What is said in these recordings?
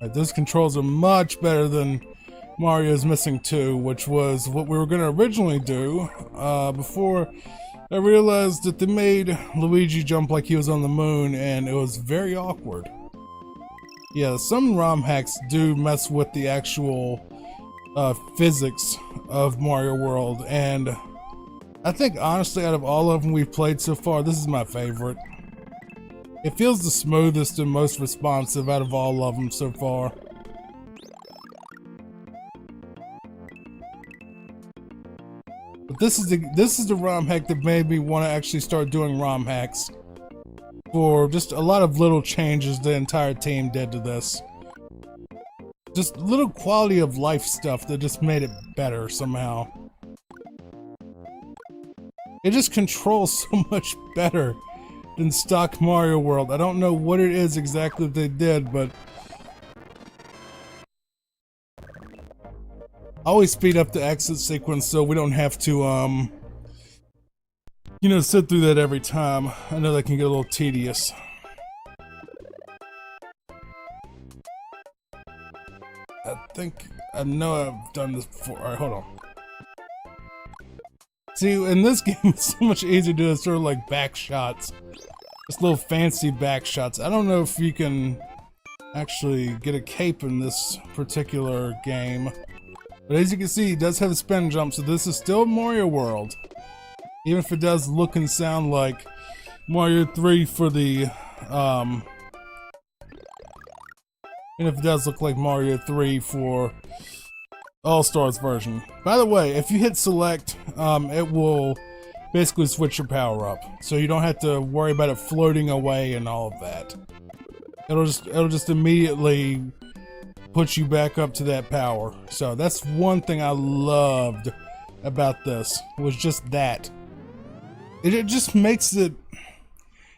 Those controls are much better than Mario's Missing 2, which was what we were going to originally do before I realized that they made Luigi jump like he was on the moon, and it was very awkward. Yeah, some ROM hacks do mess with the actual physics of Mario World, and I think honestly out of all of them we've played so far, this is my favorite. It feels the smoothest and most responsive out of all of them so far. But this is the ROM hack that made me want to actually start doing ROM hacks for just a lot of little changes the entire team did to this. Just little quality of life stuff that just made it better somehow. It just controls so much better than stock Mario World. I don't know what it is exactly that they did, but I always speed up the exit sequence so we don't have to, you know, sit through that every time. I know that can get a little tedious. I know I've done this before. Alright, hold on. See, in this game, it's so much easier to do sort of like back shots. Just little fancy back shots. I don't know if you can actually get a cape in this particular game. But as you can see, it does have a spin jump, so this is still Mario World. Even if it does look and sound like Mario 3 for the, and if it does look like Mario 3 for All-Stars version. By the way, if you hit select, it will basically switch your power up. So you don't have to worry about it floating away and all of that. It'll just immediately put you back up to that power. So that's one thing I loved about this, was just that. It just makes it...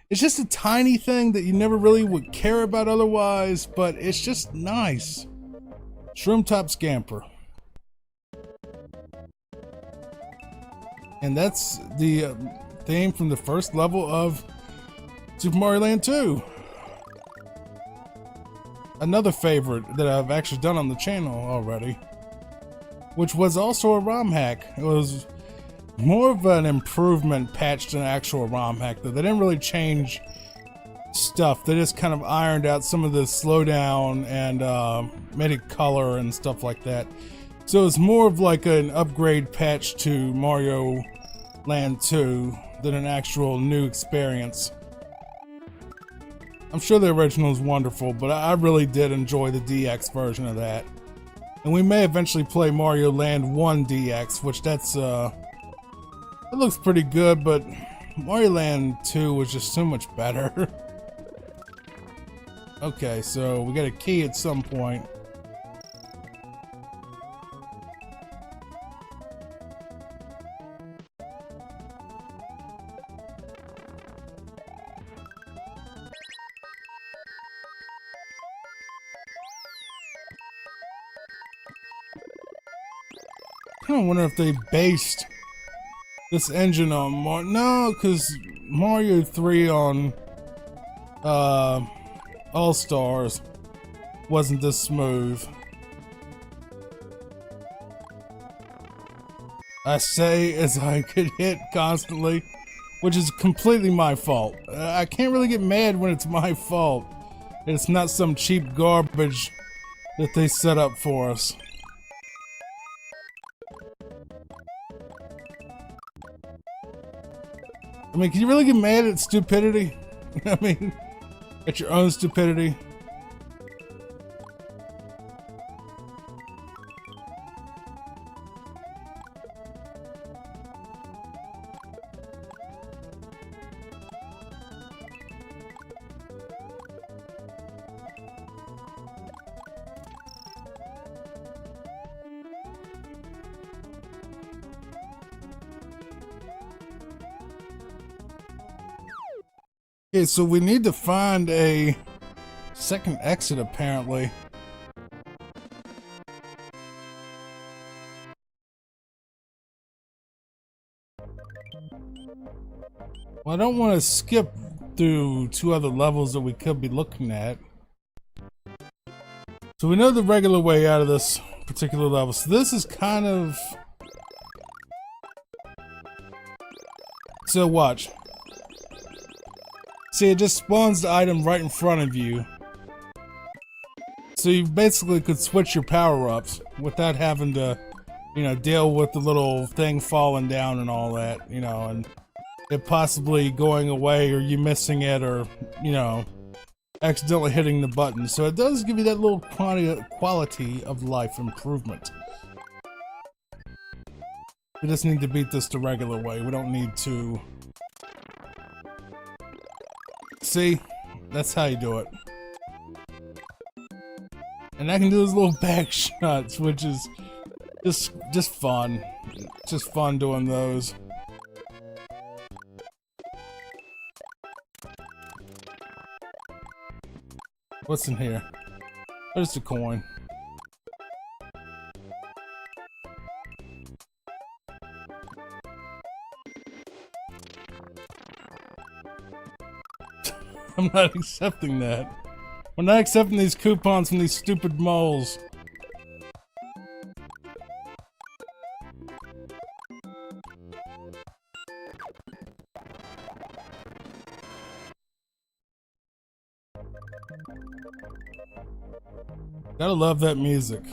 It's just a tiny thing that you never really would care about otherwise, but it's just nice. Shroom Top Scamper. And that's the theme from the first level of Super Mario Land 2. Another favorite that I've actually done on the channel already, which was also a ROM hack. It was more of an improvement patch than an actual ROM hack, though. They didn't really change stuff. They just kind of ironed out some of the slowdown and made it color and stuff like that. So it's more of like an upgrade patch to Mario Land 2 than an actual new experience. I'm sure the original is wonderful, but I really did enjoy the DX version of that. And we may eventually play Mario Land 1 DX, which that's, it looks pretty good, but Mario Land 2 was just so much better. Okay, so we got a key at some point. I kind of wonder if they based this engine on Mario. No, because Mario 3 on All-Stars wasn't this smooth. I say as I get hit constantly, which is completely my fault. I can't really get mad when it's my fault. It's not some cheap garbage that they set up for us. I mean, can you really get mad at stupidity? I mean, at your own stupidity? Okay, so we need to find a second exit, apparently. Well, I don't want to skip through two other levels that we could be looking at. So we know the regular way out of this particular level. So this is kind of... So watch. See, it just spawns the item right in front of you. So you basically could switch your power-ups without having to, you know, deal with the little thing falling down and all that, you know, and it possibly going away or you missing it or, you know, accidentally hitting the button. So it does give you that little quality of life improvement. We just need to beat this the regular way. We don't need to... See? That's how you do it. And I can do those little back shots, which is just fun. Just fun doing those. What's in here? There's a coin. I'm not accepting that. We're not accepting these coupons from these stupid moles. Gotta love that music.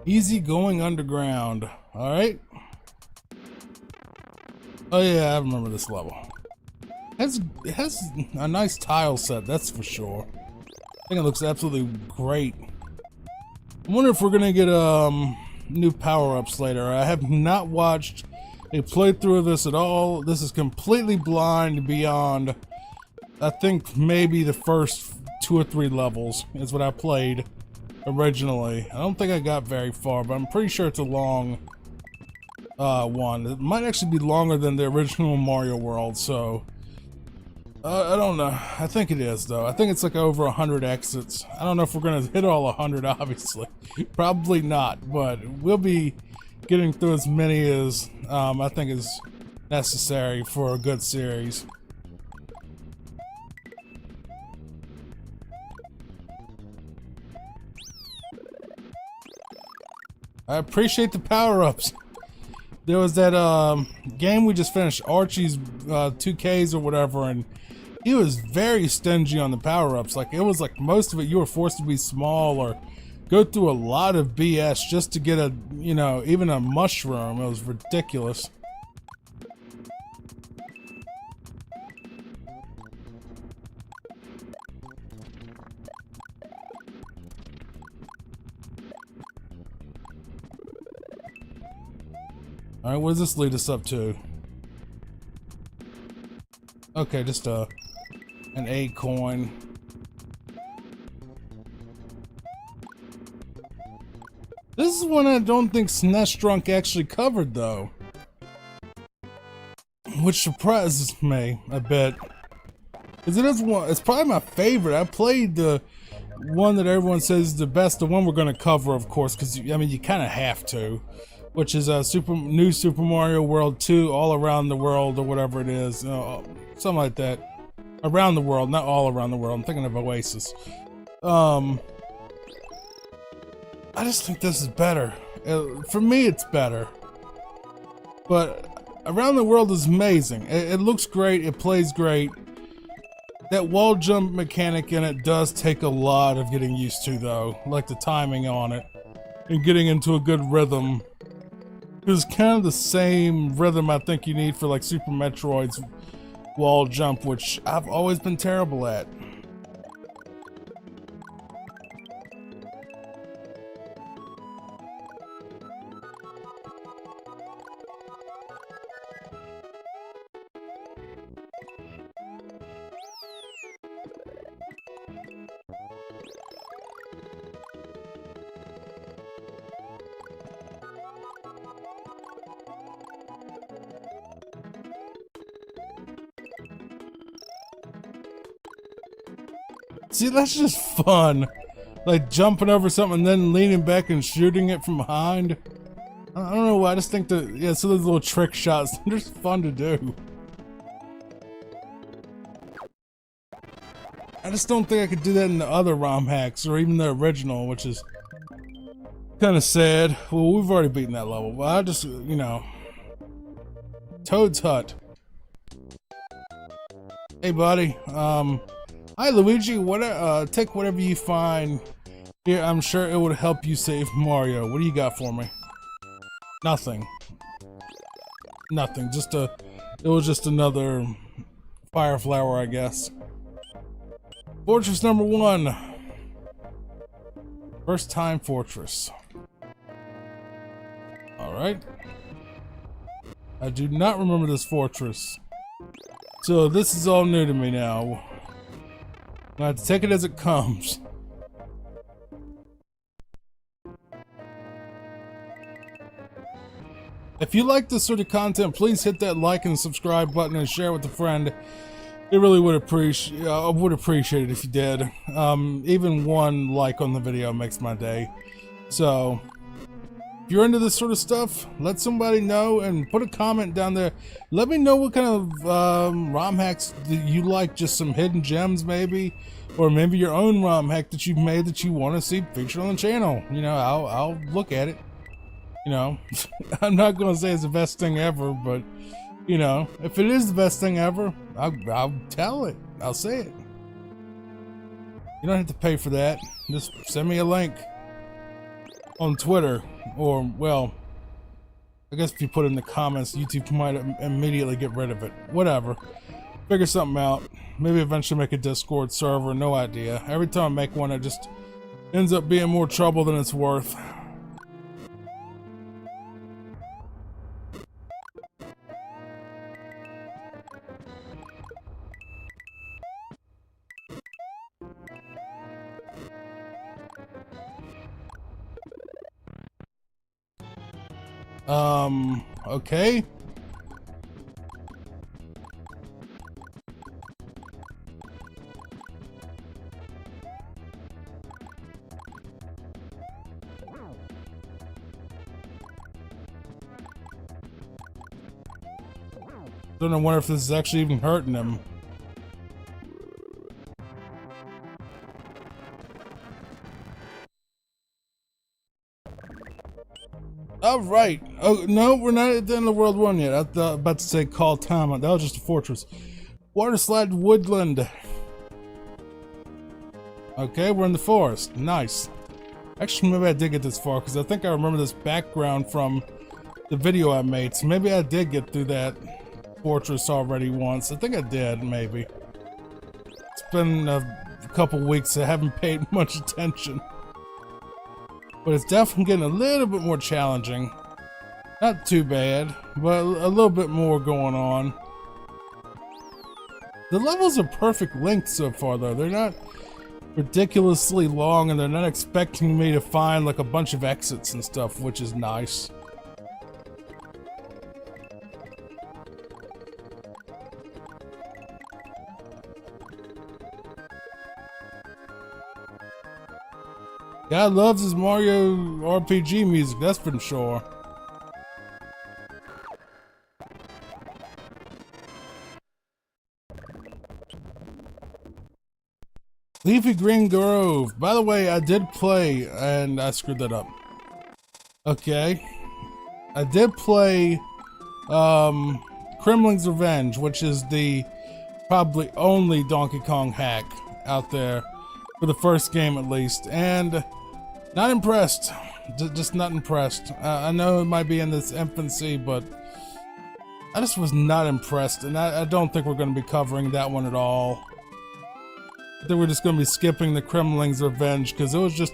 Easy going underground. Alright. Oh yeah, I remember this level. It has a nice tile set, that's for sure. I think it looks absolutely great. I wonder if we're gonna get new power-ups later. I have not watched a playthrough of this at all. This is completely blind beyond, I think, maybe the first 2 or 3 levels is what I played originally. I don't think I got very far, but I'm pretty sure it's a long one. It might actually be longer than the original Mario World, so... I don't know. I think it is, though. I think it's like over 100 exits. I don't know if we're going to hit all 100, obviously. Probably not, but we'll be getting through as many as I think is necessary for a good series. I appreciate the power-ups. There was that game we just finished, Archie's 2Ks or whatever, and he was very stingy on the power-ups. Like, it was like most of it you were forced to be small or go through a lot of BS just to get a, you know, even a mushroom. It was ridiculous. Alright, what does this lead us up to? Okay, just an A coin. This is one I don't think SNES Drunk actually covered, though. Which surprises me a bit. Because it is one, it's probably my favorite. I played the one that everyone says is the best, the one we're going to cover, of course, because, I mean, you kind of have to. Which is a new Super Mario World 2, All Around the World, or whatever it is. Something like that. Around the world, not all around the world. I'm thinking of Oasis. I just think this is better. For me, it's better. But Around the World is amazing. It looks great. It plays great. That wall jump mechanic in it does take a lot of getting used to, though. Like the timing on it. And getting into a good rhythm. It's kind of the same rhythm I think you need for like Super Metroid's wall jump, which I've always been terrible at. See, that's just fun. Like jumping over something and then leaning back and shooting it from behind. I don't know why, I just think that, yeah, so those little trick shots, they're just fun to do. I just don't think I could do that in the other ROM hacks or even the original, which is kind of sad. Well, we've already beaten that level, but I just, you know. Toad's Hut. Hey, buddy. Hi, Luigi. What? Take whatever you find here. I'm sure it would help you save Mario. What do you got for me? Nothing. Nothing. It was just another fire flower, I guess. Fortress number 1. First time fortress. Alright. I do not remember this fortress. So this is all new to me now. I have to take it as it comes. If you like this sort of content, please hit that like and subscribe button and share with a friend. It really would appreciate. I would appreciate it if you did. Even one like on the video makes my day. So, if you're into this sort of stuff, let somebody know and put a comment down there. Let me know what kind of ROM hacks that you like. Just some hidden gems, maybe, or maybe your own ROM hack that you've made that you want to see featured on the channel. You know, I'll look at it. You know, I'm not gonna say it's the best thing ever, but you know, if it is the best thing ever, I'll tell it. I'll say it. You don't have to pay for that. Just send me a link on Twitter, or well, I guess if you put it in the comments, YouTube might immediately get rid of it. Whatever. Figure something out. Maybe eventually make a Discord server. No idea. Every time I make one, it just ends up being more trouble than it's worth. Okay. Don't wonder if this is actually even hurting him. Alright. Oh, no, we're not at the end of World 1 yet. I was about to say call time. That was just a fortress. Water slide woodland. Okay, we're in the forest. Nice. Actually, maybe I did get this far, because I think I remember this background from the video I made. So maybe I did get through that fortress already once. I think I did, maybe. It's been a couple weeks. I haven't paid much attention. But it's definitely getting a little bit more challenging. Not too bad, but a little bit more going on. The levels are perfect length so far, though. They're not ridiculously long, and they're not expecting me to find like a bunch of exits and stuff, which is nice. God loves his Mario RPG music, that's for sure. Leafy Green Grove. By the way, I did play, and I screwed that up. Okay. I did play Kremling's Revenge, which is the probably only Donkey Kong hack out there, for the first game at least, and not impressed. Just not impressed. I know it might be in this infancy, but I just was not impressed, and I don't think we're going to be covering that one at all. I think we're just going to be skipping the Kremling's Revenge, because it was just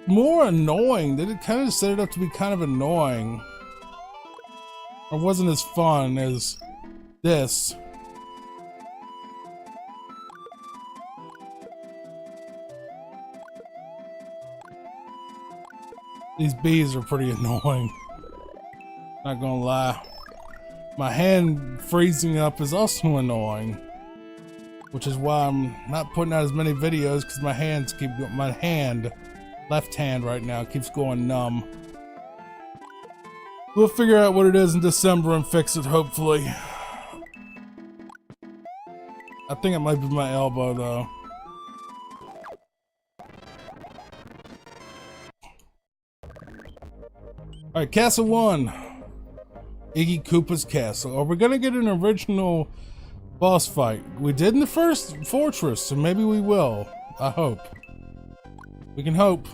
more annoying. They did kind of set it up to be kind of annoying. It wasn't as fun as this. These bees are pretty annoying. Not gonna lie. My hand freezing up is also annoying. Which is why I'm not putting out as many videos, because my hands keep going. My hand, left hand right now, keeps going numb. We'll figure out what it is in December and fix it, hopefully. I think it might be my elbow, though. Alright, Castle 1. Iggy Koopa's Castle. Are we gonna get an original boss fight? We did in the first fortress, so maybe we will. I hope. We can hope.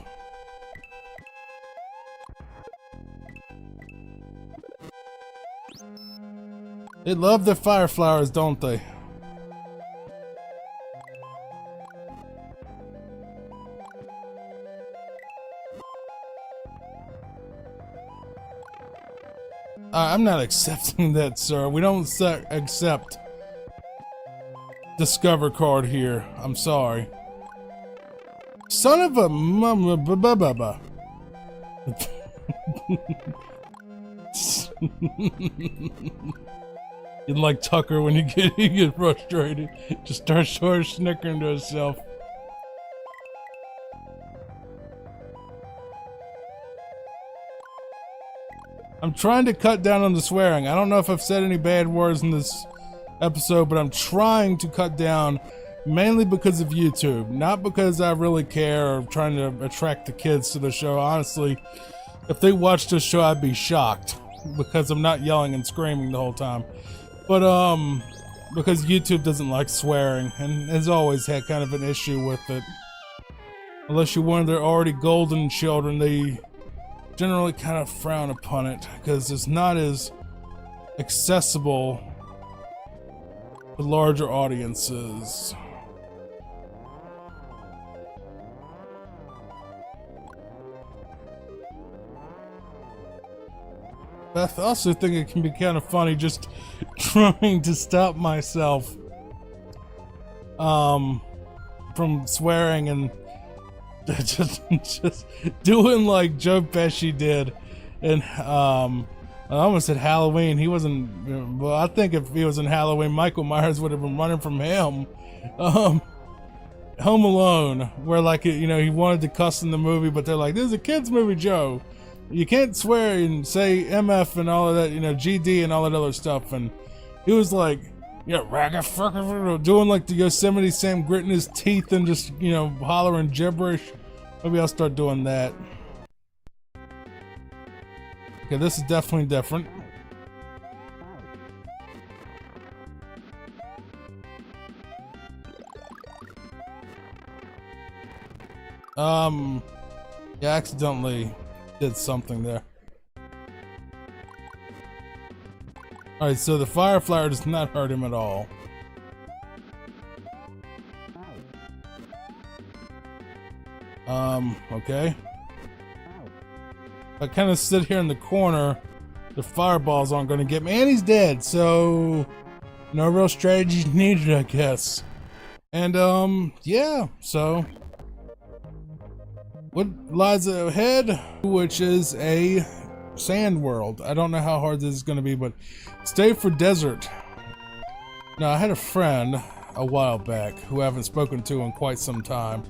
They love their fire flowers, don't they? I'm not accepting that, sir. We don't accept Discover card here. I'm sorry. Son of a mama. You'd like Tucker when you get frustrated. Just starts snickering to himself. I'm trying to cut down on the swearing. I don't know if I've said any bad words in this episode, but I'm trying to cut down mainly because of YouTube, not because I really care or trying to attract the kids to the show. Honestly, if they watched this show, I'd be shocked because I'm not yelling and screaming the whole time. But because YouTube doesn't like swearing and has always had kind of an issue with it. Unless you're one of their already golden children, they generally kind of frown upon it because it's not as accessible to larger audiences. But I also think it can be kind of funny just trying to stop myself from swearing and just doing like Joe Pesci did, and I almost said Halloween. He wasn't. Well, I think if he was in Halloween, Michael Myers would have been running from him. Home Alone, where like he wanted to cuss in the movie, but they're like, "This is a kids movie, Joe. You can't swear and say MF and all of that, GD and all that other stuff." And he was like, "Yeah, ragga doing like the Yosemite Sam, gritting his teeth and just hollering gibberish." Maybe I'll start doing that. Okay, this is definitely different. Yeah, accidentally did something there. Alright, so the fire flower does not hurt him at all. Okay. If I kind of sit here in the corner, the fireballs aren't going to get me, and he's dead, so no real strategies needed, I guess. And yeah, so what lies ahead, which is a sand world. I don't know how hard this is going to be, but stay for desert. Now, I had a friend a while back who I haven't spoken to in quite some time,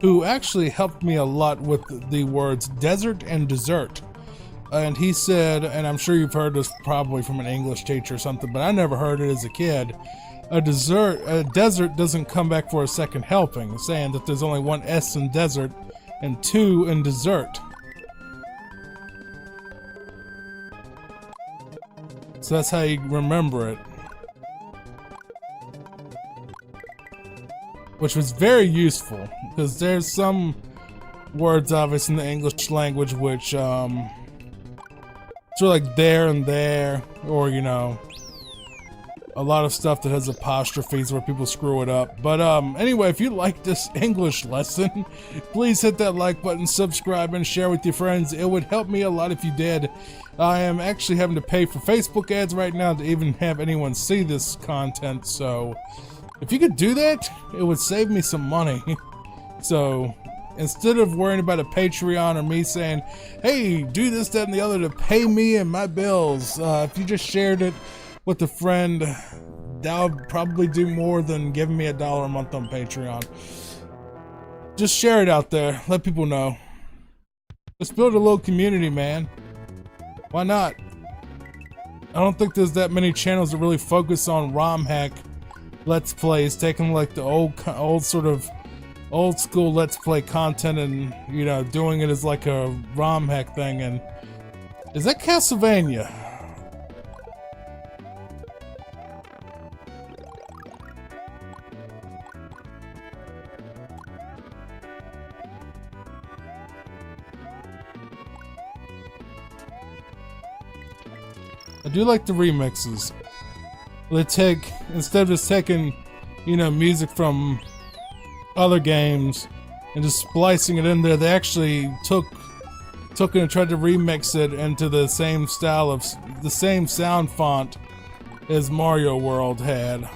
who actually helped me a lot with the words desert and dessert. And he said, and I'm sure you've heard this probably from an English teacher or something, but I never heard it as a kid. A desert doesn't come back for a second helping, saying that there's only one S in desert and two in dessert. So that's how you remember it. Which was very useful, because there's some words obviously in the English language which sort of like there and there, or a lot of stuff that has apostrophes where people screw it up. But anyway, if you like this English lesson, please hit that like button, subscribe, and share with your friends. It would help me a lot if you did. I am actually having to pay for Facebook ads right now to even have anyone see this content, so if you could do that, it would save me some money. So instead of worrying about a Patreon or me saying, hey, do this, that, and the other to pay me and my bills, if you just shared it with a friend, that would probably do more than giving me $1 a month on Patreon. Just share it out there. Let people know. Let's build a little community, man. Why not? I don't think there's that many channels that really focus on ROM hack Let's Plays, taking like the old school Let's Play content and doing it as like a ROM hack thing and Is that Castlevania? I do like the remixes. They take, instead of just taking, you know, music from other games and just splicing it in there, they actually took it and tried to remix it into the same style of, the same sound font as Mario World had.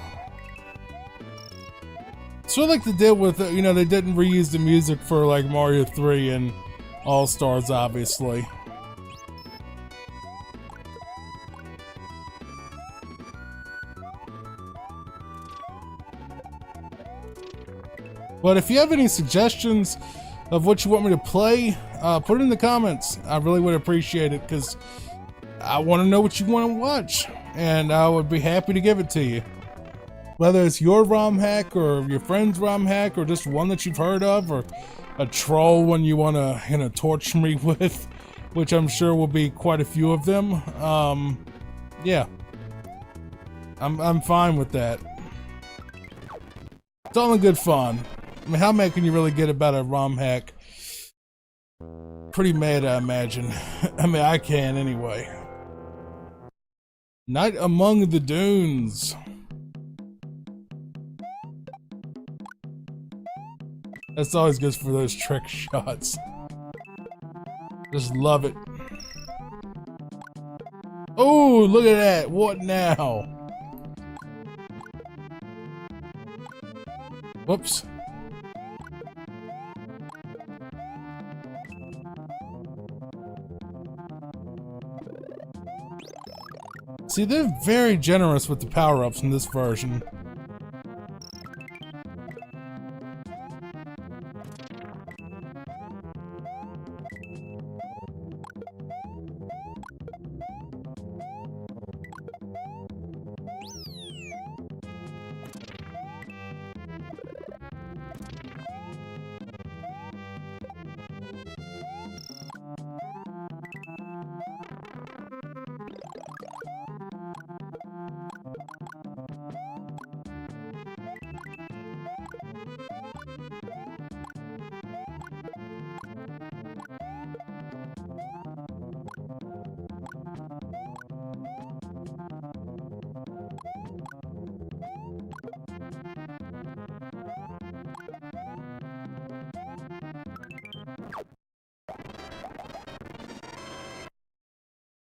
Sort of like they did with, you know, they didn't reuse the music for like Mario 3 and All Stars, obviously. But if you have any suggestions of what you want me to play, put it in the comments. I really would appreciate it, because I want to know what you want to watch, and I would be happy to give it to you. Whether it's your ROM hack or your friend's ROM hack, or just one that you've heard of, or a troll one you want to, you know, torch me with, which I'm sure will be quite a few of them. Yeah, I'm fine with that. It's all in good fun. I mean, how mad can you really get about a ROM hack? Pretty mad, I imagine. I mean, I can anyway. Night Among the Dunes. That's always good for those trick shots. Just love it. Oh, look at that. What now? Whoops. See, they're very generous with the power-ups in this version.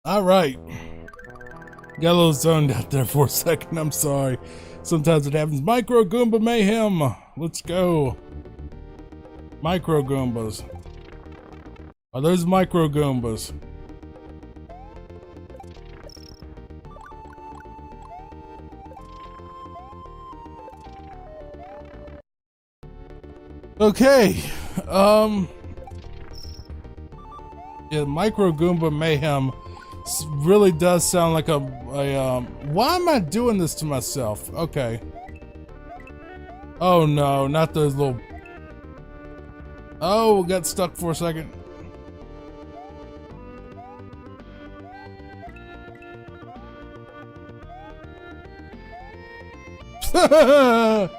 Alright. Got a little zoned out there for a second, I'm sorry. Sometimes it happens. Micro Goomba Mayhem! Let's go. Micro Goombas. Are those Micro Goombas? Okay. Yeah, Micro Goomba Mayhem really does sound like a why am I doing this to myself? Okay. Oh no, not those little... Oh, got stuck for a second. That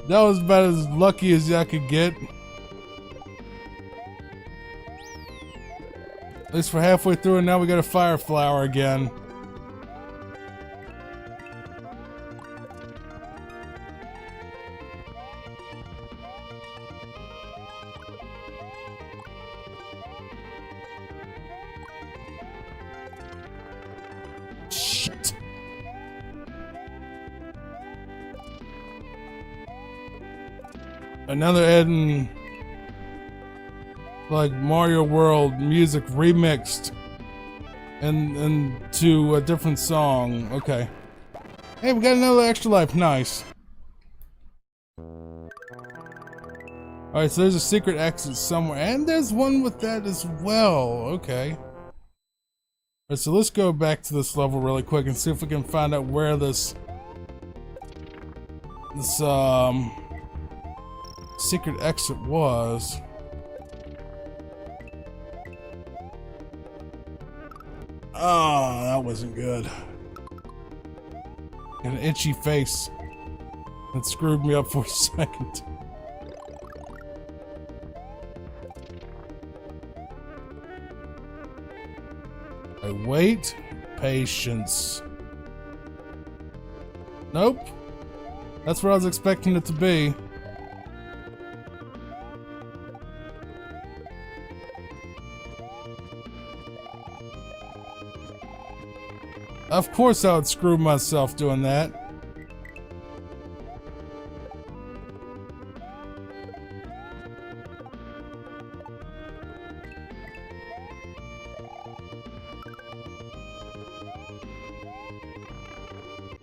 was about as lucky as I could get. At least we're halfway through, and now we got a fire flower again. Shit. Another adding like Mario World music remixed and to a different song. Okay. Hey, we got another extra life. Nice. Alright, so there's a secret exit somewhere, and there's one with that as well. Okay. Alright, so let's go back to this level really quick and see if we can find out where this secret exit was. Oh, that wasn't good. Got an itchy face. That screwed me up for a second. I wait. Patience. Nope. That's what I was expecting it to be. Of course I would screw myself doing that.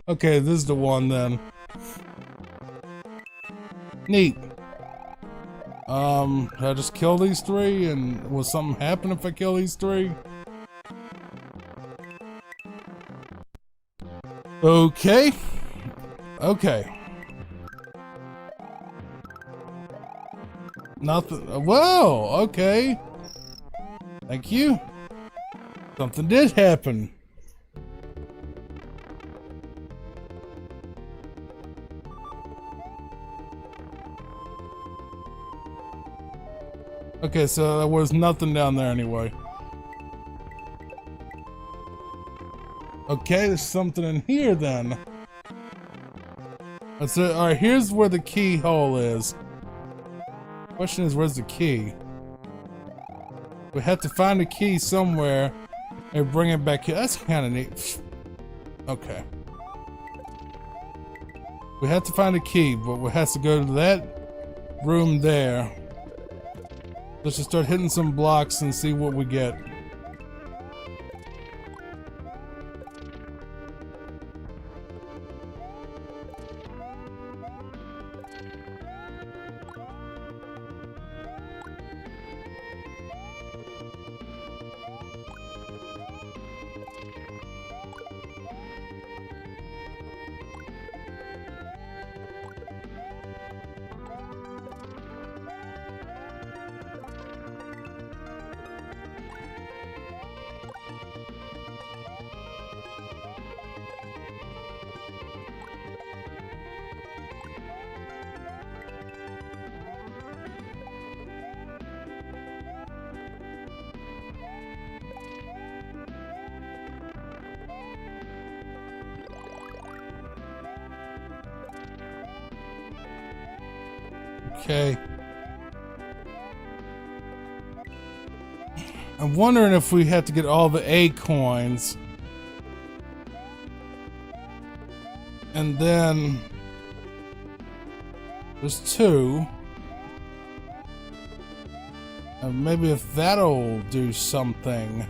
Okay, this is the one then. Neat. Did I just kill these three and will something happen if I kill these three? Okay. Okay. Nothing. Whoa, okay. Thank you. Something did happen. Okay, so there was nothing down there anyway. Okay, there's something in here then. That's it. Alright, here's where the keyhole is. Question is, where's the key? We have to find a key somewhere and bring it back here. That's kind of neat. Okay. We have to find a key, but we have to go to that room there. Let's just start hitting some blocks and see what we get. Okay. I'm wondering if we have to get all the A coins. And then there's 2. And maybe if that'll do something.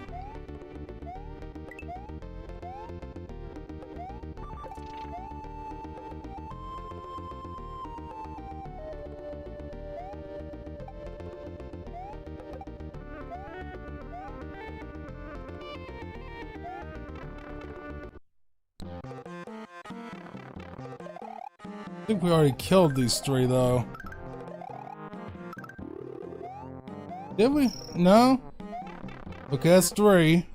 I think we already killed these 3 though. Did we? No? Okay, that's 3.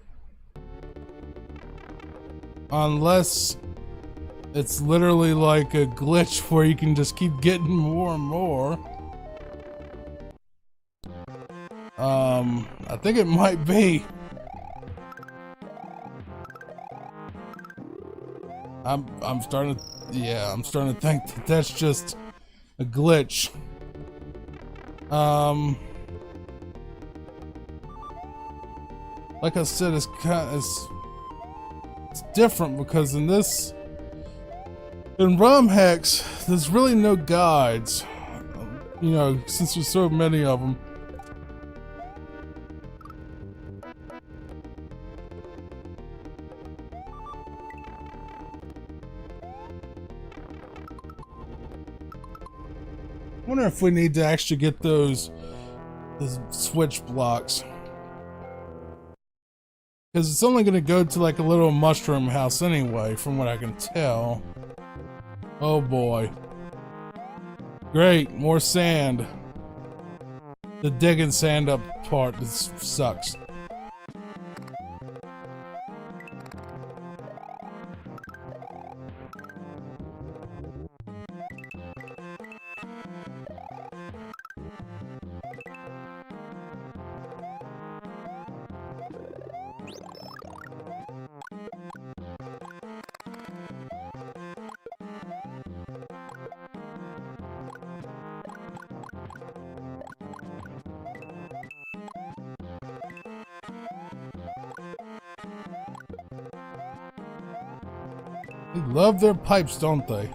Unless it's literally like a glitch where you can just keep getting more and more. I think it might be. I'm starting to, yeah, I'm starting to think that that's just a glitch. Like I said, it's different because in ROM hacks, there's really no guides. You know, since there's so many of them. I wonder if we need to actually get those switch blocks. Because it's only going to go to like a little mushroom house anyway, from what I can tell. Oh boy. Great, more sand. The digging sand up part sucks. They love their pipes, don't they?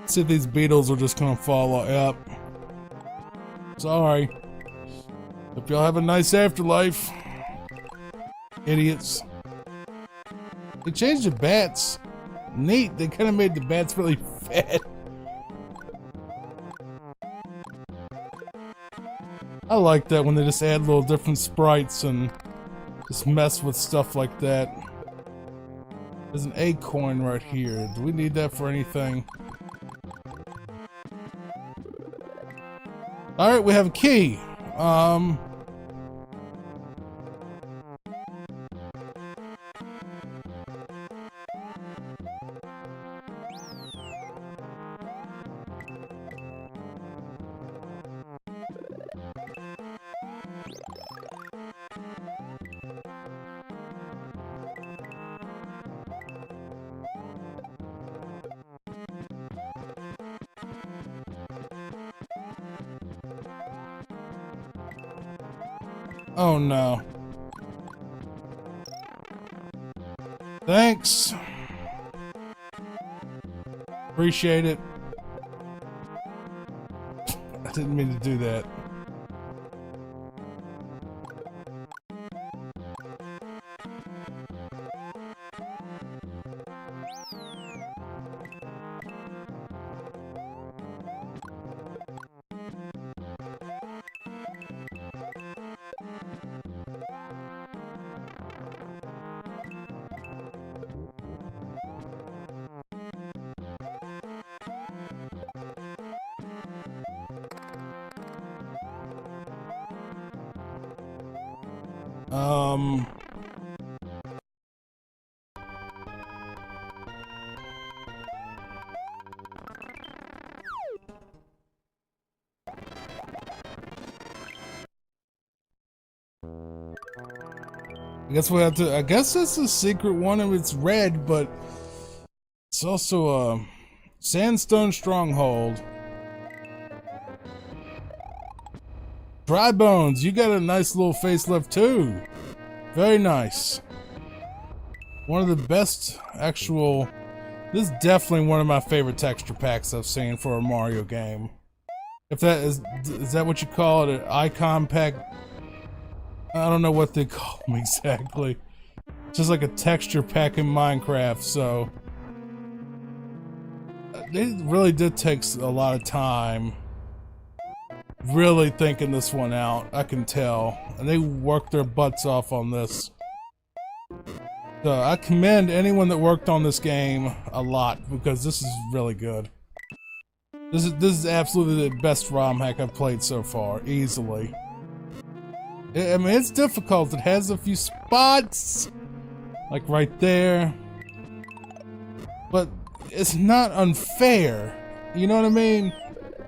See if these beetles are just gonna fall up. Sorry. Hope y'all have a nice afterlife. Idiots. They changed the bats. Neat, they kind of made the bats really fat. I like that when they just add little different sprites and just mess with stuff like that. There's an acorn right here. Do we need that for anything? Alright, we have a key. Oh no. Thanks. Appreciate it. I didn't mean to do that. I guess we have to. I guess it's a secret one, and it's red, but it's also a sandstone stronghold. Dry Bones, you got a nice little facelift too. Very nice. One of the best actual. This is definitely one of my favorite texture packs I've seen for a Mario game. If that is that what you call it? An icon pack? I don't know what they call them exactly. It's just like a texture pack in Minecraft, so they really did take a lot of time really thinking this one out, I can tell. And they worked their butts off on this. So I commend anyone that worked on this game a lot, because this is really good. This is absolutely the best ROM hack I've played so far, easily. I mean, it's difficult. It has a few spots, like right there, but it's not unfair. You know what I mean?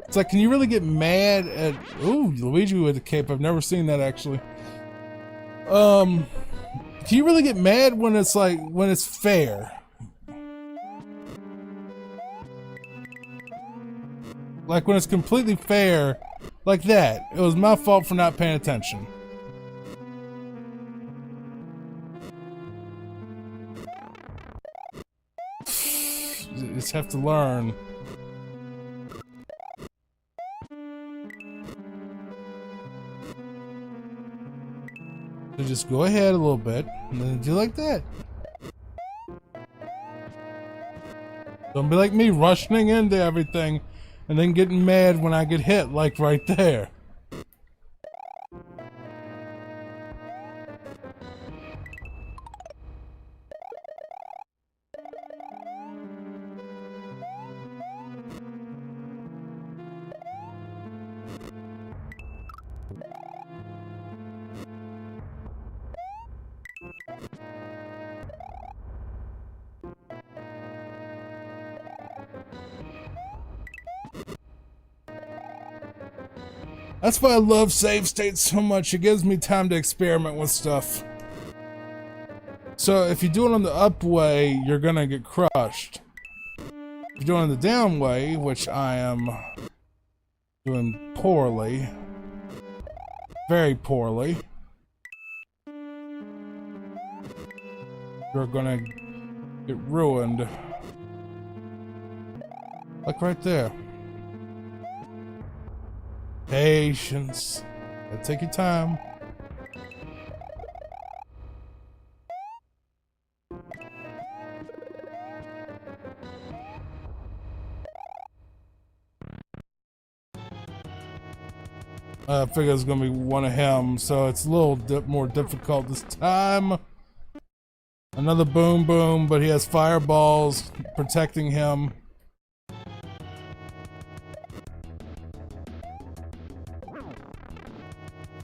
It's like, can you really get mad at... Ooh, Luigi with a cape. I've never seen that, actually. Can you really get mad when it's like, when it's fair? Like when it's completely fair, like that. It was my fault for not paying attention. You just have to learn. So just go ahead a little bit, and then do like that. Don't be like me, rushing into everything, and then getting mad when I get hit, like right there. That's why I love save states so much. It gives me time to experiment with stuff. So if you do it on the up way, you're gonna get crushed. If you're doing it the down way, which I am doing poorly, very poorly, you're gonna get ruined. Like right there. Patience. Gotta take your time. I figure it's gonna be one of him, so it's a little more difficult this time. Another boom boom, but he has fireballs protecting him.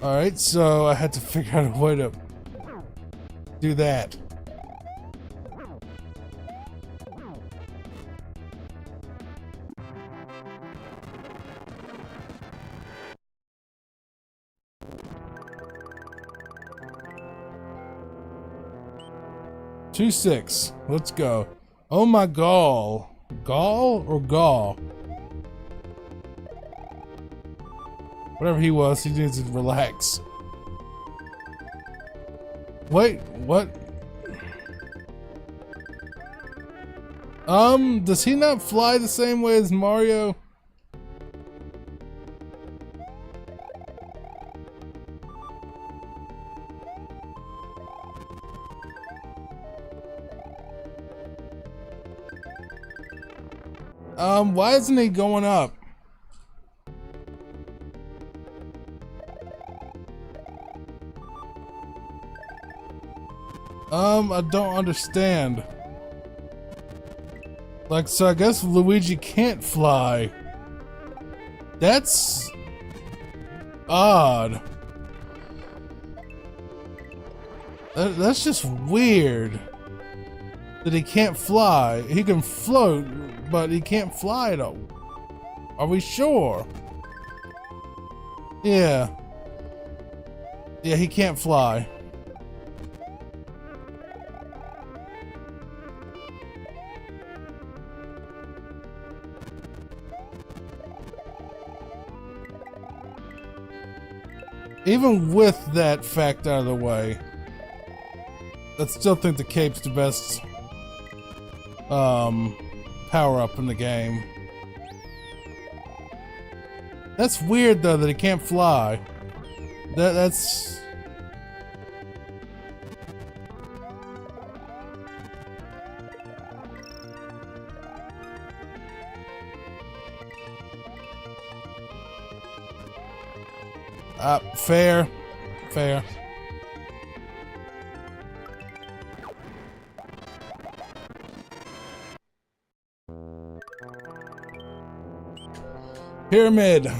Alright, so I had to figure out a way to do that. Two six. Let's go. Oh my gall. Gall or gall? Whatever he was, he needs to relax. Wait, what? Does he not fly the same way as Mario? Why isn't he going up? I don't understand. Like, so I guess Luigi can't fly. That's odd. That's just weird. That he can't fly. He can float, but he can't fly though. Are we sure? Yeah. Yeah, he can't fly. Even with that fact out of the way, I still think the cape's the best power up in the game. That's weird though that he can't fly. That's fair. Fair. Pyramid,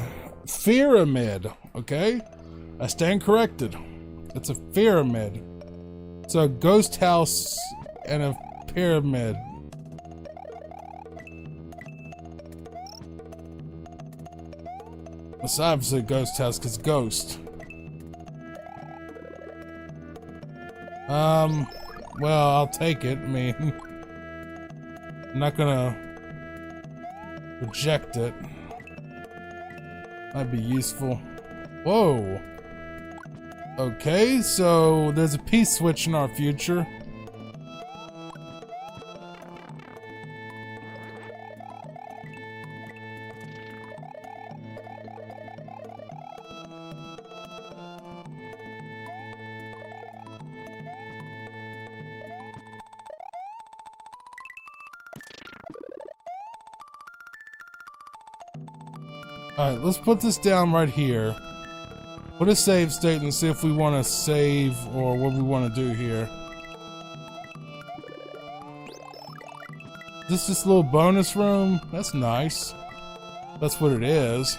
okay? I stand corrected. It's a pyramid. It's a ghost house and a pyramid. It's obviously a ghost house because ghost. Well, I'll take it. I mean, I'm not gonna reject it. Might be useful. Whoa. Okay, so there's a P-switch in our future. Alright, let's put this down right here. Put a save state and see if we want to save or what we want to do here. This little bonus room? That's nice. That's what it is.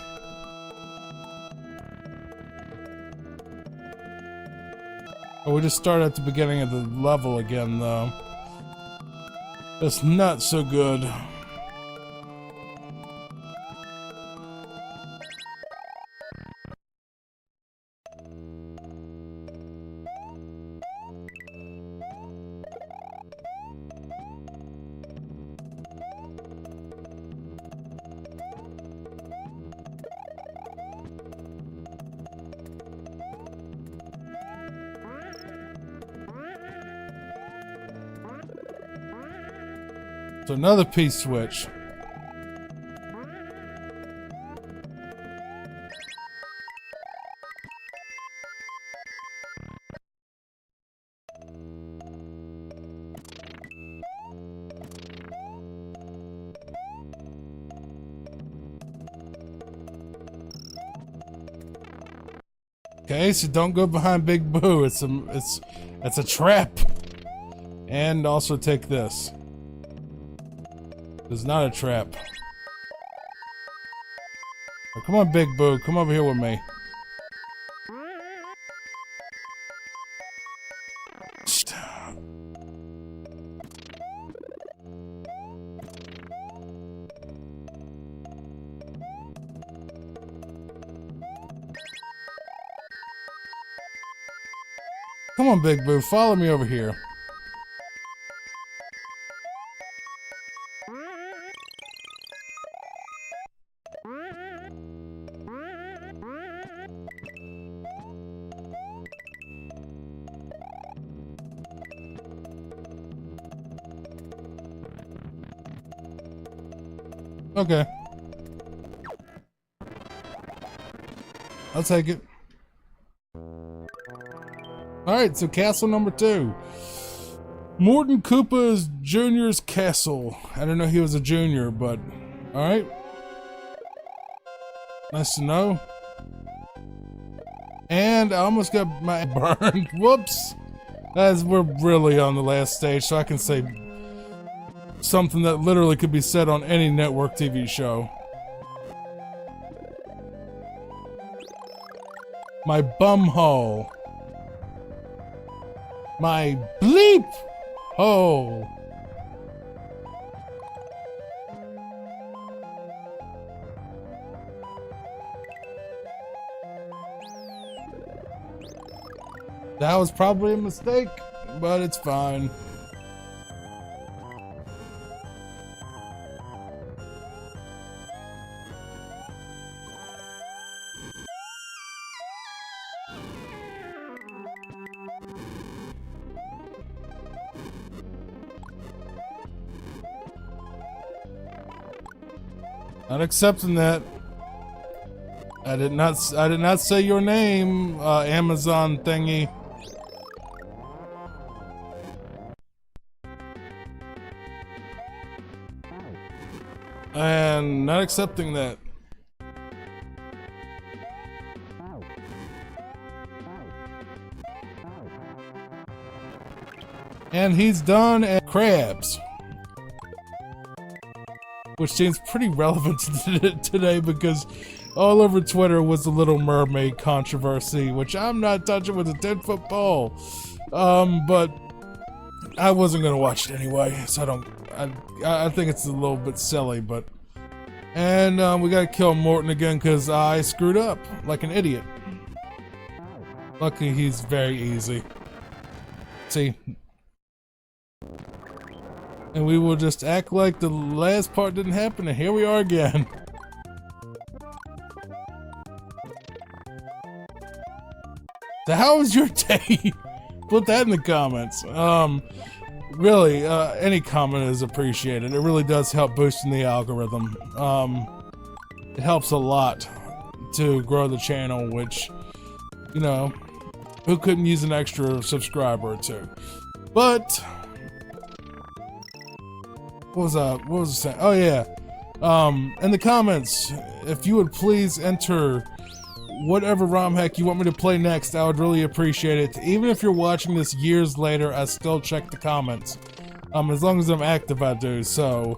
Oh, we just started at the beginning of the level again, though. That's not so good. So another P-switch. Okay, so don't go behind Big Boo. It's a trap. And also take this. It's not a trap. Oh, come on, Big Boo. Come over here with me. Come on, Big Boo. Follow me over here. Okay. I'll take it. Alright, so castle number 2. Morton Koopa's Jr.'s castle. I didn't know he was a junior, but alright. Nice to know. And I almost got my burned. Whoops. As we're really on the last stage, so I can say something that literally could be said on any network TV show. My bumhole. My bleep hole. That was probably a mistake, but it's fine. Not accepting that. I did not say your name, Amazon thingy. And not accepting that. And he's done at crabs. Which seems pretty relevant today because all over Twitter was the Little Mermaid controversy, which I'm not touching with a 10-foot pole. But I wasn't gonna watch it anyway, so I think it's a little bit silly, but. And we gotta kill Morton again because I screwed up like an idiot. Luckily, he's very easy. See. And we will just act like the last part didn't happen, and here we are again. So how was your day? Put that in the comments. Really, any comment is appreciated. It really does help boosting the algorithm. It helps a lot to grow the channel, which, you know, who couldn't use an extra subscriber or two? But what was I saying? Oh yeah. In the comments, if you would please enter whatever ROM hack you want me to play next, I would really appreciate it. Even if you're watching this years later, I still check the comments. As long as I'm active, I do. So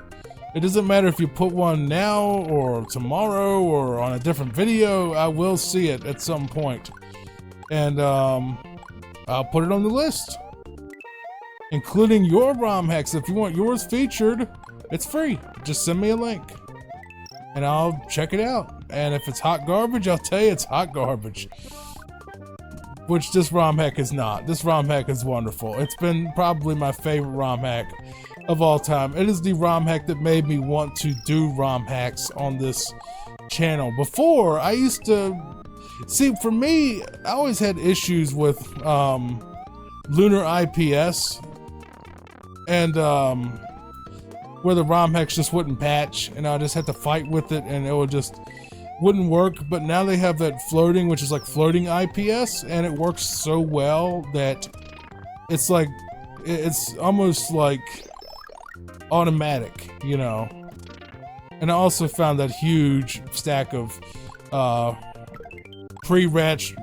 it doesn't matter if you put one now or tomorrow or on a different video, I will see it at some point. And I'll put it on the list. Including your ROM hacks. If you want yours featured, it's free. Just send me a link. And I'll check it out. And if it's hot garbage, I'll tell you it's hot garbage. Which this ROM hack is not. This ROM hack is wonderful. It's been probably my favorite ROM hack of all time. It is the ROM hack that made me want to do ROM hacks on this channel. Before, I used to... See, for me, I always had issues with lunar IPS. And where the ROM hacks just wouldn't patch, and I just had to fight with it, and it would just wouldn't work. But now they have that floating, which is like floating IPS, and it works so well that it's like it's almost like automatic, you know. And I also found that huge stack of pre-patched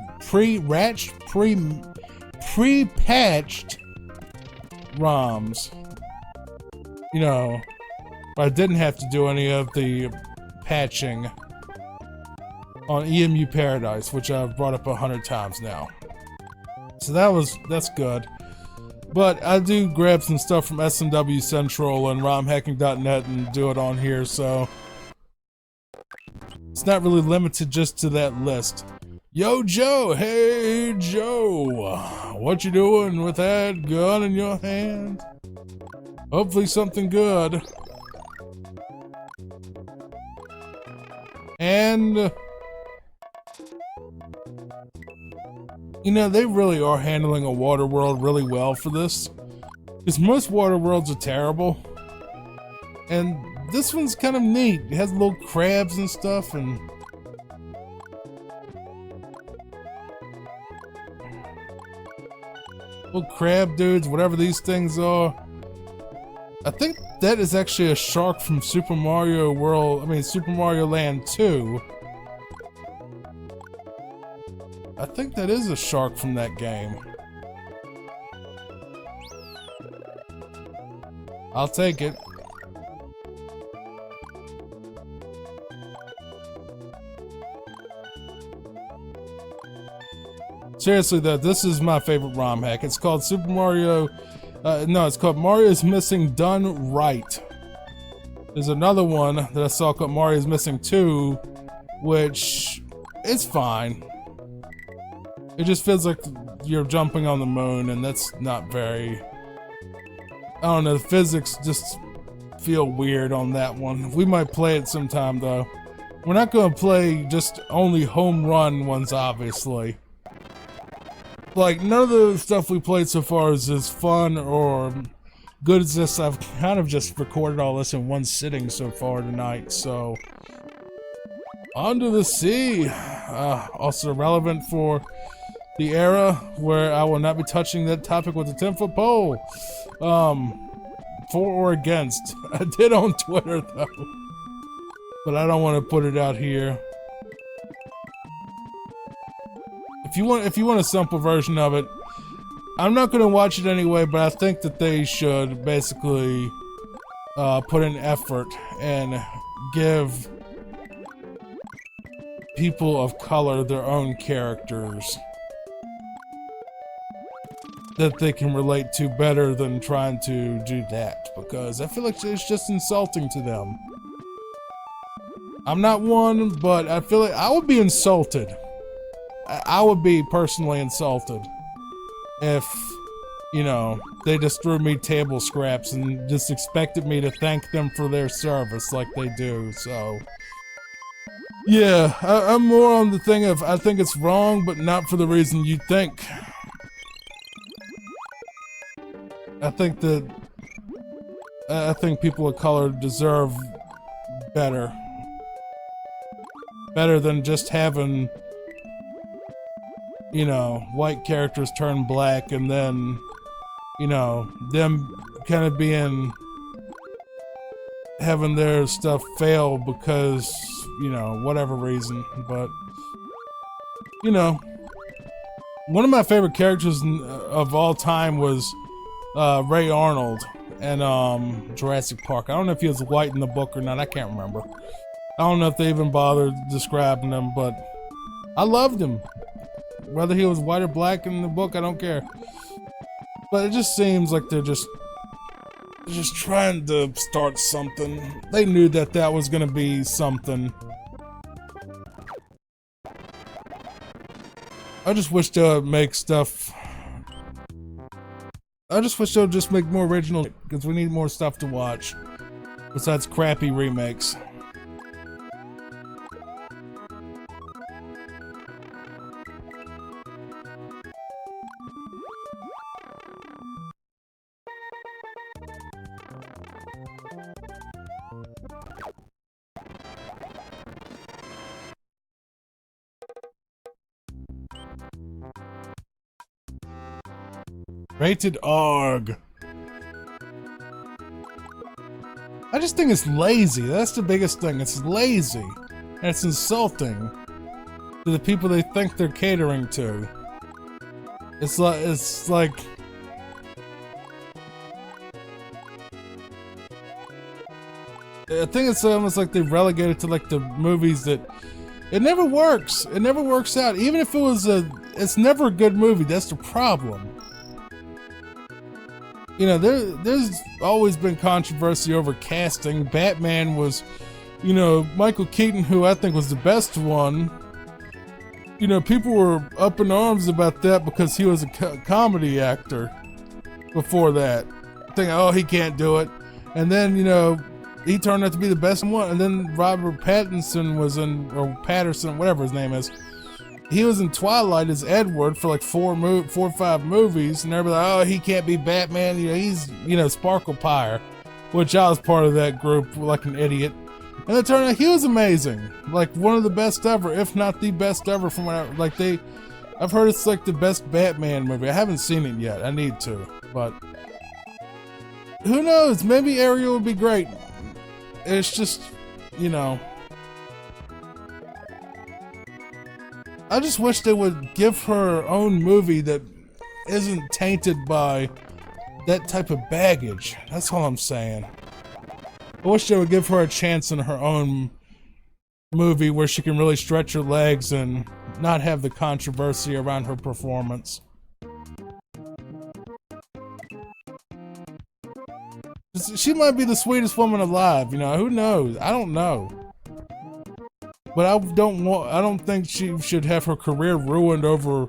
ROMs, you know, but I didn't have to do any of the patching on EMU Paradise, which I've brought up 100 times now. So that's good. But I do grab some stuff from SMW Central and ROMhacking.net and do it on here, so it's not really limited just to that list. Yo, Joe! Hey, Joe! What you doing with that gun in your hand? Hopefully something good. And you know, they really are handling a water world really well for this. Because most water worlds are terrible. And this one's kind of neat. It has little crabs and stuff, and little crab dudes, whatever these things are. I think that is actually a shark from Super Mario Land 2. I think that is a shark from that game. I'll take it. Seriously though, this is my favorite ROM hack. It's called Super Mario... no, it's called Mario's Missing Done Right. There's another one that I saw called Mario's Missing 2, which is fine. It just feels like you're jumping on the moon, and that's not very... I don't know, the physics just feel weird on that one. We might play it sometime, though. We're not going to play just only home run ones, obviously. Like, none of the stuff we played so far is as fun or good as this. I've kind of just recorded all this in one sitting so far tonight, so... Onto the Sea! Also relevant for the era where I will not be touching that topic with a 10-foot pole. For or against. I did on Twitter though, but I don't want to put it out here. If you want a simple version of it, I'm not going to watch it anyway, but I think that they should basically put in effort and give people of color their own characters that they can relate to better than trying to do that, because I feel like it's just insulting to them. I'm not one, but I feel like I would be insulted. I would be personally insulted if, you know, they just threw me table scraps and just expected me to thank them for their service like they do, so... Yeah, I'm more on the thing of, I think it's wrong, but not for the reason you think. I think people of color deserve better. Better than just having, you know, white characters turn black and then, you know, them kind of having their stuff fail because, you know, whatever reason. But, you know, one of my favorite characters of all time was Ray Arnold in Jurassic Park. I don't know if he was white in the book or not. I can't remember. I don't know if they even bothered describing him, but I loved him. Whether he was white or black in the book, I don't care. But it just seems like they're just trying to start something. They knew that that was gonna be something. I just wish they would make stuff. I just wish they would just make more original, because we need more stuff to watch besides crappy remakes. Rated ARG. I just think it's lazy. That's the biggest thing. It's lazy. And it's insulting to the people they think they're catering to. It's like I think it's almost like they relegated to like the movies that it never works. It never works out. Even if it was it's never a good movie. That's the problem. You know, there's always been controversy over casting. Batman was, you know, Michael Keaton, who I think was the best one. You know, people were up in arms about that because he was a comedy actor before that. Thinking, oh, he can't do it. And then, you know, he turned out to be the best one. And then Robert Pattinson was in, or Patterson, whatever his name is. He was in Twilight as Edward for like 4 or 5 movies. And everybody like, oh, he can't be Batman. You know, he's, you know, Sparkle Pyre. Which I was part of that group like an idiot. And it turned out he was amazing. Like one of the best ever, if not the best ever from what I've heard it's like the best Batman movie. I haven't seen it yet. I need to. But who knows? Maybe Ariel would be great. It's just, you know, I just wish they would give her own movie that isn't tainted by that type of baggage. That's all I'm saying. I wish they would give her a chance in her own movie where she can really stretch her legs and not have the controversy around her performance. She might be the sweetest woman alive, you know, who knows? I don't know. But I don't think she should have her career ruined over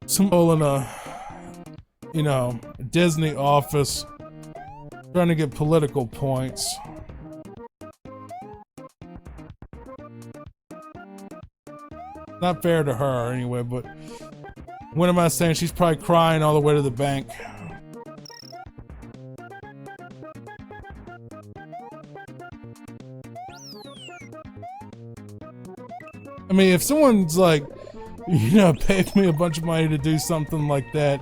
some role in a, you know, Disney office trying to get political points. Not fair to her anyway, but what am I saying? She's probably crying all the way to the bank. I mean, if someone's like, you know, paid me a bunch of money to do something like that,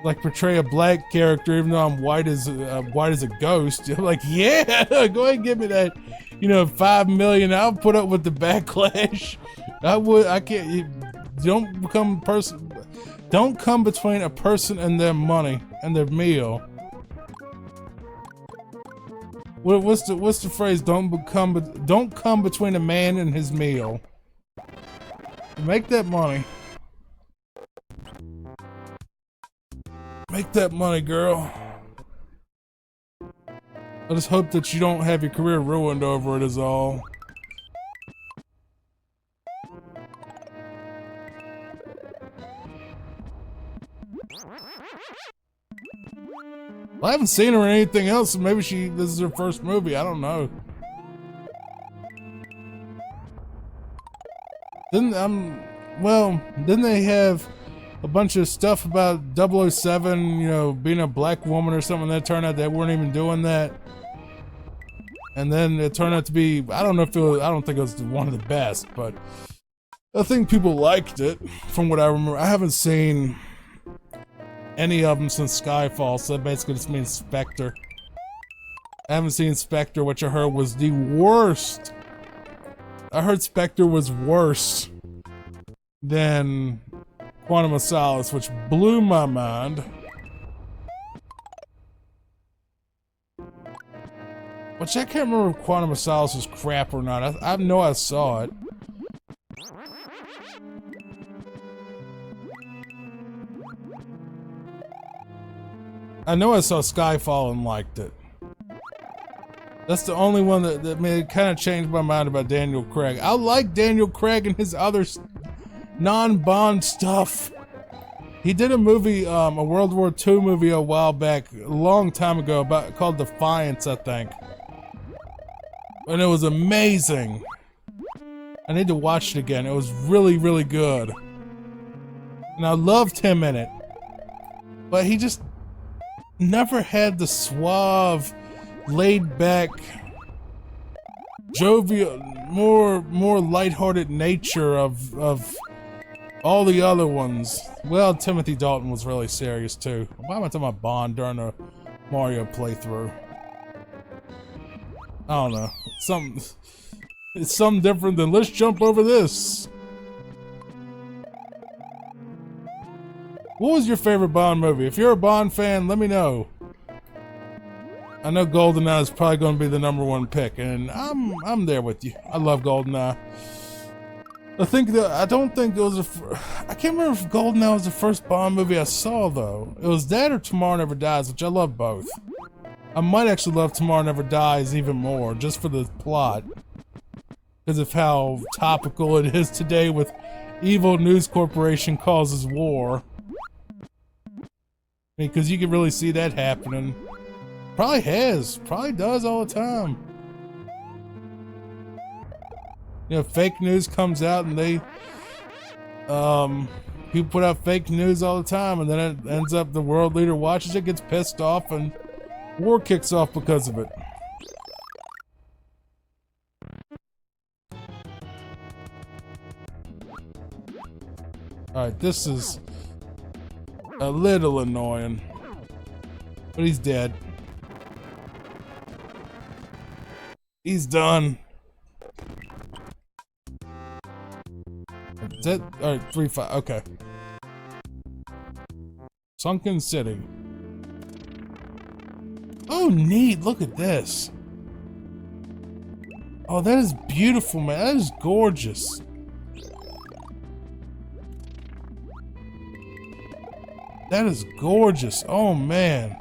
like portray a black character, even though I'm white as a ghost, I'm like, yeah, go ahead and give me that, you know, $5 million. I'll put up with the backlash. I can't. Don't come between a person and their money and their meal. What's the phrase? Don't come between a man and his meal. Make that money. Make that money, girl. I just hope that you don't have your career ruined over it is all. Well, I haven't seen her in anything else, so maybe this is her first movie, I don't know. Then they have a bunch of stuff about 007, you know, being a black woman or something. That turned out they weren't even doing that. And then it turned out to be, I don't think it was one of the best, but I think people liked it from what I remember. I haven't seen any of them since Skyfall, so that basically just means Spectre. I haven't seen Spectre, which I heard was the worst. I heard Spectre was worse than Quantum of Solace, which blew my mind. Which I can't remember if Quantum of Solace was crap or not. I know I saw it. I know I saw Skyfall and liked it. That's the only one that kind of changed my mind about Daniel Craig. I like Daniel Craig and his other non-Bond stuff. He did a movie, a World War II movie a while back, a long time ago, called Defiance, I think. And it was amazing. I need to watch it again. It was really, really good. And I loved him in it. But he just never had the suave, laid-back, jovial, more lighthearted nature of All the other ones, well, Timothy Dalton was really serious too. Why am I talking about Bond during a Mario playthrough? I don't know. It's something different than let's jump over this. What was your favorite Bond movie? If you're a Bond fan, let me know. I know GoldenEye is probably going to be the #1 pick, and I'm there with you. I love GoldenEye. I don't think it was I can't remember if GoldenEye was the first Bond movie I saw though. It was that or Tomorrow Never Dies, which I love both. I might actually love Tomorrow Never Dies even more, just for the plot. Because of how topical it is today with evil news corporation causes war. I mean, because you can really see that happening. Probably does all the time. You know, fake news comes out and people put out fake news all the time, and then it ends up the world leader watches it, gets pissed off, and war kicks off because of it. Alright, this is a little annoying. But he's dead. He's done. Is that? Alright, 3-5. Okay. Sunken City. Oh, neat. Look at this. Oh, that is beautiful, man. That is gorgeous. That is gorgeous. Oh, man.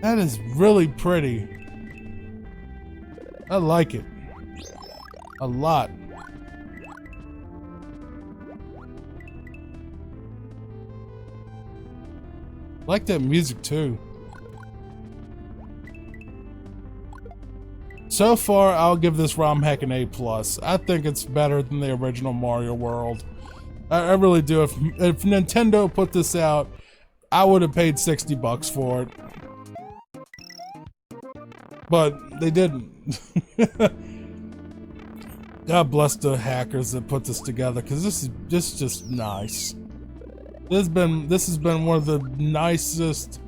That is really pretty. I like it. A lot. I like that music too. So far, I'll give this ROM hack an A+. I think it's better than the original Mario World. I really do. If Nintendo put this out, I would have paid $60 for it. But they didn't. God bless the hackers that put this together, because this is just nice. This has been one of the nicest,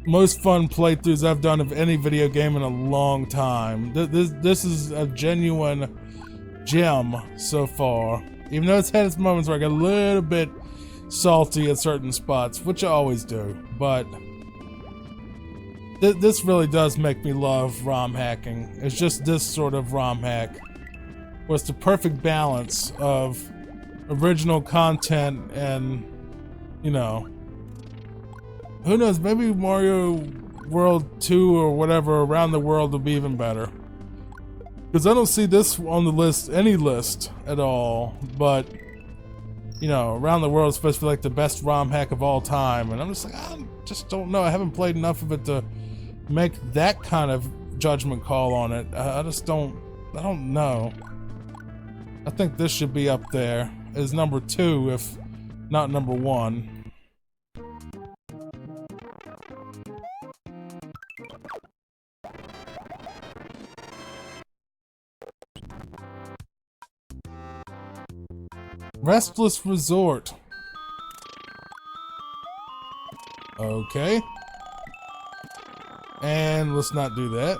most fun playthroughs I've done of any video game in a long time. This is a genuine gem so far. Even though it's had its moments where I got a little bit salty at certain spots, which I always do, but this really does make me love ROM hacking. It's just this sort of ROM hack, where it's the perfect balance of original content and, you know, who knows, maybe Mario World 2 or whatever around the world will be even better. Because I don't see this on the list, any list at all, but, you know, around the world is supposed to be like the best ROM hack of all time, and I'm just like, I just don't know. I haven't played enough of it to make that kind of judgment call on it. I don't know. I think this should be up there as #2, if not #1. Restless Resort. Okay. And let's not do that.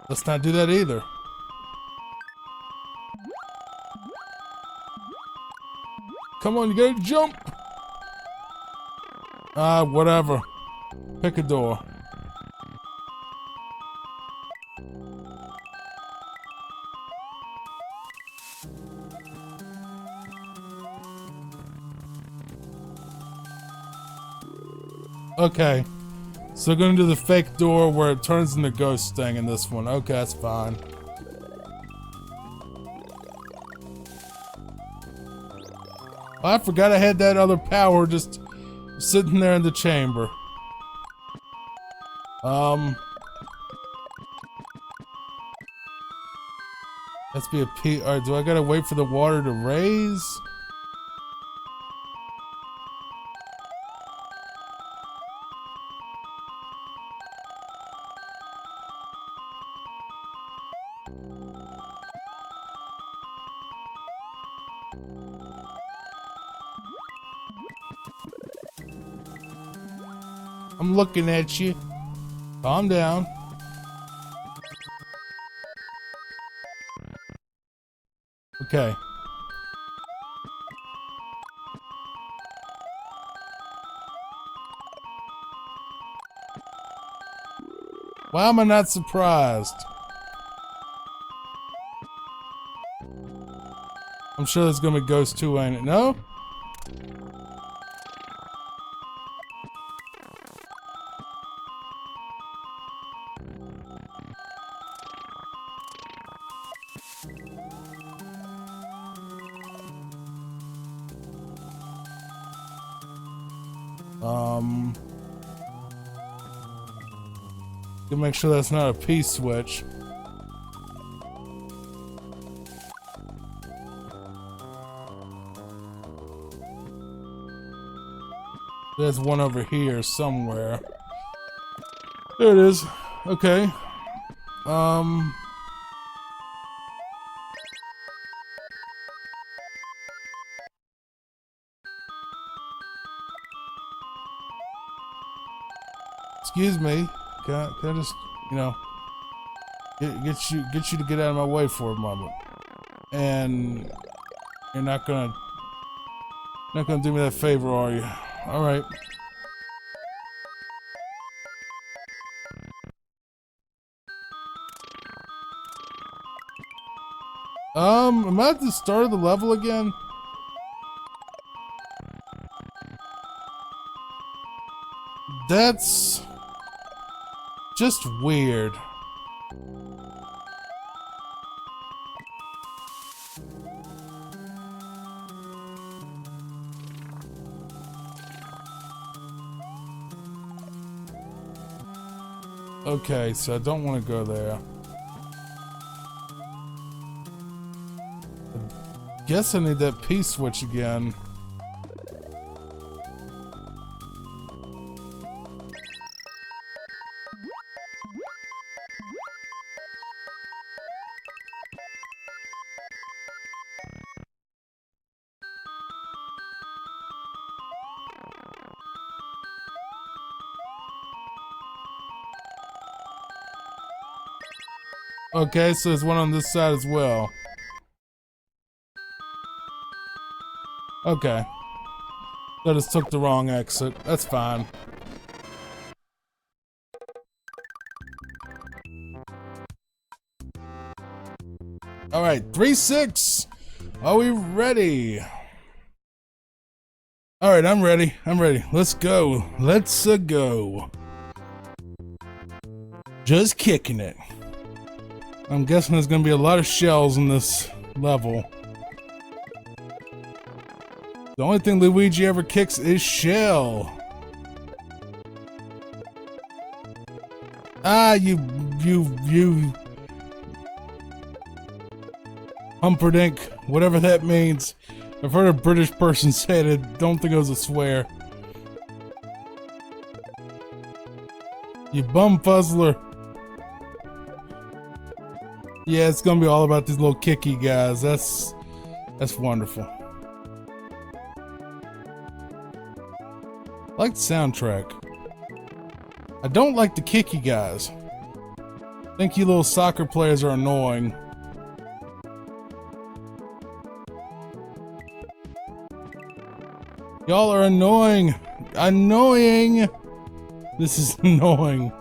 Let's not do that either. Come on, you gotta jump! Whatever. Pick a door. Okay. So we're gonna do the fake door where it turns into ghost thing in this one. Okay, that's fine. I forgot I had that other power just sitting there in the chamber. Let's be a P. Alright, do I gotta wait for the water to raise? I'm looking at you. Calm down. Okay. Why am I not surprised? I'm sure there's gonna be Ghost 2, ain't it? No? To make sure that's not a P-switch. There's one over here somewhere. There it is. Okay. Excuse me. Can I just, you know, get you to get out of my way for a moment? And you're not gonna do me that favor, are you? All right. Am I at the start of the level again? That's just weird. Okay, so I don't want to go there. I guess I need that P-switch again. Okay, so there's one on this side as well. Okay. I just took the wrong exit. That's fine. Alright, 3-6. Are we ready? Alright, I'm ready. Let's go. Let's go. Just kicking it. I'm guessing there's gonna be a lot of shells in this level. The only thing Luigi ever kicks is shell. Ah, you Humperdinck, whatever that means. I've heard a British person say it. I don't think it was a swear. You bum fuzzler. Yeah, it's gonna be all about these little kicky guys. That's wonderful. I like the soundtrack. I don't like the kicky guys. I think you little soccer players are annoying. Y'all are annoying. Annoying. This is annoying.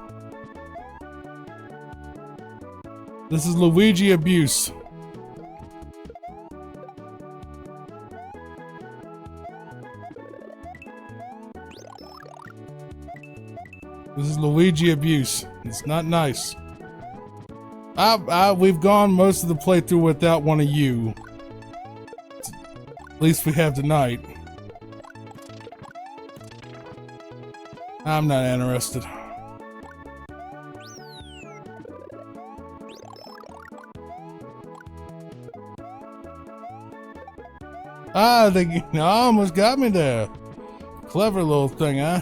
This is Luigi abuse. This is Luigi abuse. It's not nice. We've gone most of the playthrough without one of you. At least we have tonight. I'm not interested. Ah, they almost got me there. Clever little thing, huh?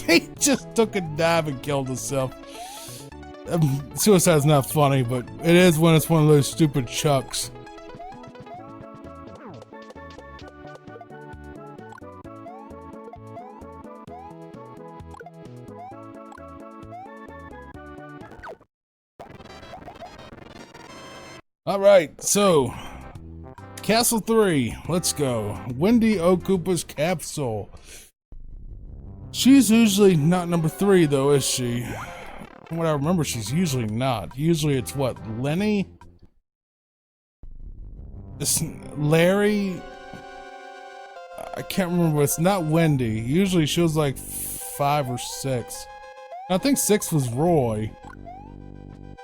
He just took a dive and killed himself. Suicide's not funny, but it is when it's one of those stupid chucks. Alright, so Castle 3, let's go. Wendy O. Koopa's capsule. She's usually not number 3 though, is she? From what I remember, she's usually not. Usually it's what, Lenny? It's Larry? I can't remember, it's not Wendy. Usually she was like 5 or 6. I think 6 was Roy.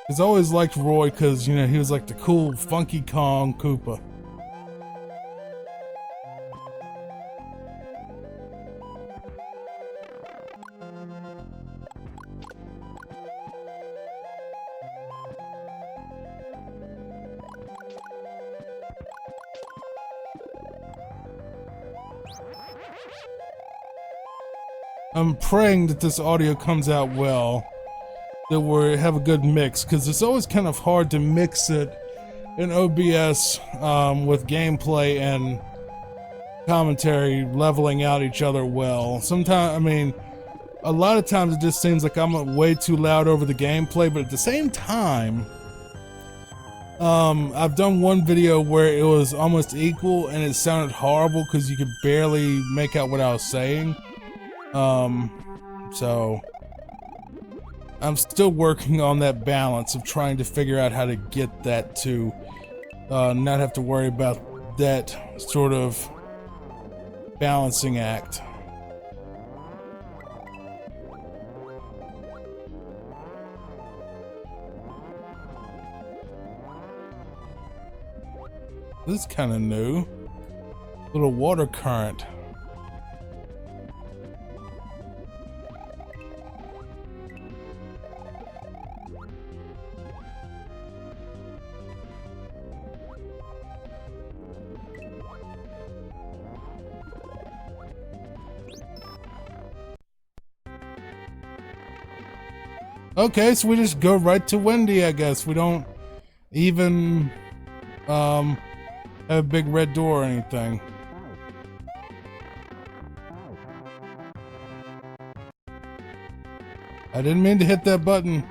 Cause I always liked Roy because, you know, he was like the cool Funky Kong Koopa. I'm praying that this audio comes out well, that we have a good mix, because it's always kind of hard to mix it in OBS with gameplay and commentary leveling out each other well. Sometimes, I mean, a lot of times it just seems like I'm way too loud over the gameplay, but at the same time, I've done one video where it was almost equal and it sounded horrible because you could barely make out what I was saying. So I'm still working on that balance of trying to figure out how to get that to not have to worry about that sort of balancing act. This is kind of new. Little water current. Okay, so we just go right to Wendy, I guess. We don't even have a big red door or anything. I didn't mean to hit that button.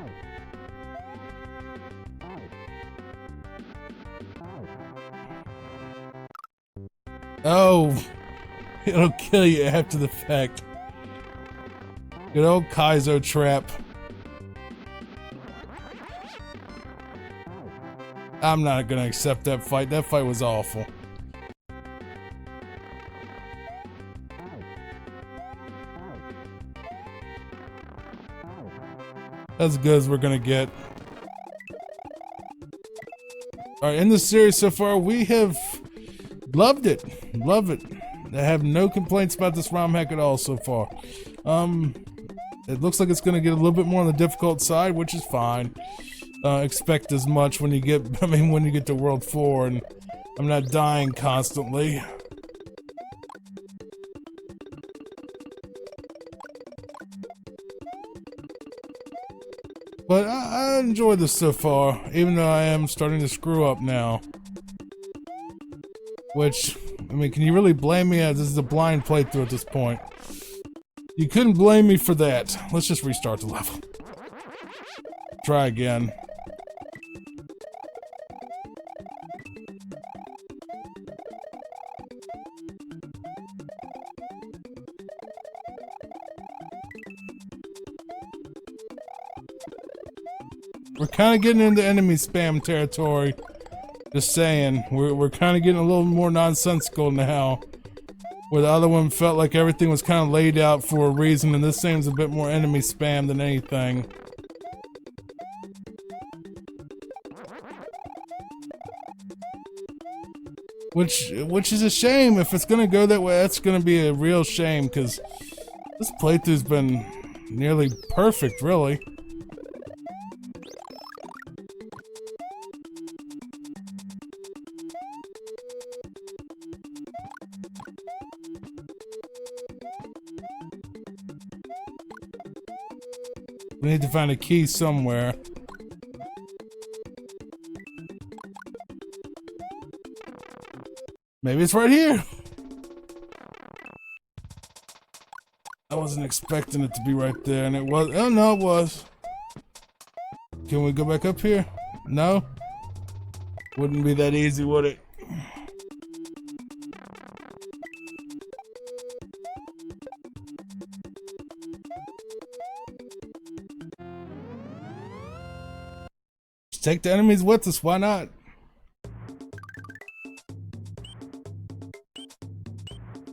Oh, it'll kill you after the fact. Good old Kaizo trap. I'm not gonna accept that fight. That fight was awful. As good as we're gonna get. Alright, in the series so far, we have loved it. Love it. I have no complaints about this ROM hack at all so far. It looks like it's gonna get a little bit more on the difficult side, which is fine. Expect as much when you get, when you get to World 4 and I'm not dying constantly. But I enjoy this so far, even though I am starting to screw up now. Which, I mean, can you really blame me? This is a blind playthrough at this point. You couldn't blame me for that. Let's just restart the level. Try again. We're kind of getting into enemy spam territory. Just saying, we're kind of getting a little more nonsensical now. Where the other one felt like everything was kind of laid out for a reason, and this seems a bit more enemy spam than anything. Which is a shame. If it's gonna go that way, that's gonna be a real shame, because this playthrough's been nearly perfect, really. We need to find a key somewhere. Maybe it's right here. I wasn't expecting it to be right there, and it was. Oh no, it was. Can we go back up here? No? Wouldn't be that easy, would it? Just take the enemies with us, why not?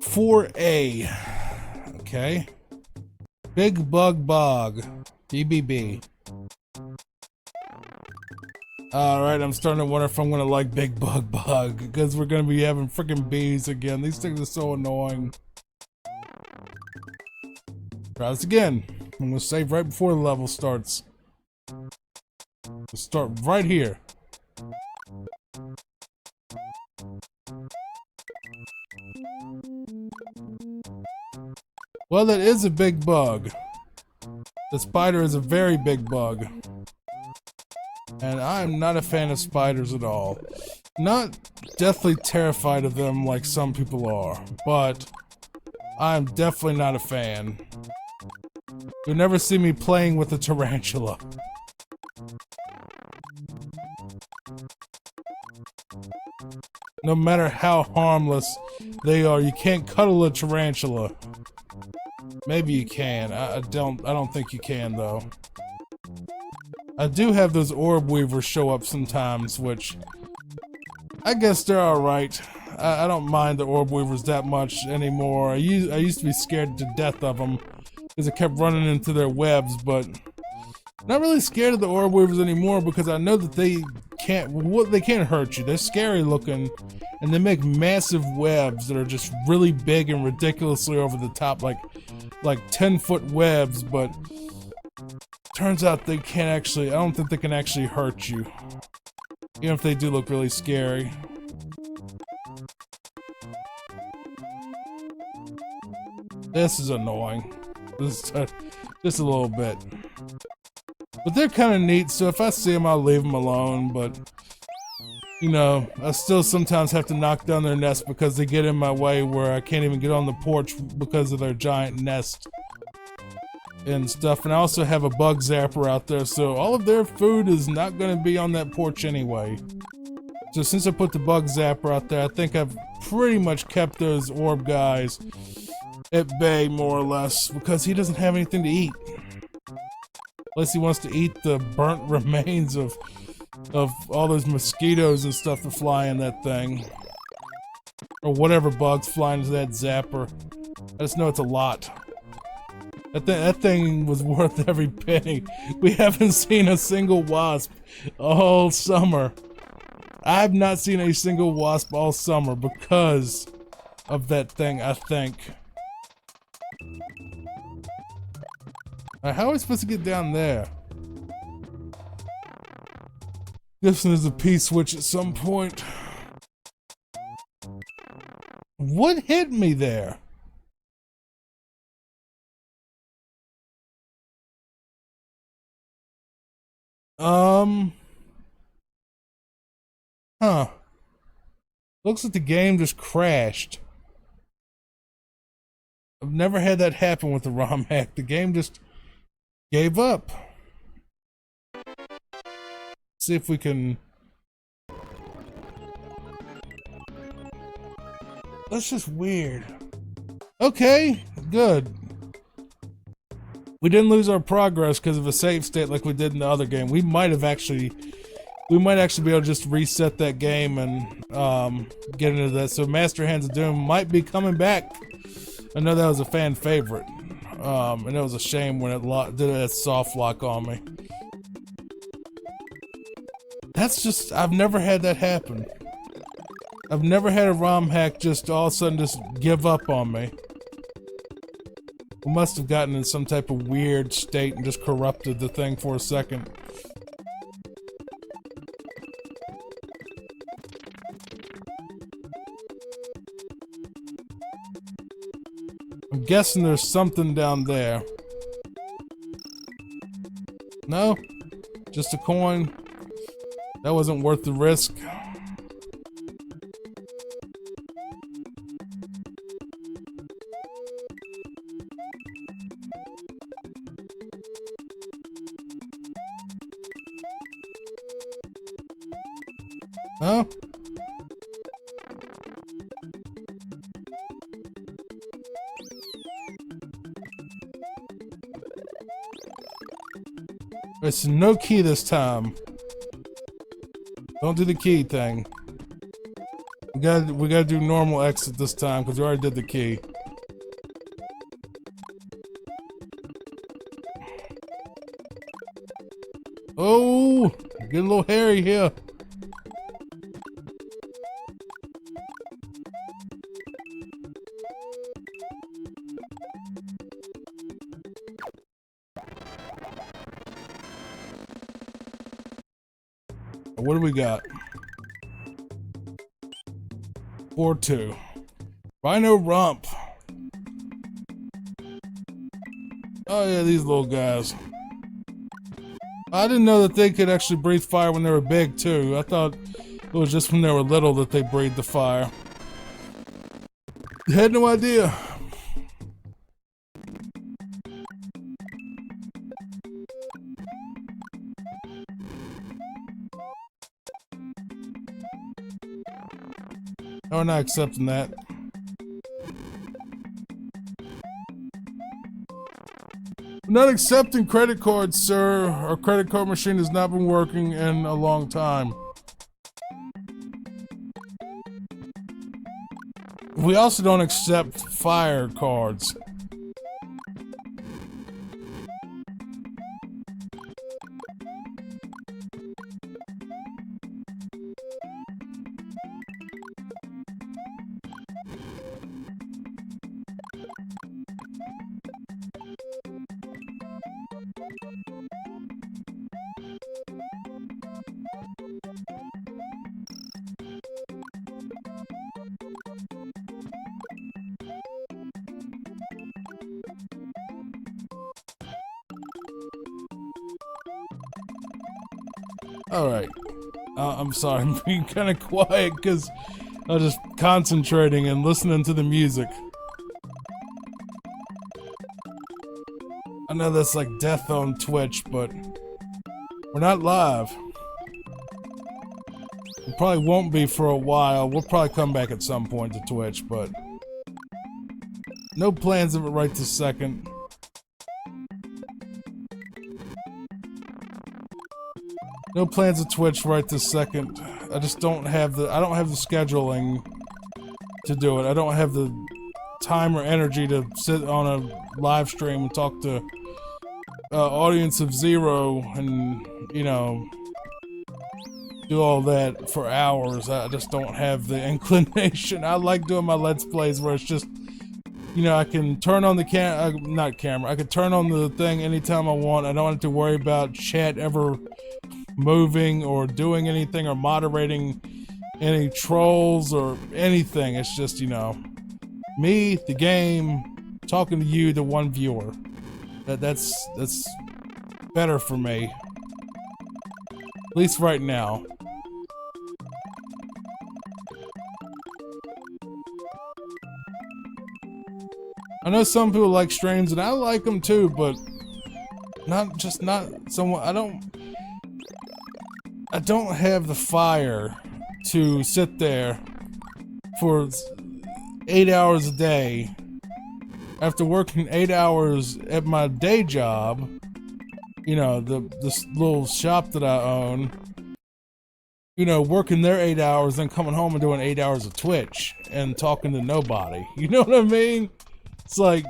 "4A. Okay. Big Bug Bog. BBB. Alright, I'm starting to wonder if I'm gonna like Big Bug Bug, because we're gonna be having freaking bees again. These things are so annoying. Try this again. I'm gonna save right before the level starts. We'll start right here. Well, that is a big bug. The spider is a very big bug. And I'm not a fan of spiders at all. Not deathly terrified of them like some people are, but I'm definitely not a fan. You'll never see me playing with a tarantula. No matter how harmless they are, you can't cuddle a tarantula. Maybe you can. I don't think you can though. I do have those orb weavers show up sometimes, which I guess they're alright. I don't mind the orb weavers that much anymore. I used to be scared to death of them because I kept running into their webs, but not really scared of the orb weavers anymore because I know that they can't hurt you. They're scary looking and they make massive webs that are just really big and ridiculously over the top, like 10-foot webs, but turns out they can't actually, I don't think they can actually hurt you. Even if they do look really scary. This is annoying. This is just a little bit. But they're kind of neat, so if I see them, I'll leave them alone, but you know, I still sometimes have to knock down their nest because they get in my way where I can't even get on the porch because of their giant nest and stuff. And I also have a bug zapper out there, so all of their food is not going to be on that porch anyway. So since I put the bug zapper out there, I think I've pretty much kept those orb guys at bay, more or less, because he doesn't have anything to eat. Unless he wants to eat the burnt remains of all those mosquitoes and stuff that fly in that thing. Or whatever bugs fly into that zapper. I just know it's a lot. That thing was worth every penny. We haven't seen a single wasp all summer. I've not seen a single wasp all summer because of that thing, I think. How are we supposed to get down there? Guessing there's a P-switch at some point. What hit me there? Huh. Looks like the game just crashed. I've never had that happen with the ROM hack. The game just gave up. See if we can... That's just weird. Okay, good. We didn't lose our progress because of a save state like we did in the other game. We might actually be able to just reset that game and get into that. So Master Hands of Doom might be coming back. I know that was a fan favorite. And it was a shame when it did that soft lock on me. That's just, I've never had that happen. I've never had a ROM hack just all of a sudden just give up on me. We must have gotten in some type of weird state and just corrupted the thing for a second. I'm guessing there's something down there. No? Just a coin? That wasn't worth the risk. No? It's no key this time. Don't do the key thing. We gotta do normal exit this time because we already did the key. Oh, get a little hairy here. What do we got? 4-2. Rhino Rump. Oh yeah, these little guys. I didn't know that they could actually breathe fire when they were big too. I thought it was just when they were little that they breathed the fire. Had no idea. No, we're not accepting that. We're not accepting credit cards, sir. Our credit card machine has not been working in a long time. We also don't accept fire cards. Alright. I'm sorry, I'm being kind of quiet because I'm just concentrating and listening to the music. I know that's like death on Twitch, but we're not live. We probably won't be for a while. We'll probably come back at some point to Twitch, but no plans of it right this second. No plans of Twitch right this second. I just don't have the scheduling to do it. I don't have the time or energy to sit on a live stream and talk to audience of 0 and, you know, do all that for hours. I just don't have the inclination. I like doing my Let's Plays where it's just, you know, I can turn on the I can turn on the thing anytime I want. I don't have to worry about chat ever moving or doing anything or moderating any trolls or anything. It's just, you know, me, the game, talking to you, the one viewer. That's better for me. At least right now. I know some people like streams and I like them too, but not someone. I don't have the fire to sit there for 8 hours a day after working 8 hours at my day job, you know, this little shop that I own, you know, working there 8 hours, then coming home and doing 8 hours of Twitch and talking to nobody. You know what I mean? It's like,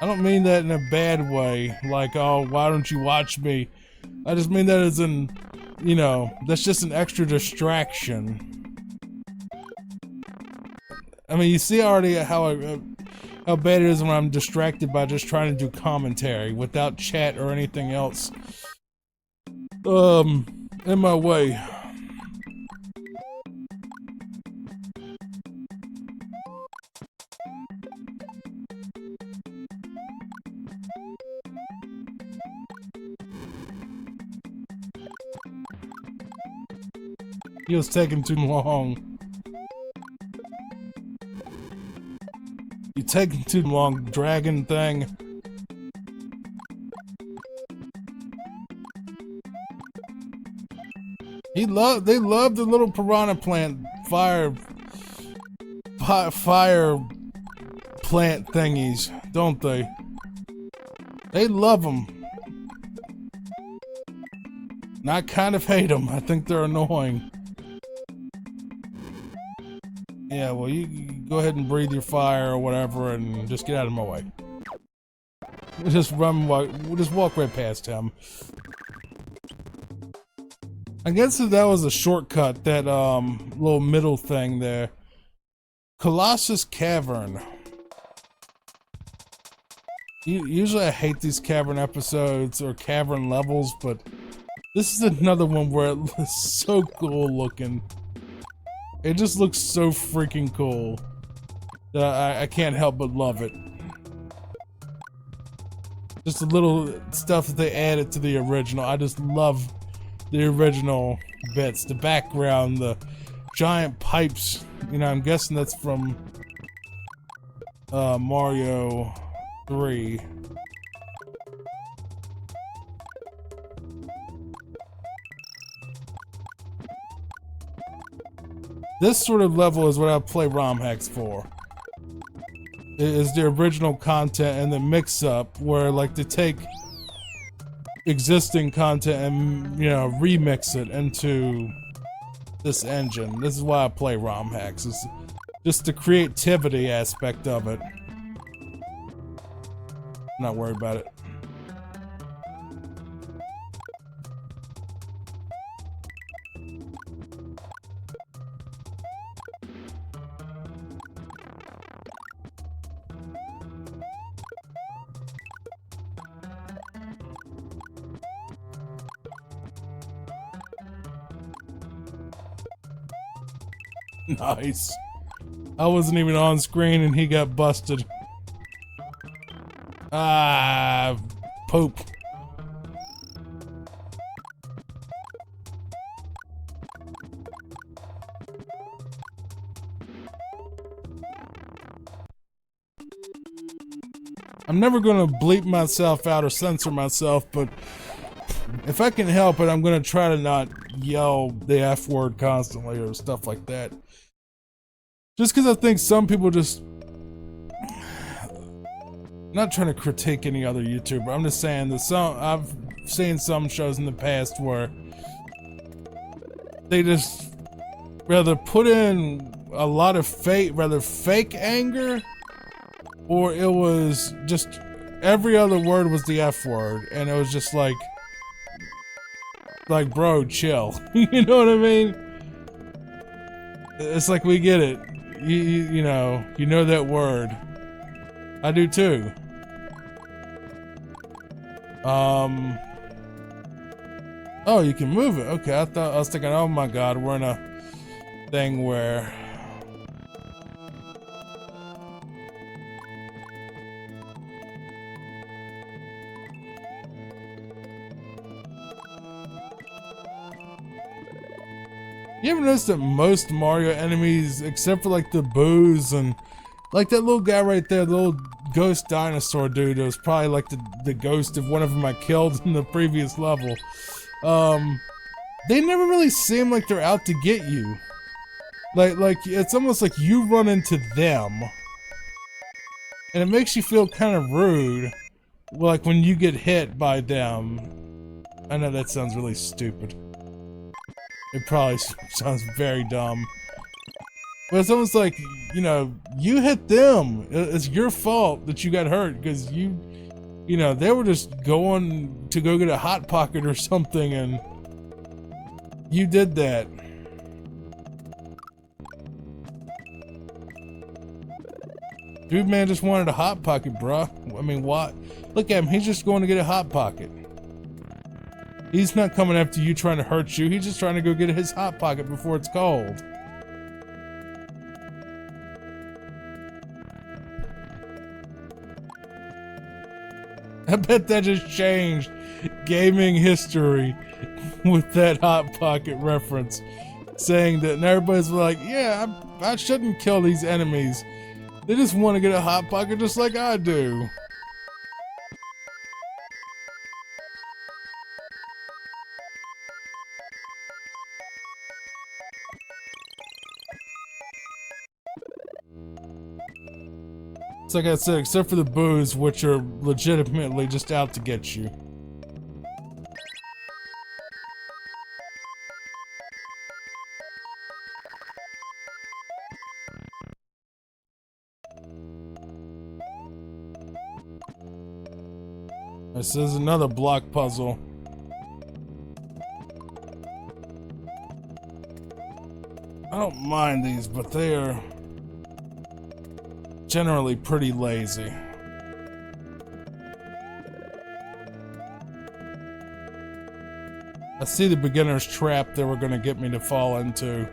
I don't mean that in a bad way, like, oh, why don't you watch me? I just mean that as in, you know, that's just an extra distraction. I mean, you see already how bad it is when I'm distracted by just trying to do commentary without chat or anything else in my way. He was taking too long. You taking too long, dragon thing. They love the little piranha plant fire plant thingies, don't they? They love them. And I kind of hate them. I think they're annoying. Yeah, well, you go ahead and breathe your fire or whatever and just get out of my way. Just we'll just walk right past him. I guess that was a shortcut, that little middle thing there. Colossus Cavern. Usually I hate these cavern episodes or cavern levels, but this is another one where it looks so cool looking. It just looks so freaking cool that I can't help but love it. Just the little stuff that they added to the original. I just love the original bits. The background, the giant pipes. You know, I'm guessing that's from Mario 3. This sort of level is what I play ROM hacks for. It is the original content and the mix-up where, like, they take existing content and, you know, remix it into this engine. This is why I play ROM hacks. It's just the creativity aspect of it. I'm not worried about it. Nice. I wasn't even on screen and he got busted. Ah, poop. I'm never gonna bleep myself out or censor myself, but if I can help it, I'm gonna try to not yell the F word constantly or stuff like that. Just because I think some people just... I'm not trying to critique any other YouTuber, I'm just saying that I've seen some shows in the past where they just rather put in a lot of fake anger, or it was just every other word was the F word, and it was just like, bro, chill. You know what I mean? It's like, we get it. You know that word. I do too. Oh, you can move it. Okay, I was thinking, oh my god, we're in a thing where... You ever notice that most Mario enemies, except for like the boos and like that little guy right there, the little ghost dinosaur dude, it was probably like the ghost of one of them I killed in the previous level. They never really seem like they're out to get you. Like it's almost like you run into them, and it makes you feel kind of rude, like when you get hit by them. I know that sounds really stupid. It probably sounds very dumb. But it's almost like, you know, you hit them. It's your fault that you got hurt, because you know, they were just going to go get a Hot Pocket or something, and you did that. Dude, man, just wanted a Hot Pocket, bruh. I mean, what? Look at him, he's just going to get a Hot Pocket. He's not coming after you trying to hurt you, he's just trying to go get his Hot Pocket before it's cold. I bet that just changed gaming history with that Hot Pocket reference. saying that, and everybody's like, yeah, I shouldn't kill these enemies. They just want to get a hot pocket just like I do. It's like I said, except for the boos, which are legitimately just out to get you. This is another block puzzle. I don't mind these, but they are generally pretty lazy. I see the beginner's trap they were going to get me to fall into.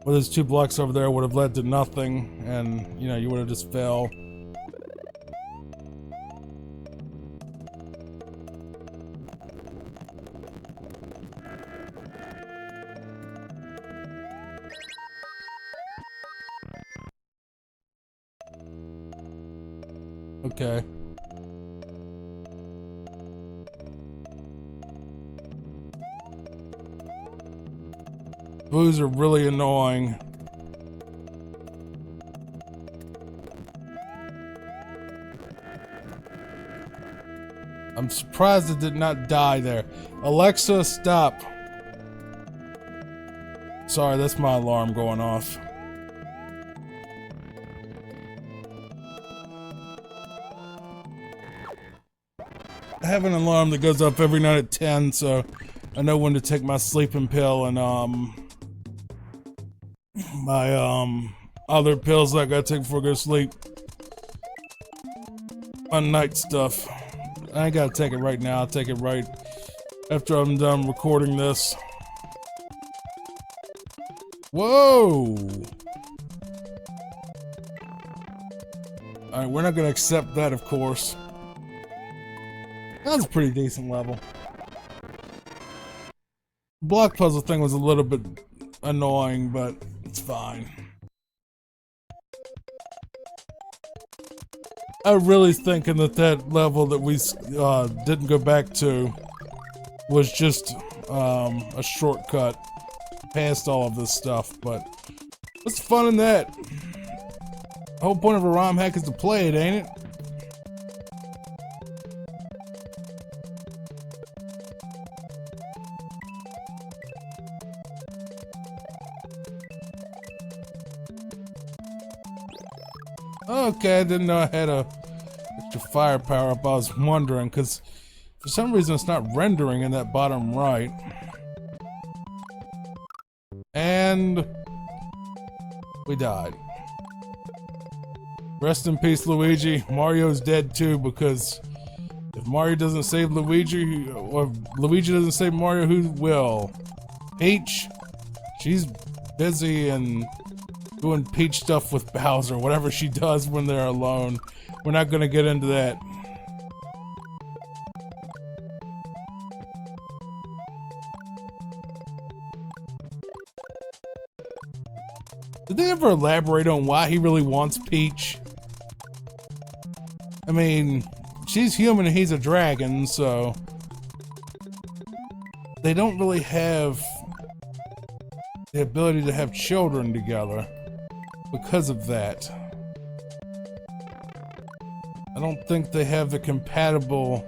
Well, those 2 blocks over there would have led to nothing, and, you know, you would have just fell. Okay. Boos are really annoying. I'm surprised it did not die there. Alexa, stop. Sorry, that's my alarm going off. I have an alarm that goes off every night at 10, so I know when to take my sleeping pill and my other pills that I gotta take before I go to sleep. My night stuff. I ain't gotta take it right now. I'll take it right after I'm done recording this. Whoa! Alright, we're not gonna accept that, of course. That was a pretty decent level. Block puzzle thing was a little bit annoying, but it's fine. I really thinking that level that we didn't go back to was just a shortcut past all of this stuff, but what's the fun in that? The whole point of a ROM hack is to play it, ain't it? Okay, I didn't know I had a extra firepower up. I was wondering, because for some reason it's not rendering in that bottom right. And we died. Rest in peace, Luigi. Mario's dead too, because if Mario doesn't save Luigi, or if Luigi doesn't save Mario, who will? Peach? She's busy and doing Peach stuff with Bowser, whatever she does when they're alone. We're not gonna get into that. Did they ever elaborate on why he really wants Peach? I mean, she's human and he's a dragon, so they don't really have the ability to have children together because of that. I don't think they have the compatible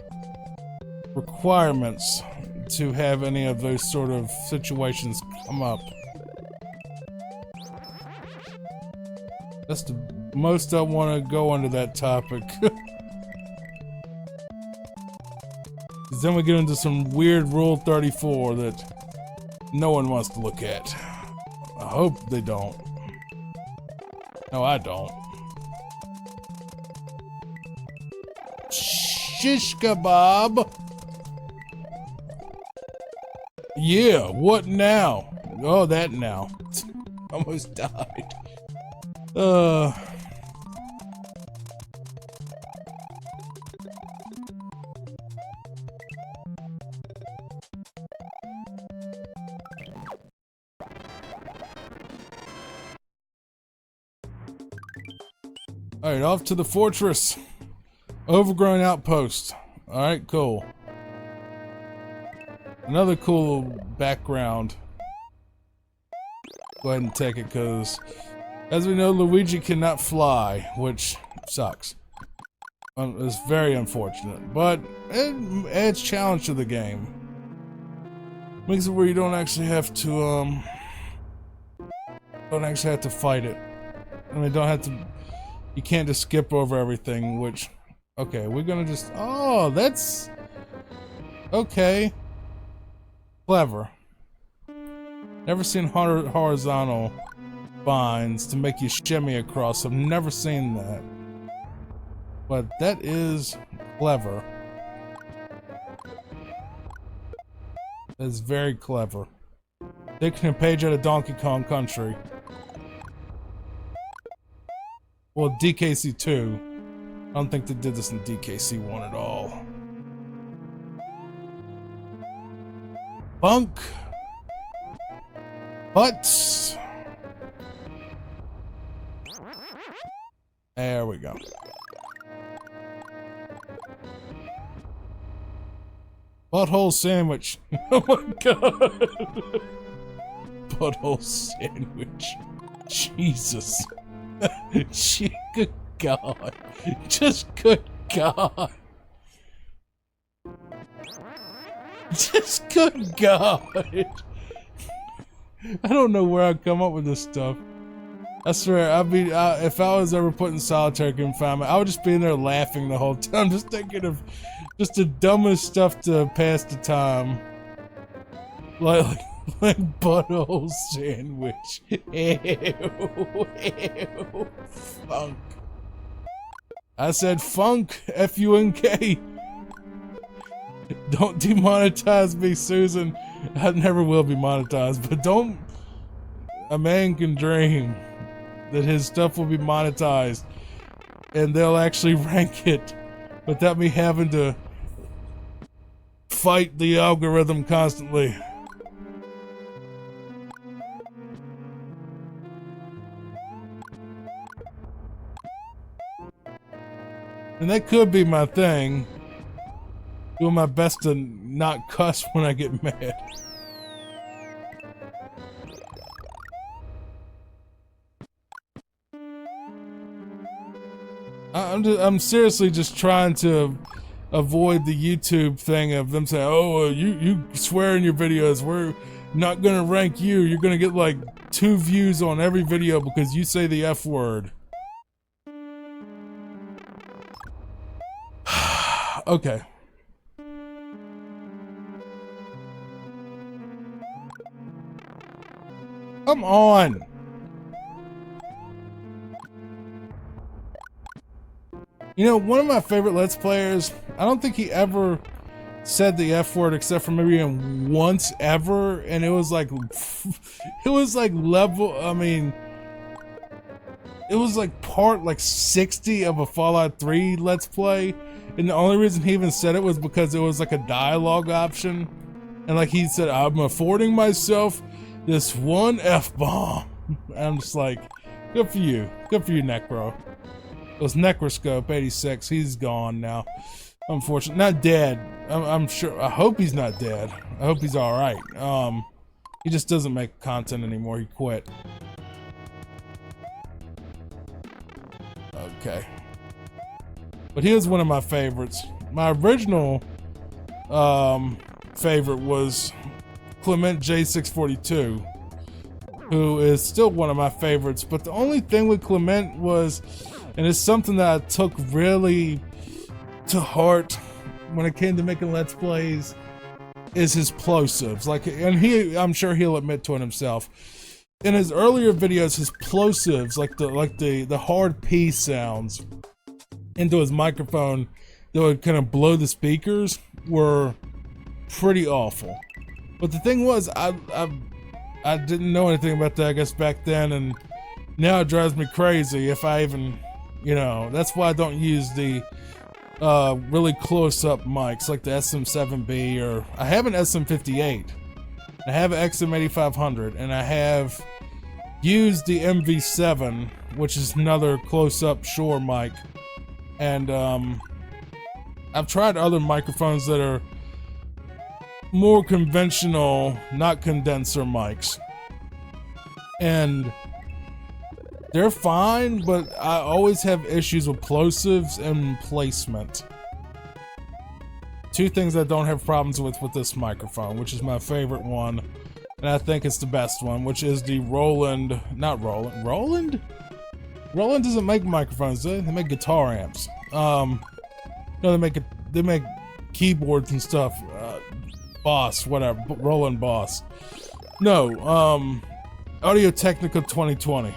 requirements to have any of those sort of situations come up. That's the most I want to go into that topic. Because then we get into some weird Rule 34 that no one wants to look at. I hope they don't. No, I don't. Shish kebab. Yeah, what now? Oh, that now. Almost died. Alright, off to the fortress. Overgrown outpost. Alright, cool. Another cool background. Go ahead and take it, because as we know, Luigi cannot fly, which sucks. It's very unfortunate, but it adds challenge to the game. Makes it where you don't actually have to fight it. I mean, you can't just skip over everything, which, okay, we're gonna just, oh, that's, okay. Clever. Never seen horizontal vines to make you shimmy across. I've never seen that. But that is clever. That's very clever. Taking a page out of Donkey Kong Country. Well, DKC 2. I don't think they did this in DKC 1 at all. Bunk. Butts. There we go. Butthole sandwich. Oh my god. Butthole sandwich. Jesus. Good god. Just good god. Just good god. I don't know where I'd come up with this stuff. I swear, if I was ever put in solitary confinement, I would just be in there laughing the whole time, just thinking of just the dumbest stuff to pass the time. Like butthole sandwich. Ew, ew, funk. I said funk, F-U-N-K. Don't demonetize me, Susan. I never will be monetized, but don't. A man can dream that his stuff will be monetized and they'll actually rank it without me having to fight the algorithm constantly. And that could be my thing. Doing my best to not cuss when I get mad. I'm seriously just trying to avoid the YouTube thing of them saying, oh, you swear in your videos, we're not gonna rank you, you're gonna get like 2 views on every video because you say the F word. Okay. Come on! You know, one of my favorite Let's Players, I don't think he ever said the F word except for maybe once ever, and it was like level, I mean, it was like part like 60 of a Fallout 3 Let's Play, and the only reason he even said it was because it was like a dialogue option, and like he said, I'm affording myself this one F-bomb. I'm just like, good for you, Necro. It was Necroscope 86. He's gone now. Unfortunately, not dead. I'm sure. I hope he's not dead. I hope he's all right. He just doesn't make content anymore. He quit. Okay. But he was one of my favorites. My original favorite was Clement J642, who is still one of my favorites. But the only thing with Clement was, and it's something that I took really to heart when it came to making Let's Plays, is his plosives. Like, and I'm sure he'll admit to it himself. In his earlier videos, his plosives, like the hard P sounds into his microphone that would kind of blow the speakers, were pretty awful. But the thing was, I didn't know anything about that, I guess, back then, and now it drives me crazy if I even, you know, that's why I don't use the really close-up mics like the SM7B, or I have an SM58, I have an XM8500, and I have used the MV7 which is another close-up Shure mic. And I've tried other microphones that are more conventional, not condenser mics. And they're fine, but I always have issues with plosives and placement. Two things I don't have problems with this microphone, which is my favorite one, and I think it's the best one, which is the Roland, Roland doesn't make microphones, do they? They make guitar amps. No, they make keyboards and stuff. Boss, whatever, Roland Boss. No, Audio-Technica 2020.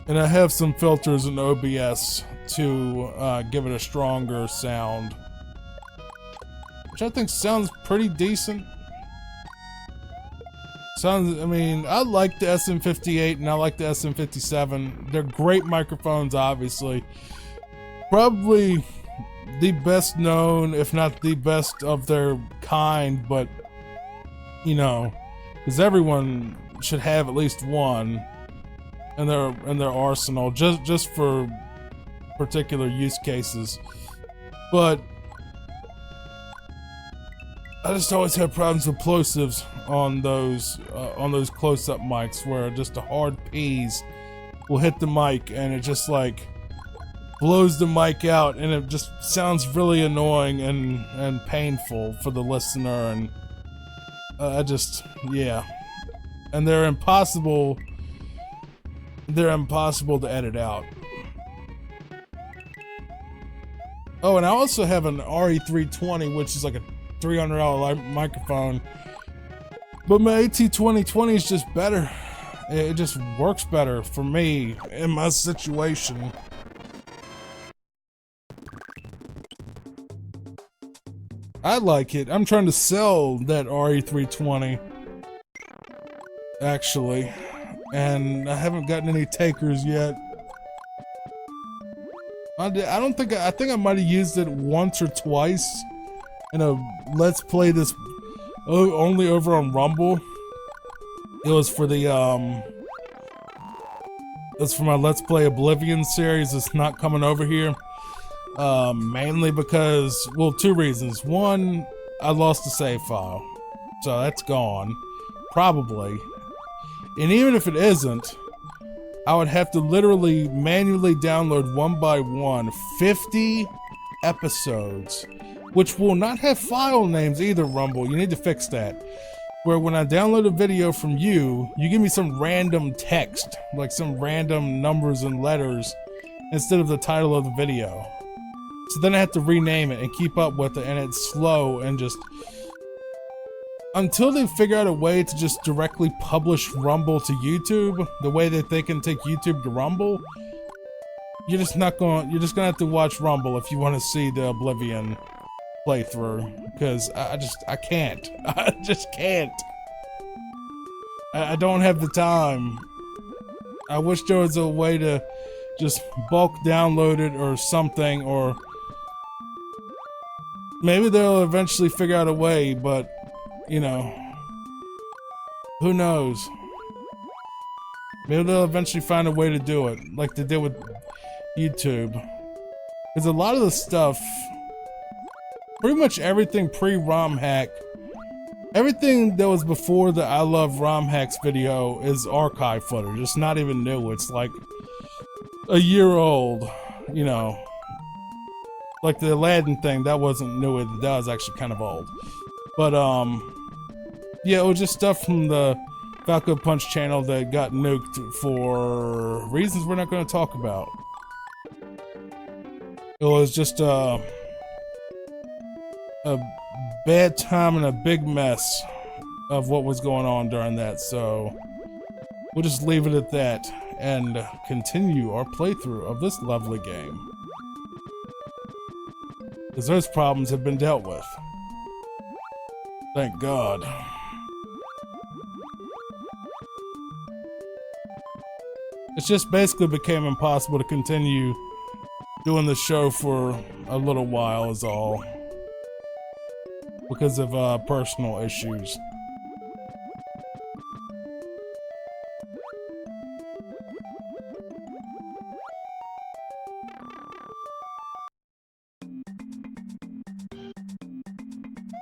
And I have some filters in OBS to give it a stronger sound, which I think sounds pretty decent. I mean, I like the SM58 and I like the SM57. They're great microphones, obviously. Probably the best known, if not the best of their kind, but, you know, because everyone should have at least one in their arsenal, just for particular use cases. But I just always have problems with plosives on those close-up mics, where just the hard P's will hit the mic and it just like blows the mic out, and it just sounds really annoying and painful for the listener. And yeah, and they're impossible to edit out. Oh, and I also have an RE320, which is like a $300 microphone, but my AT2020 is just better. It just works better for me in my situation. I like it. I'm trying to sell that RE320, actually, and I haven't gotten any takers yet. I think I might have used it once or twice in a Let's Play this only over on Rumble. It was for the it's for my Let's Play Oblivion series. It's not coming over here. Mainly because, well, two reasons. One, I lost the save file, so that's gone, probably. And even if it isn't, I would have to literally manually download one by one 50 episodes, which will not have file names either, Rumble. You need to fix that. Where when I download a video from you, you give me some random text, like some random numbers and letters, instead of the title of the video. So then I have to rename it and keep up with it, and it's slow, and just until they figure out a way to just directly publish Rumble to YouTube, the way that they can take YouTube to Rumble, you're just gonna have to watch Rumble if you want to see the Oblivion playthrough, because I can't. I just can't. I don't have the time. I wish there was a way to just bulk download it or something, or maybe they'll eventually figure out a way, but, you know, who knows? Maybe they'll eventually find a way to do it, like they did with YouTube. Because a lot of the stuff, pretty much everything pre-ROM hack, everything that was before the I Love ROM Hacks video is archive footage. It's not even new. It's like a year old, you know. Like the Aladdin thing, that wasn't new. That was actually kind of old. But, yeah, it was just stuff from the Falco Punch channel that got nuked for reasons we're not going to talk about. It was just a bad time and a big mess of what was going on during that, so we'll just leave it at that and continue our playthrough of this lovely game, because those problems have been dealt with. Thank God. It's just basically became impossible to continue doing the show for a little while is all, because of personal issues.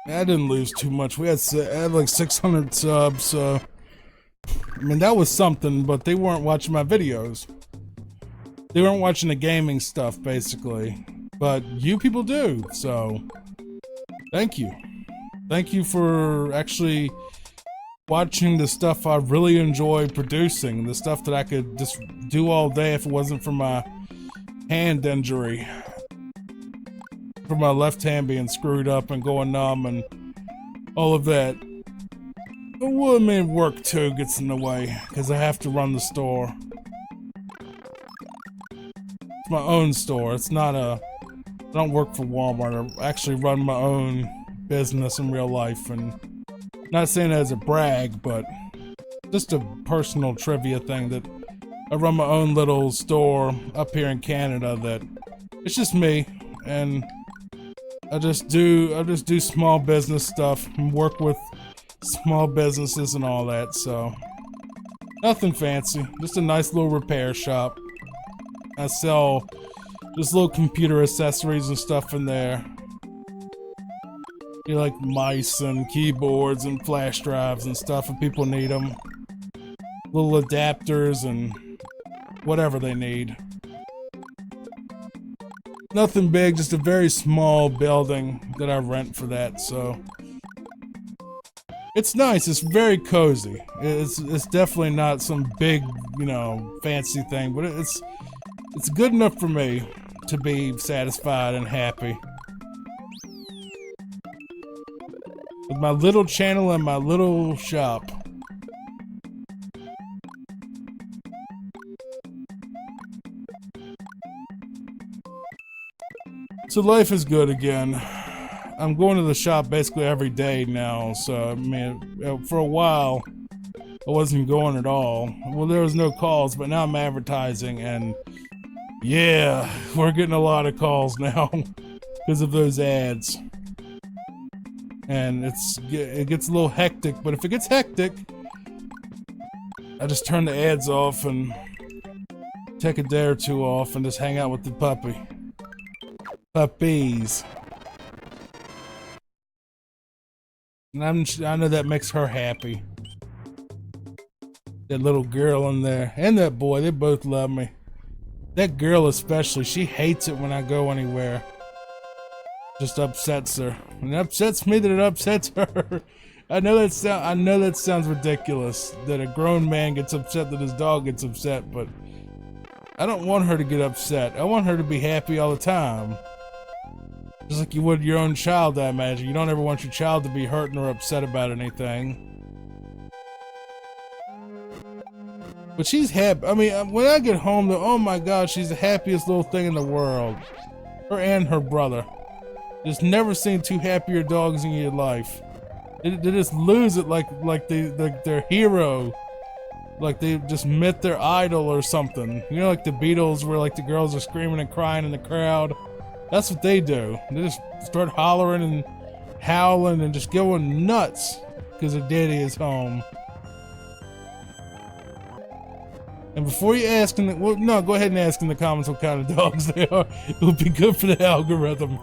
I didn't lose too much. I had like 600 subs, so I mean that was something. But they weren't watching my videos. They weren't watching the gaming stuff, basically. But you people do, so thank you. Thank you for actually watching the stuff I really enjoy producing. The stuff that I could just do all day if it wasn't for my hand injury. For my left hand being screwed up and going numb and all of that. Well, I mean, work too gets in the way because I have to run the store. It's my own store. It's not I don't work for Walmart. I actually run my own business in real life, and not saying that as a brag, but just a personal trivia thing that I run my own little store up here in Canada that it's just me, and I just do small business stuff and work with small businesses and all that, so nothing fancy, just a nice little repair shop. I sell just little computer accessories and stuff in there. You know, like mice and keyboards and flash drives and stuff if people need them. Little adapters and whatever they need. Nothing big, just a very small building that I rent for that, so it's nice. It's very cozy. It's definitely not some big, you know, fancy thing, but it's good enough for me to be satisfied and happy with my little channel and my little shop. So life is good again. I'm going to the shop basically every day now, so I mean, for a while I wasn't going at all. Well, there was no calls, but now I'm advertising, and yeah, we're getting a lot of calls now because of those ads. And it gets a little hectic, but if it gets hectic, I just turn the ads off and take a day or two off and just hang out with the puppies. And I know that makes her happy. That little girl in there and that boy, they both love me. That girl especially, she hates it when I go anywhere. Just upsets her. And it upsets me that it upsets her. I know that sounds ridiculous, that a grown man gets upset that his dog gets upset, but I don't want her to get upset. I want her to be happy all the time. Just like you would your own child, I imagine. You don't ever want your child to be hurting or upset about anything. But she's happy. I mean, when I get home, oh my God, she's the happiest little thing in the world. Her and her brother. Just never seen two happier dogs in your life. They just lose it like their hero. Like they just met their idol or something. You know, like the Beatles where like the girls are screaming and crying in the crowd. That's what they do. They just start hollering and howling and just going nuts because their daddy is home. And before you ask well, no, go ahead and ask in the comments what kind of dogs they are. It would be good for the algorithm.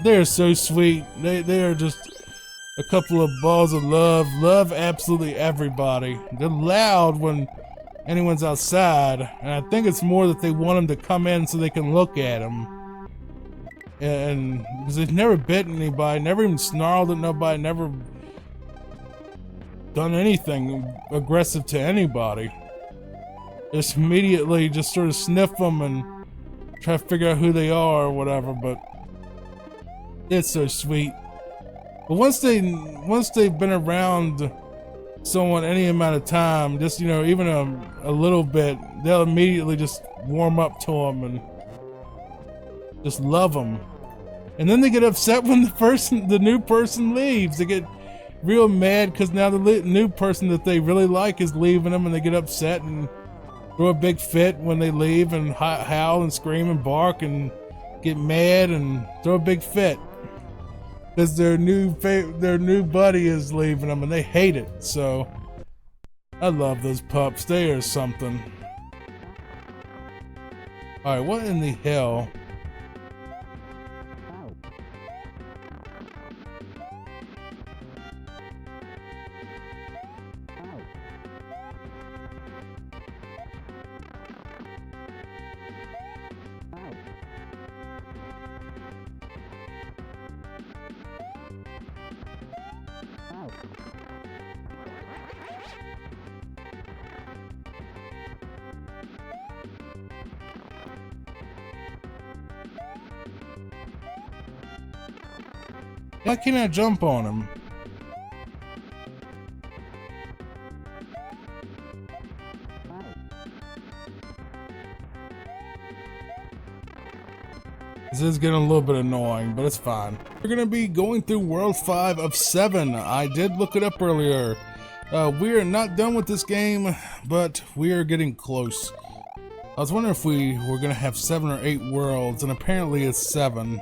They're so sweet. They are just a couple of balls of love. Love absolutely everybody. They're loud when anyone's outside, and I think it's more that they want them to come in so they can look at them. And because they've never bitten anybody, never even snarled at nobody, never done anything aggressive to anybody. Just immediately just sort of sniff them and try to figure out who they are or whatever, but it's so sweet. But once they've been around someone any amount of time, just, you know, even a little bit, they'll immediately just warm up to them and just love them. And then they get upset when the new person leaves. They get real mad because now the new person that they really like is leaving them, and they get upset and throw a big fit when they leave and howl and scream and bark and get mad and throw a big fit. Because their new buddy is leaving them and they hate it. So I love those pups. They are something. Alright, what in the hell? Why can't I jump on him? This is getting a little bit annoying, but it's fine. We're gonna be going through World 5 of 7. I did look it up earlier. We are not done with this game, but we are getting close. I was wondering if we were gonna have 7 or 8 worlds, and apparently it's 7.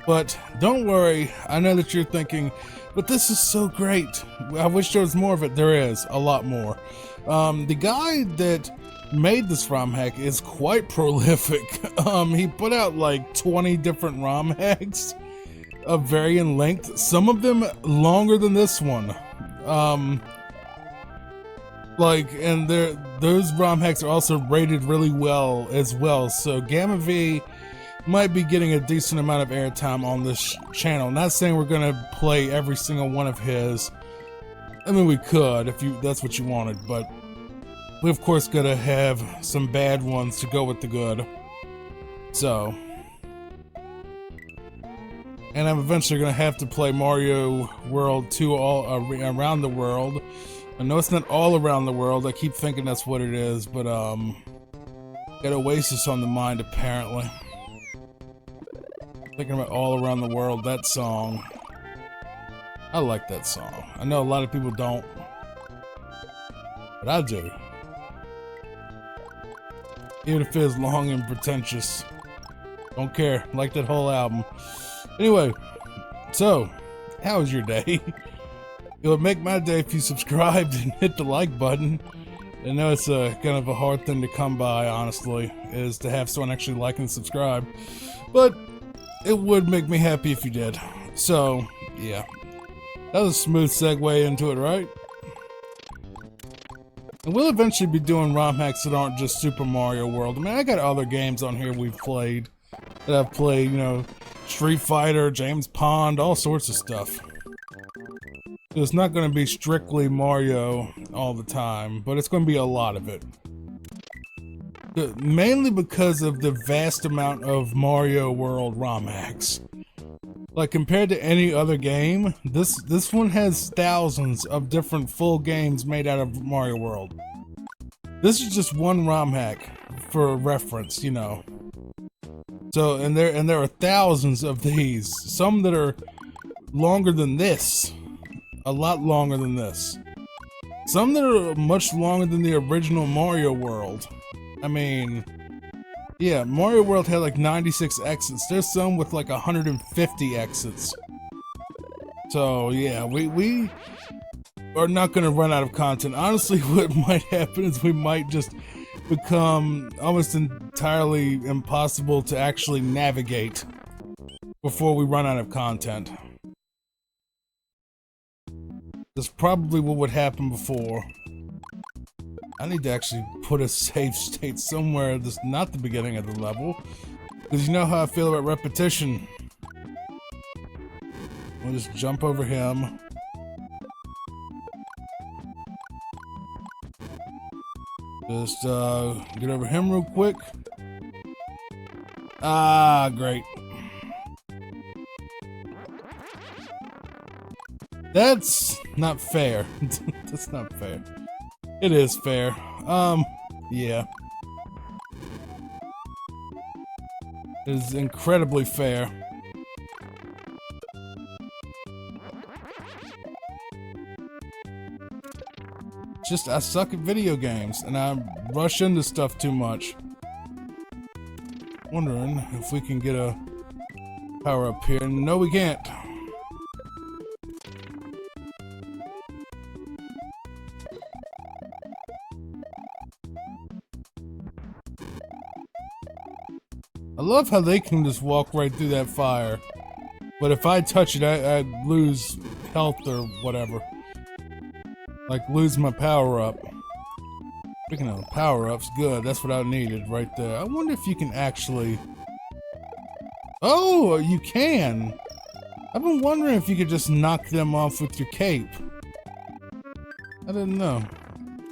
But don't worry, I know that you're thinking, but this is so great. I wish there was more of it. There is, a lot more. The guy that made this ROM hack is quite prolific. He put out like 20 different ROM hacks of varying length, some of them longer than this one. And those ROM hacks are also rated really well as well, so Gamma V might be getting a decent amount of airtime on this channel. Not saying we're gonna play every single one of his. I mean, we could if that's what you wanted, but we of course gotta have some bad ones to go with the good. So, and I'm eventually gonna have to play Mario World 2 all around the world. I know it's not all around the world. I keep thinking that's what it is, but got Oasis on the mind apparently. Thinking about all around the world, that song. I like that song. I know a lot of people don't, but I do. Even if it is long and pretentious. Don't care. Like that whole album. Anyway, so, how was your day? It would make my day if you subscribed and hit the like button. I know it's kind of a hard thing to come by, honestly, is to have someone actually like and subscribe. But it would make me happy if you did. So, yeah. That was a smooth segue into it, right? And we'll eventually be doing ROM hacks that aren't just Super Mario World. I mean, I got other games on here we've played. That I've played, you know, Street Fighter, James Pond, all sorts of stuff. So it's not going to be strictly Mario all the time, but it's going to be a lot of it. Mainly because of the vast amount of Mario World ROM hacks. Like, compared to any other game, this one has thousands of different full games made out of Mario World. This is just one ROM hack for reference, you know. So, and there are thousands of these. Some that are longer than this. A lot longer than this. Some that are much longer than the original Mario World. I mean, yeah, Mario World had like 96 exits. There's some with like 150 exits. So yeah, we are not going to run out of content. Honestly, what might happen is we might just become almost entirely impossible to actually navigate before we run out of content. That's probably what would happen before. I need to actually put a save state somewhere that's not the beginning of the level. Because you know how I feel about repetition. We'll just jump over him. Just get over him real quick. Ah, great. That's not fair. That's not fair. It is fair. Yeah. It is incredibly fair. Just, I suck at video games, and I rush into stuff too much. Wondering if we can get a power up here. No, we can't. love how they can just walk right through that fire. But if I touch it, I'd lose health or whatever. Like, lose my power-up. Speaking of power-ups, good. That's what I needed right there. I wonder if you can actually... Oh, you can! I've been wondering if you could just knock them off with your cape. I didn't know.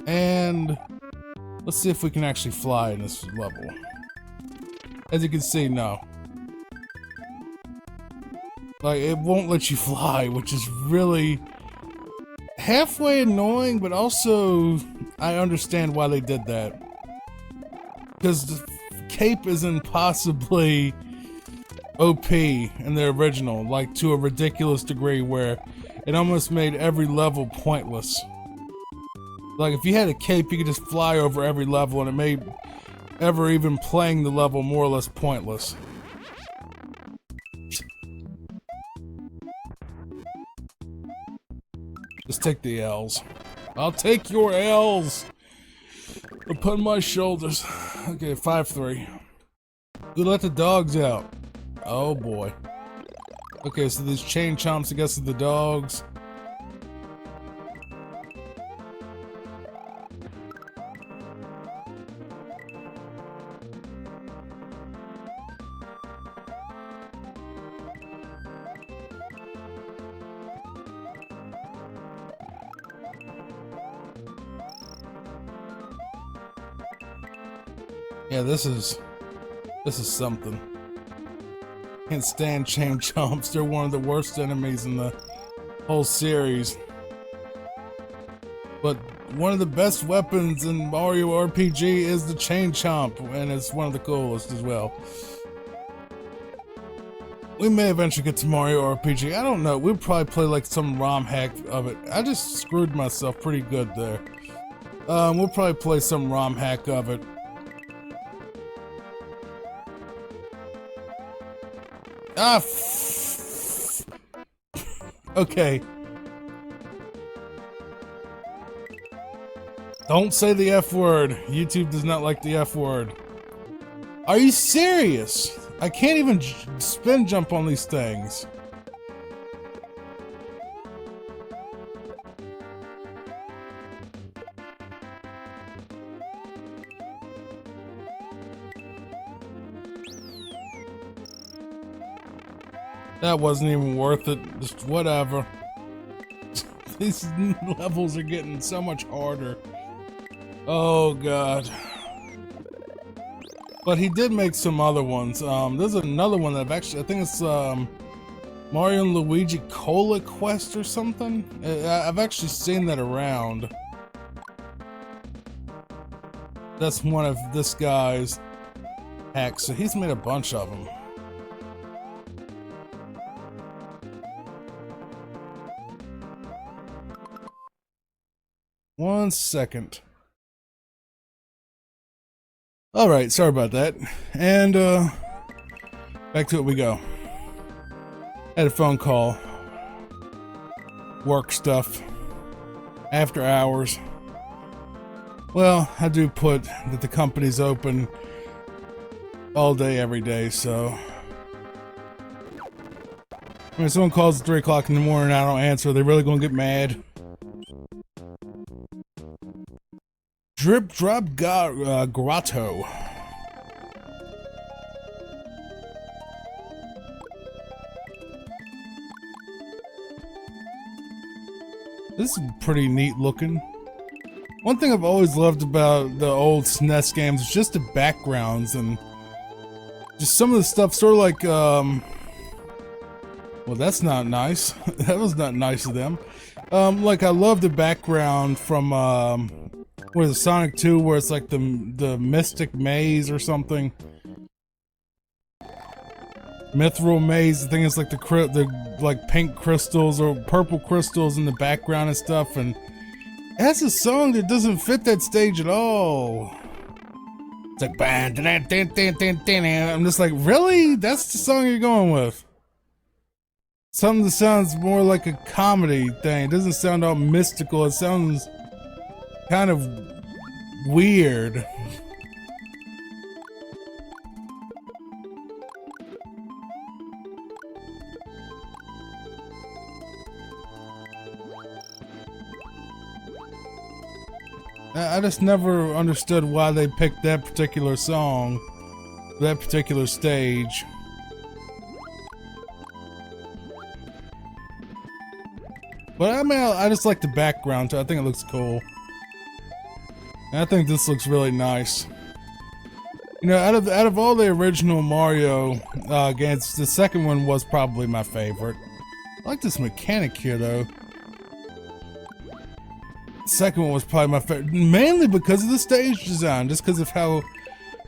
And... let's see if we can actually fly in this level. As you can see, no. Like, it won't let you fly, which is really halfway annoying, but also I understand why they did that. Because the cape is impossibly OP in the original, like to a ridiculous degree where it almost made every level pointless. Like, if you had a cape, you could just fly over every level, and it made ever even playing the level more or less pointless. Just take the L's. I'll take your L's upon my shoulders. Okay, 5-3. Who let the dogs out? Oh boy. Okay, so these chain chomps, I guess, are the dogs. Yeah, this is something. Can't stand chain chomps. They're one of the worst enemies in the whole series. But one of the best weapons in Mario RPG is the chain chomp, and it's one of the coolest as well. We may eventually get to Mario RPG. I don't know. We'll probably play like some ROM hack of it. I just screwed myself pretty good there. We'll probably play some ROM hack of it. Ah, okay. Don't say the F word. YouTube does not like the F word. Are you serious? I can't even spin jump on these things. That wasn't even worth it. Just whatever. These levels are getting so much harder. Oh god. But he did make some other ones. There's another one that I've actually, I think it's Mario and Luigi Cola Quest or something. I've actually seen that around. That's one of this guy's hacks. So he's made a bunch of them. One second. Alright, sorry about that. And, back to it we go. Had a phone call. Work stuff. After hours. Well, I do put that the company's open all day, every day, so... When someone calls at 3 o'clock in the morning and I don't answer, they're really gonna get mad. Drip Drop Grotto. This is pretty neat looking. One thing I've always loved about the old SNES games is just the backgrounds and just some of the stuff sort of like, well, that's not nice. That was not nice of them. Like I love the background from, what is it, Sonic 2, where it's like the Mystic Maze or something. Mithril Maze. I think it's like the like pink crystals or purple crystals in the background and stuff. And that's a song that doesn't fit that stage at all. It's like, I'm just like, really? That's the song you're going with? Something that sounds more like a comedy thing. It doesn't sound all mystical. It sounds kind of weird. I just never understood why they picked that particular song, that particular stage. But I mean, I just like the background too. I think it looks cool. And I think this looks really nice. You know, out of all the original Mario games, the second one was probably my favorite. I like this mechanic here, though. The second one was probably my favorite, mainly because of the stage design, just because of how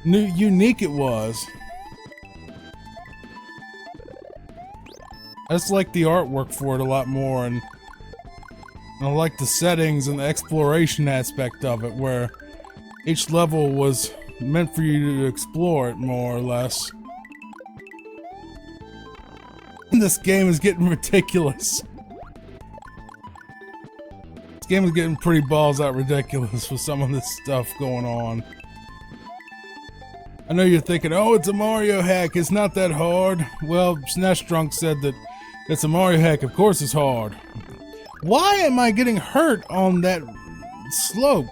unique it was. I just like the artwork for it a lot more, and I like the settings and the exploration aspect of it, where each level was meant for you to explore it more or less. And this game is getting ridiculous. This game is getting pretty balls out ridiculous with some of this stuff going on. I know you're thinking, oh, it's a Mario hack, it's not that hard. Well, Snash Drunk said that it's a Mario hack, of course it's hard. Why am I getting hurt on that slope?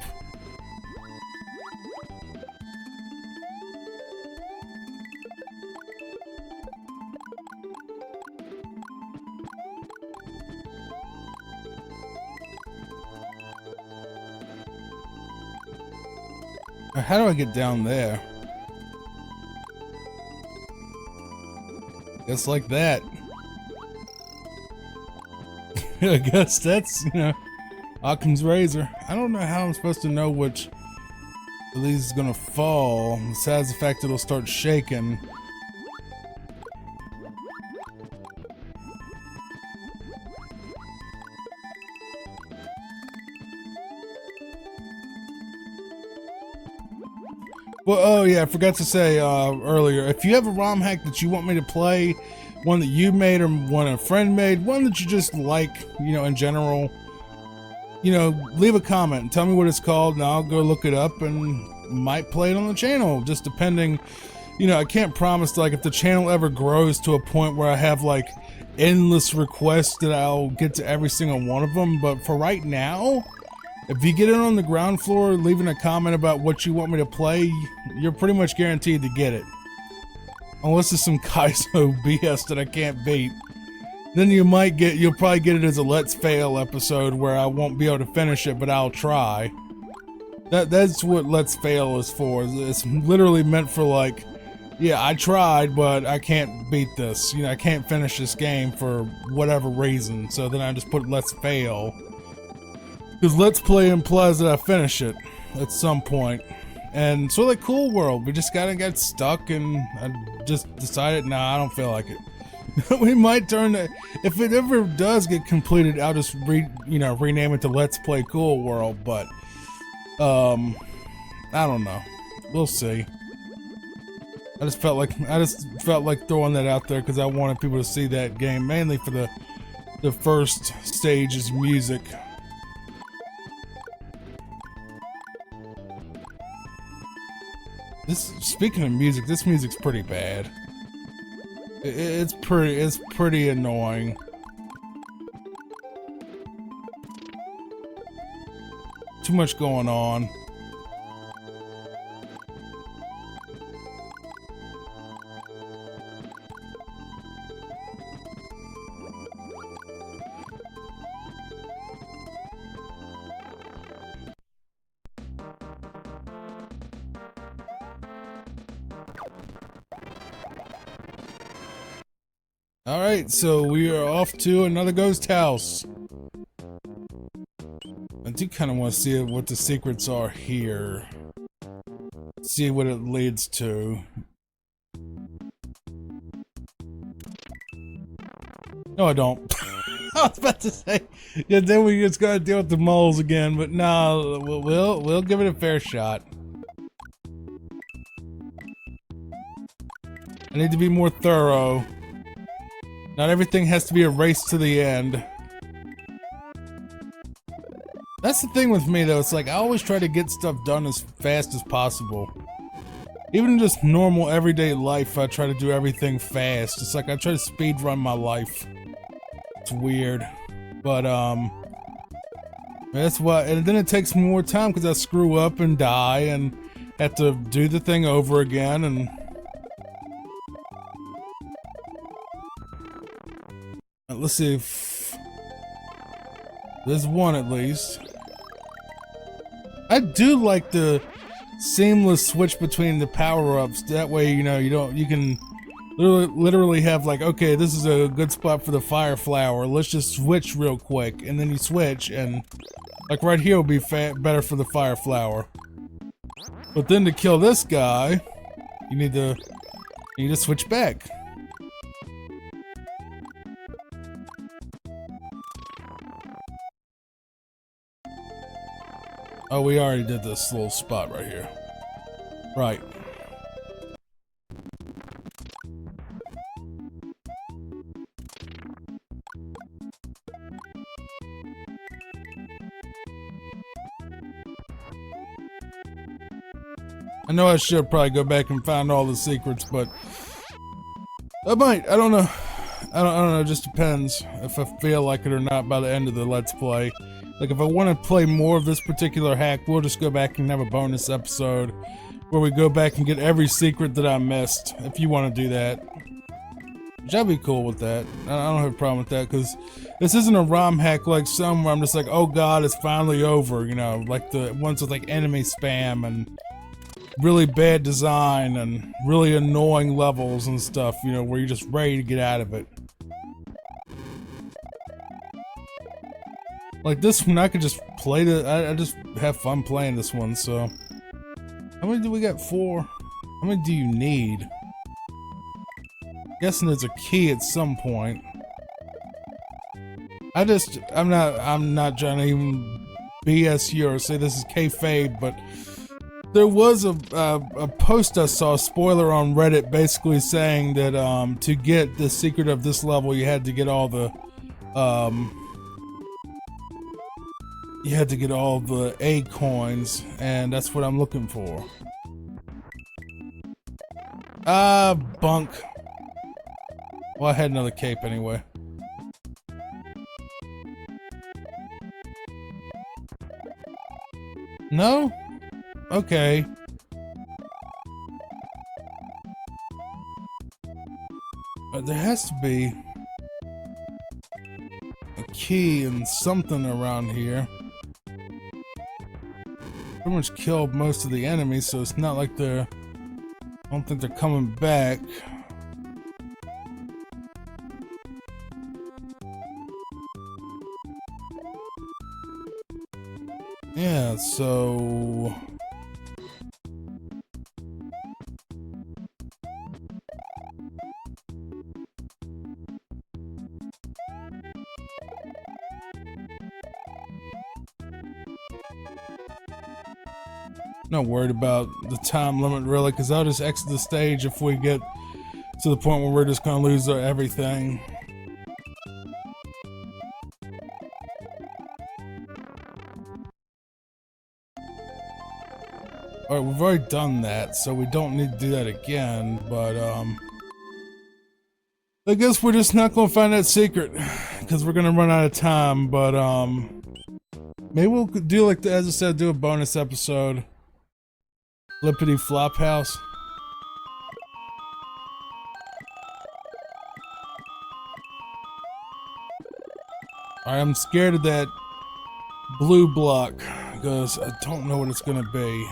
How do I get down there? Guess like that. I guess that's, you know, Occam's razor. I don't know how I'm supposed to know which of these is gonna fall, besides the fact that it'll start shaking. Well, oh yeah, I forgot to say earlier, if you have a ROM hack that you want me to play, one that you made or one a friend made, one that you just like, you know, in general, you know, leave a comment and tell me what it's called, and I'll go look it up and might play it on the channel, just depending. You know, I can't promise, like, if the channel ever grows to a point where I have, like, endless requests that I'll get to every single one of them, but for right now, if you get it on the ground floor, leaving a comment about what you want me to play, you're pretty much guaranteed to get it. Unless it's some Kaizo BS that I can't beat. Then you'll probably get it as a Let's Fail episode where I won't be able to finish it, but I'll try. That's what Let's Fail is for. It's literally meant for, like, yeah, I tried, but I can't beat this. You know, I can't finish this game for whatever reason. So then I just put Let's Fail. Because Let's Play implies that I finish it at some point. And sort of like Cool World, we just got stuck, and I just decided, nah, I don't feel like it. We might turn it, if it ever does get completed, I'll just rename it to Let's Play Cool World, but I don't know. We'll see. I just felt like throwing that out there because I wanted people to see that game, mainly for the first stage's music. Speaking of music, this music's pretty bad. It's pretty annoying. Too much going on. Alright, so we are off to another ghost house. I do kind of want to see what the secrets are here. See what it leads to. No, I don't. I was about to say, yeah, then we just gotta deal with the moles again, but no, we'll give it a fair shot. I need to be more thorough. Not everything has to be a race to the end. That's the thing with me, though. It's like I always try to get stuff done as fast as possible. Even in just normal everyday life, I try to do everything fast. It's like I try to speed run my life. It's weird. But, That's why, and then it takes more time because I screw up and die and have to do the thing over again. And let's see if there's one at least. I do like the seamless switch between the power-ups. That way, you know, you can literally have like, okay, this is a good spot for the fire flower. Let's just switch real quick, and then you switch, and like right here will be better for the fire flower. But then to kill this guy, you need to switch back. Oh, we already did this little spot right here. Right. I know I should probably go back and find all the secrets, but I might. I don't know. I don't know. It just depends if I feel like it or not by the end of the Let's Play. Like, if I want to play more of this particular hack, we'll just go back and have a bonus episode where we go back and get every secret that I missed, if you want to do that. Which I'd be cool with that. I don't have a problem with that, because this isn't a ROM hack like some where I'm just like, oh god, it's finally over, you know, like the ones with like enemy spam and really bad design and really annoying levels and stuff, you know, where you're just ready to get out of it. Like this one, I could just play I just have fun playing this one, so. How many do we got? 4? How many do you need? Guessing there's a key at some point. I'm not trying to even BS you or say this is kayfabe, but there was a post I saw, spoiler on Reddit, basically saying that to get the secret of this level, you had to get all the A coins, and that's what I'm looking for. Bunk. Well, I had another cape anyway. No? Okay. There has to be a key and something around here. Pretty much killed most of the enemies, so it's not like I don't think they're coming back. Yeah, so not worried about the time limit really, because I'll just exit the stage if we get to the point where we're just gonna lose everything. Alright, we've already done that, so we don't need to do that again, but I guess we're just not gonna find that secret, because we're gonna run out of time, but maybe we'll do like, as I said, do a bonus episode. Flippity Flophouse. Alright, I'm scared of that blue block, because I don't know what it's gonna be.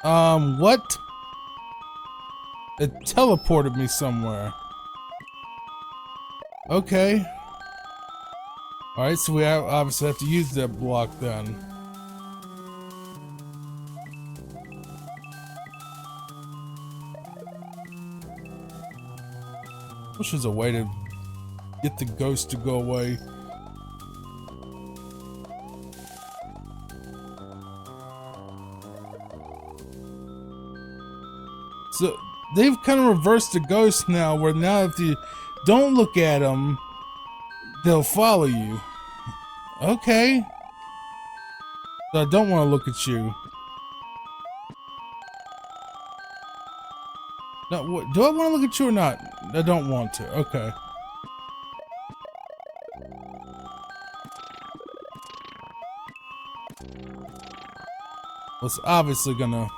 What? It teleported me somewhere. Okay. Alright, so we obviously have to use that block then. Wish there's a way to get the ghost to go away. So they've kind of reversed the ghost now, where now if you don't look at them, they'll follow you. Okay. So I don't want to look at you. No, what, do I want to look at you or not? I don't want to. Okay. was obviously gonna...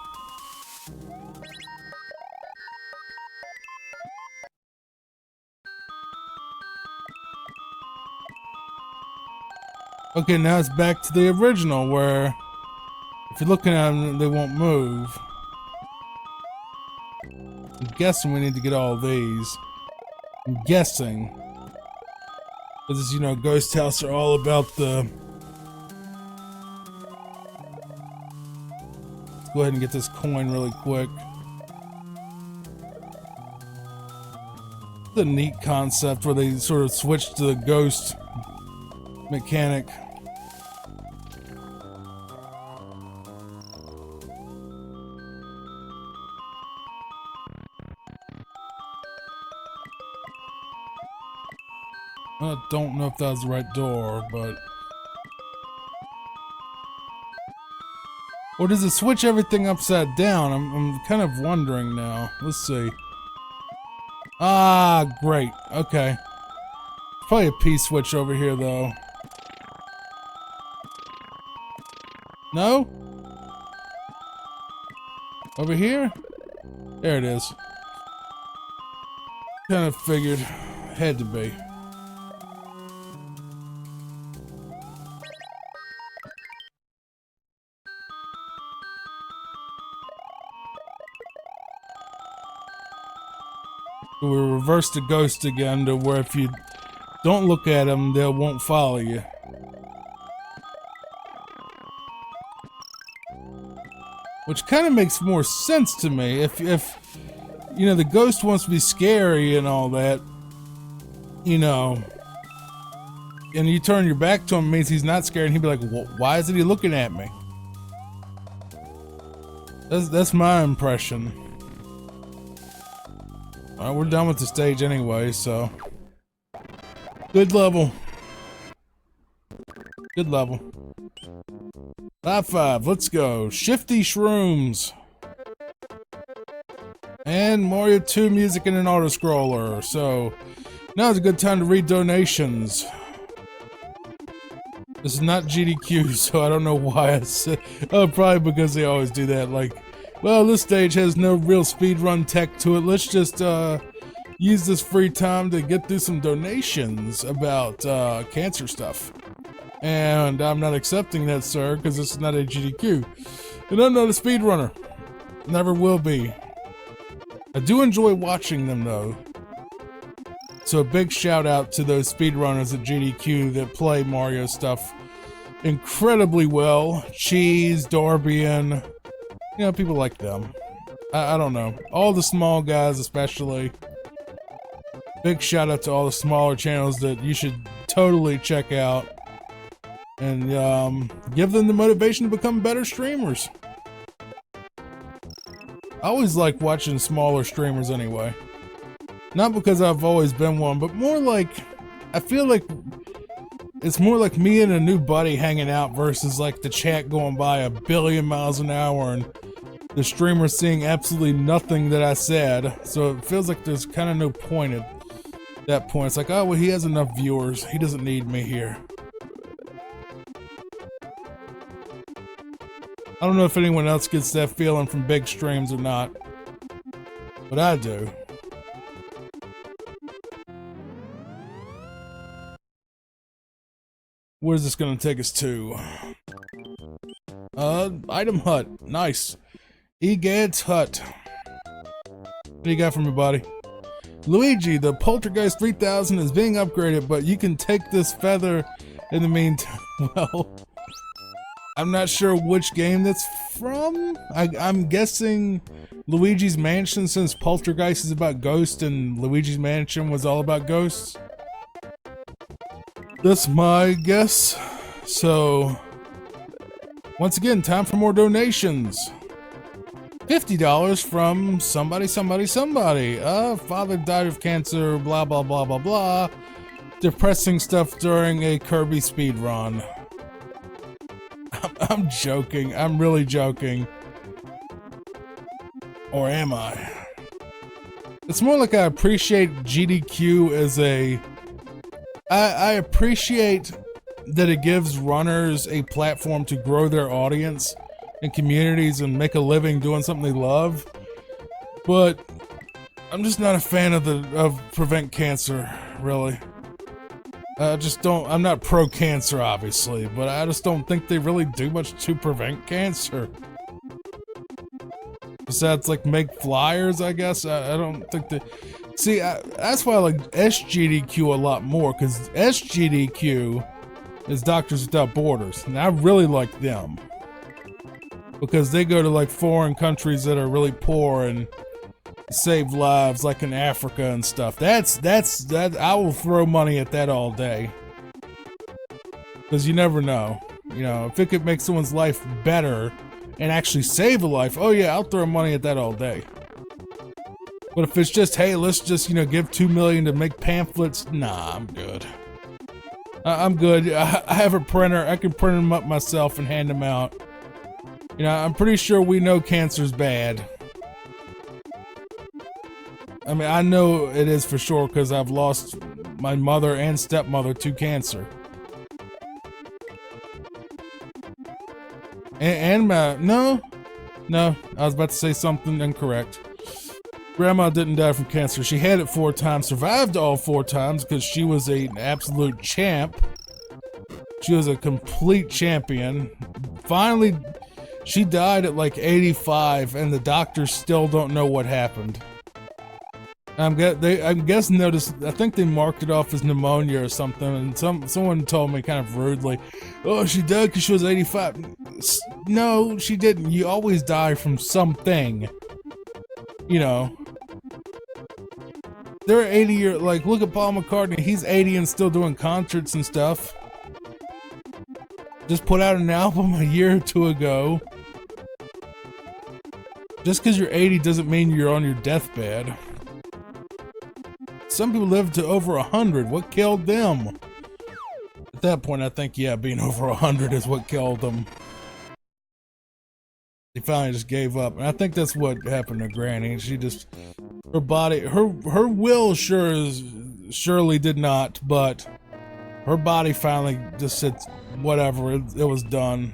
Okay, now it's back to the original where if you're looking at them, they won't move. I'm guessing we need to get all these. I'm guessing. Because, you know, Ghost House are all about the... Let's go ahead and get this coin really quick. It's a neat concept where they sort of switch to the ghost mechanic. I don't know if that was the right door, but... Or does it switch everything upside down? I'm kind of wondering now. Let's see. Ah, great. Okay. Probably a P-switch over here, though. No? Over here? There it is. Kind of figured. Had to be. We reverse the ghost again to where if you don't look at them, they won't follow you. Which kind of makes more sense to me. If you know, the ghost wants to be scary and all that, you know, and you turn your back to him, it means he's not scared, and he'd be like, well, why isn't he looking at me? That's my impression. Alright, we're done with the stage anyway, so... Good level. Good level. High five, let's go. Shifty Shrooms. And Mario 2 music and an auto-scroller. So, now's a good time to read donations. This is not GDQ, so I don't know why I said... Oh, probably because they always do that, like... Well, this stage has no real speedrun tech to it. Let's just use this free time to get through some donations about cancer stuff. And I'm not accepting that, sir, because this is not a GDQ. And I'm not a speedrunner. Never will be. I do enjoy watching them, though. So a big shout out to those speedrunners at GDQ that play Mario stuff incredibly well. Cheese, Dorbian... You know, people like them. I don't know. All the small guys especially. Big shout out to all the smaller channels that you should totally check out. And give them the motivation to become better streamers. I always like watching smaller streamers anyway. Not because I've always been one, but more like... I feel like it's more like me and a new buddy hanging out versus like the chat going by a billion miles an hour and the streamer seeing absolutely nothing that I said. So it feels like there's kind of no point at that point. It's like, oh, well, he has enough viewers. He doesn't need me here. I don't know if anyone else gets that feeling from big streams or not, but I do. Where's this gonna take us to? Item hut. Nice. Egad's hut. What do you got for me, buddy? Luigi, the Poltergeist 3000 is being upgraded, but you can take this feather in the meantime. Well, I'm not sure which game that's from. I'm guessing Luigi's Mansion, since Poltergeist is about ghosts and Luigi's Mansion was all about ghosts. That's my guess. So, once again, time for more donations. $50 from somebody. Father died of cancer, blah, blah, blah, blah, blah. Depressing stuff during a Kirby speedrun. I'm joking. I'm really joking. Or am I? It's more like I appreciate GDQ as a... I appreciate that it gives runners a platform to grow their audience in communities and make a living doing something they love. But I'm just not a fan of prevent cancer, really. I just don't, I'm not pro-cancer, obviously, but I just don't think they really do much to prevent cancer. Besides, like, make flyers, I guess. I don't think that... See, that's why I like SGDQ a lot more, because SGDQ is Doctors Without Borders, and I really like them. Because they go to, like, foreign countries that are really poor and save lives, like in Africa and stuff. That I will throw money at that all day. Because you never know. You know, if it could make someone's life better and actually save a life, oh yeah, I'll throw money at that all day. But if it's just, hey, let's just, you know, give $2 million to make pamphlets, nah, I'm good. I'm good. I have a printer. I can print them up myself and hand them out. You know, I'm pretty sure we know cancer's bad. I mean, I know it is for sure because I've lost my mother and stepmother to cancer. And my, no, I was about to say something incorrect. Grandma didn't die from cancer. She had it 4 times, survived all 4 times because she was an absolute champ. She was a complete champion. Finally, she died at like 85 and the doctors still don't know what happened. I'm guessing notice. I think they marked it off as pneumonia or something, and someone told me kind of rudely, "Oh, she died because she was 85." No, she didn't. You always die from something. You know, they're 80 like look at Paul McCartney. He's 80 and still doing concerts and stuff. Just put out an album a year or 2 ago. Just because you're 80 doesn't mean you're on your deathbed. Some people live to over 100. What killed them? At that point, I think, yeah, being over 100 is what killed them. They finally just gave up. And I think that's what happened to Granny. She just, her body, her will surely did not, but her body finally just said, whatever, it was done.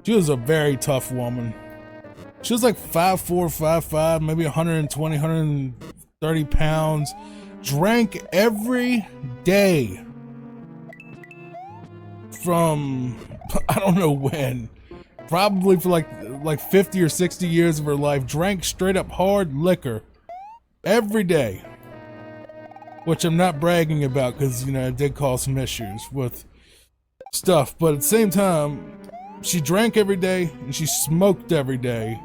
She was a very tough woman. She was like 5'4", 5'5", maybe 120, 130 pounds. Drank every day from, I don't know when, probably for like 50 or 60 years of her life. Drank straight up hard liquor every day. Which I'm not bragging about because, you know, it did cause some issues with stuff. But at the same time, she drank every day and she smoked every day.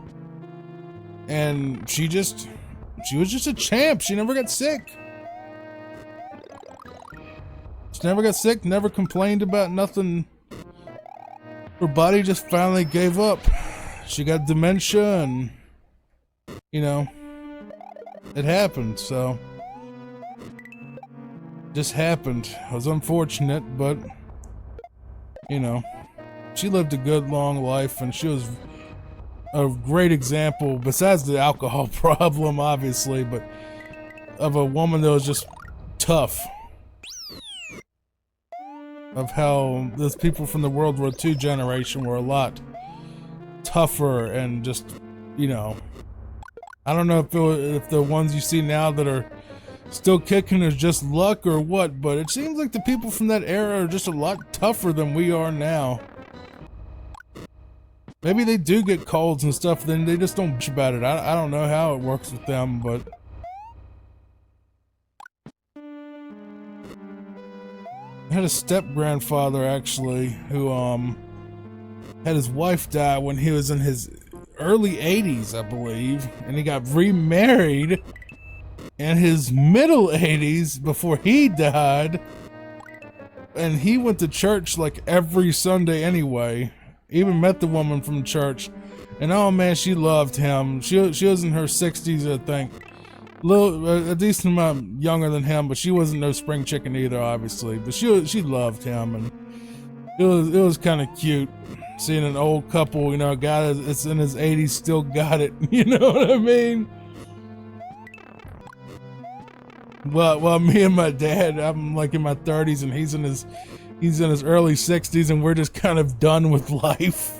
And she was just a champ. She never got sick. She never got sick, never complained about nothing. Her body just finally gave up. She got dementia and, you know, it happened, so. Just happened. It was unfortunate, but, you know, she lived a good, long life, and she was a great example, besides the alcohol problem, obviously, but of a woman that was just tough. Of how those people from the World War II generation were a lot tougher and just, you know, I don't know if the ones you see now that are still kicking is just luck or what, but it seems like the people from that era are just a lot tougher than we are now. Maybe they do get colds and stuff, then they just don't bitch about it. I don't know how it works with them, but I had a step-grandfather, actually, who had his wife die when he was in his early 80s, I believe, and he got remarried in his middle 80s before he died, and he went to church like every Sunday anyway. Even met the woman from church, and oh man, she loved him. She was in her 60s, I think, a decent amount younger than him, but she wasn't no spring chicken either, obviously. But she loved him, and it was kind of cute seeing an old couple, you know, a guy that's in his 80s still got it. You know what I mean? Well, me and my dad, I'm like in my 30s, and he's in his early 60s, and we're just kind of done with life.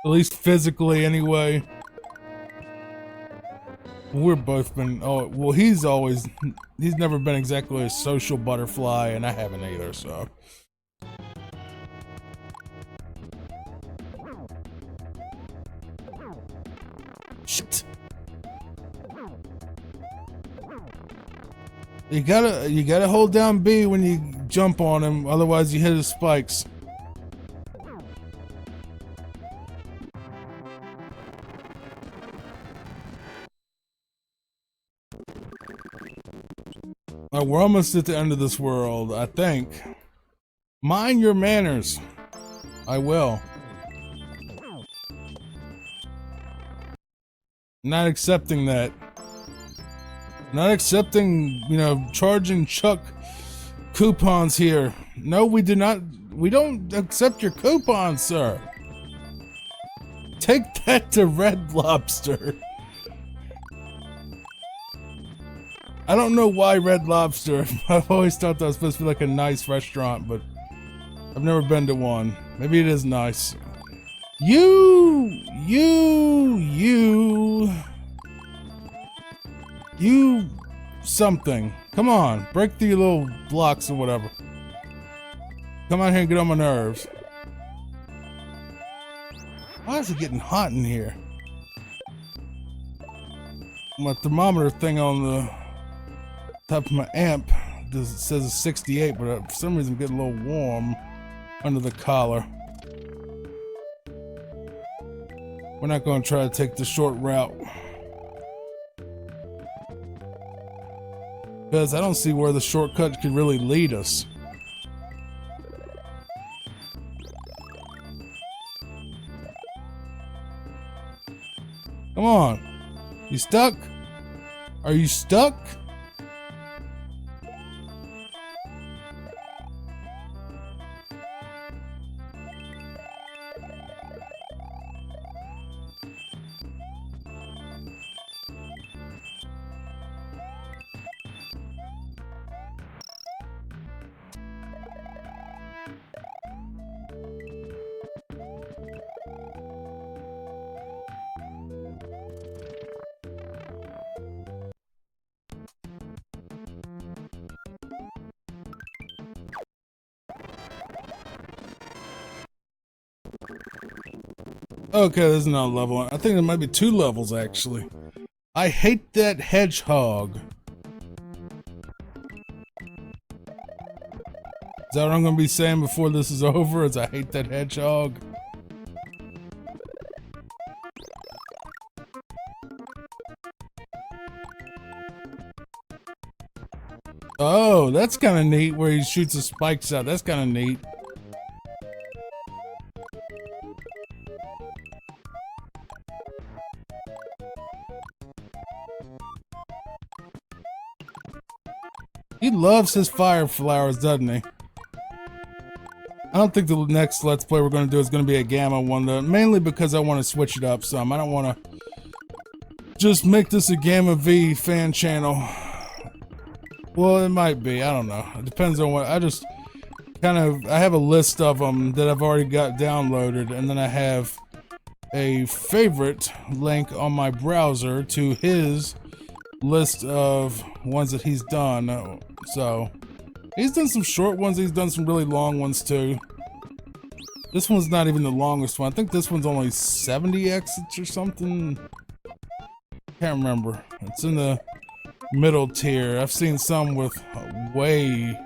At least physically, anyway. We're both been, oh, well, he's never been exactly a social butterfly, and I haven't either, so. Shit. You gotta hold down B when you jump on him, otherwise you hit his spikes. We're almost at the end of this world, I think. Mind your manners. I will. Not accepting that. Not accepting, you know, charging Chuck coupons here. No, we do not. We don't accept your coupons, sir. Take that to Red Lobster. I don't know why Red Lobster. I've always thought that was supposed to be like a nice restaurant, but I've never been to one. Maybe it is nice. You something. Come on, break through your little blocks or whatever. Come out here and get on my nerves. Why is it getting hot in here? My thermometer thing on the top of my amp says it's 68, but for some reason I'm getting a little warm under the collar. We're not going to try to take the short route, because I don't see where the shortcut could really lead us. Come on. You stuck? Are you stuck? Okay, there's another level. I think there might be 2 levels, actually. I hate that hedgehog. Is that what I'm gonna be saying before this is over? Is I hate that hedgehog? Oh, that's kind of neat where he shoots the spikes out. That's kind of neat. He loves his fire flowers, doesn't he? I don't think the next Let's Play we're going to do is going to be a Gamma one, though, mainly because I want to switch it up some. I don't want to just make this a Gamma V fan channel. Well, it might be. I don't know. It depends on what. I just I have a list of them that I've already got downloaded, and then I have a favorite link on my browser to his list of ones that he's done. So he's done some short ones, he's done some really long ones too. This one's not even the longest one. I think this one's only 70 exits or something. Can't remember. It's in the middle tier. I've seen some with a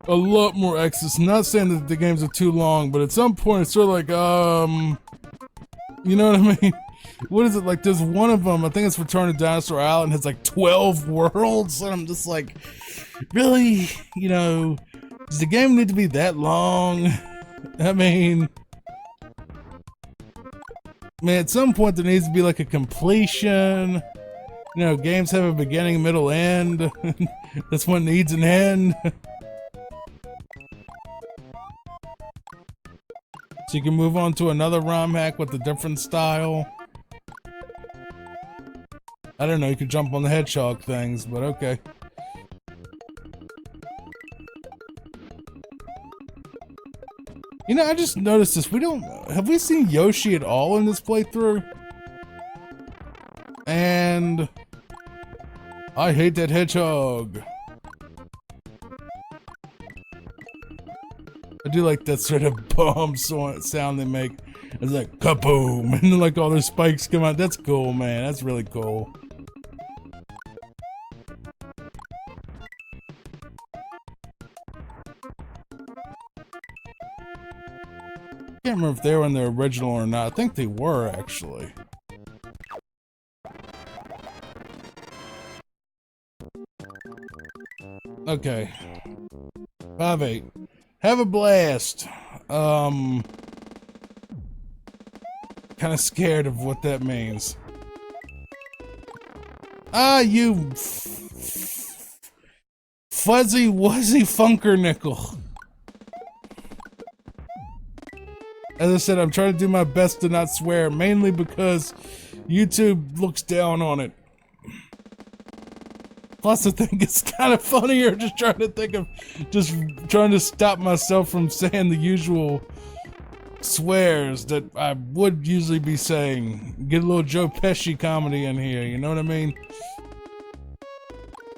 lot more exits. I'm not saying that the games are too long, but at some point it's sort of like, you know what I mean? What is it, like there's one of them, I think it's Return to Dinosaur Island, has like 12 worlds, and I'm just like, really? You know, does the game need to be that long? I mean, man, at some point there needs to be like a completion. You know, games have a beginning, middle, end. This one needs an end. So you can move on to another ROM hack with a different style. I don't know, you can jump on the hedgehog things, but okay. You know, I just noticed this. Have we seen Yoshi at all in this playthrough? And I hate that hedgehog. I do like that sort of bomb sound they make. It's like kaboom, and then like all their spikes come out. That's cool, man. That's really cool. I can't remember if they were in the original or not. I think they were, actually. Okay. 5-8. Have a blast. Kind of scared of what that means. Ah, you fuzzy wuzzy funkernickel. As I said, I'm trying to do my best to not swear, mainly because YouTube looks down on it. Plus, I think it's kind of funnier just trying to stop myself from saying the usual swears that I would usually be saying. Get a little Joe Pesci comedy in here, you know what I mean?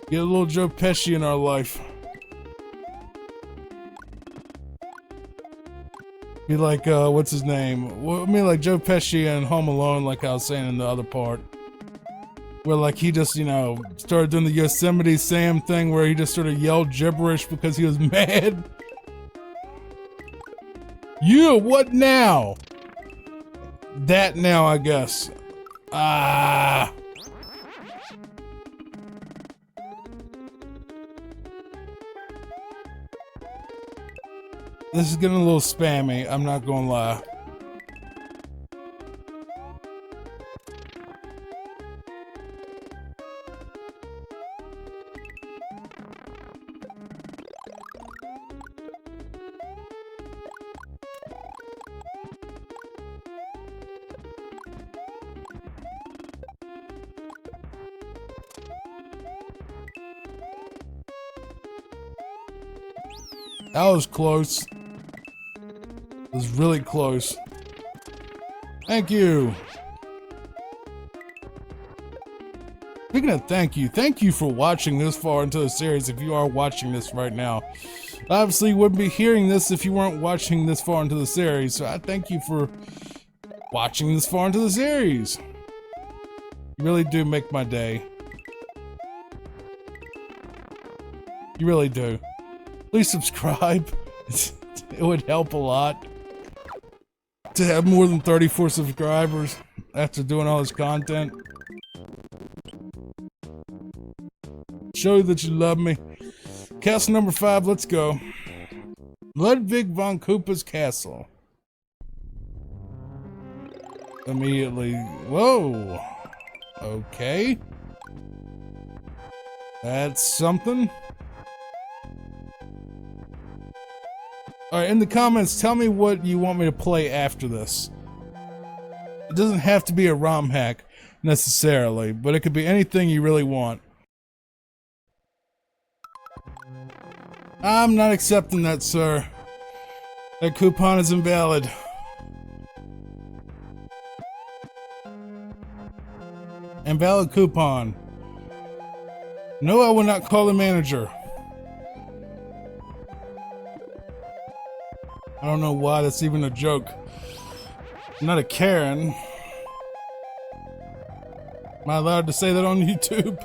Get a little Joe Pesci in our life. Be like, what's his name? Well, I mean, like Joe Pesci in Home Alone, like I was saying in the other part. Where, like, he just, you know, started doing the Yosemite Sam thing where he just sort of yelled gibberish because he was mad. Yeah, what now? That now, I guess. Ah. This is getting a little spammy, I'm not gonna lie. That was close. It was really close. Thank you. Speaking of thank you for watching this far into the series if you are watching this right now. Obviously, you wouldn't be hearing this if you weren't watching this far into the series, so I thank you for watching this far into the series. You really do make my day. You really do. Please subscribe. It would help a lot to have more than 34 subscribers after doing all this content. Show you that you love me. Castle number 5, let's go. Ludwig von Koopa's castle. Immediately. Whoa. Okay. That's something. Alright, in the comments, tell me what you want me to play after this. It doesn't have to be a ROM hack, necessarily, but it could be anything you really want. I'm not accepting that, sir. That coupon is invalid. Invalid coupon. No, I will not call the manager. I don't know why that's even a joke. I'm not a Karen. Am I allowed to say that on YouTube?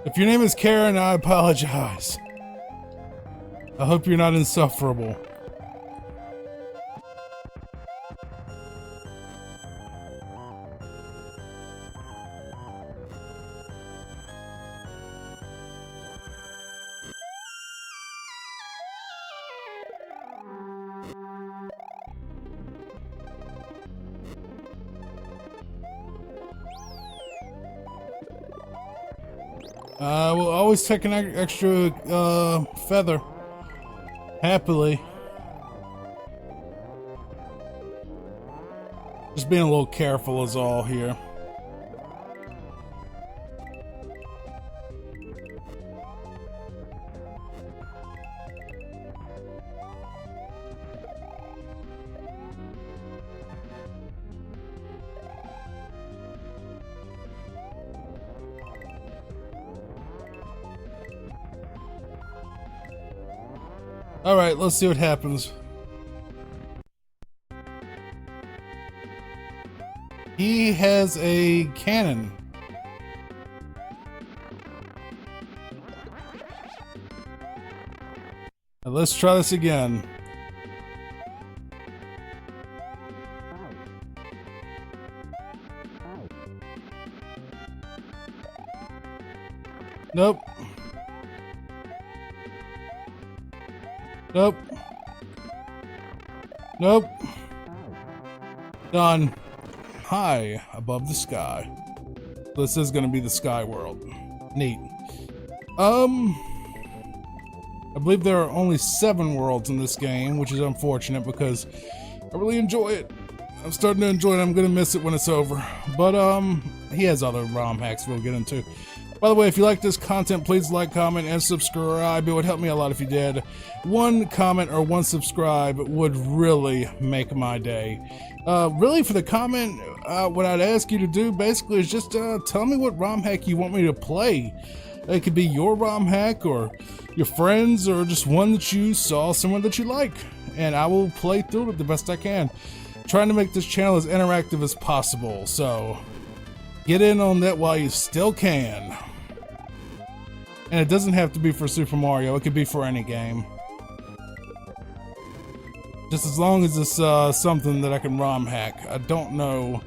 If your name is Karen, I apologize. I hope you're not insufferable. We'll always take an extra, feather. Happily. Just being a little careful is all here. Alright, let's see what happens. He has a cannon. Now let's try this again. Nope. Nope. Nope. Done. High above the sky. This is gonna be the sky world. Neat. I believe there are only 7 worlds in this game, which is unfortunate because I really enjoy it. I'm starting to enjoy it. I'm gonna miss it when it's over. But he has other ROM hacks we'll get into. By the way, if you like this content, please like, comment, and subscribe. It would help me a lot if you did. 1 comment or 1 subscribe would really make my day. Really, for the comment, what I'd ask you to do basically is just tell me what ROM hack you want me to play. It could be your ROM hack or your friends or just one that you saw somewhere that you like. And I will play through it the best I can. Trying to make this channel as interactive as possible, so get in on that while you still can. And it doesn't have to be for Super Mario, it could be for any game. Just as long as it's something that I can ROM hack. I don't know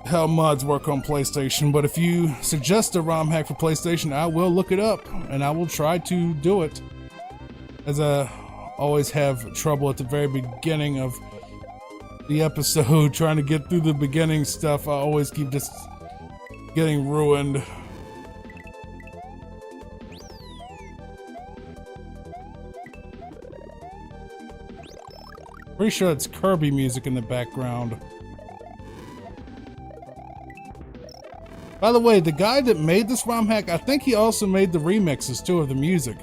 how mods work on PlayStation, but if you suggest a ROM hack for PlayStation, I will look it up and I will try to do it. As I always have trouble at the very beginning of the episode trying to get through the beginning stuff, I always keep just getting ruined. Pretty sure it's Kirby music in the background. By the way, the guy that made this ROM hack, I think he also made the remixes too of the music,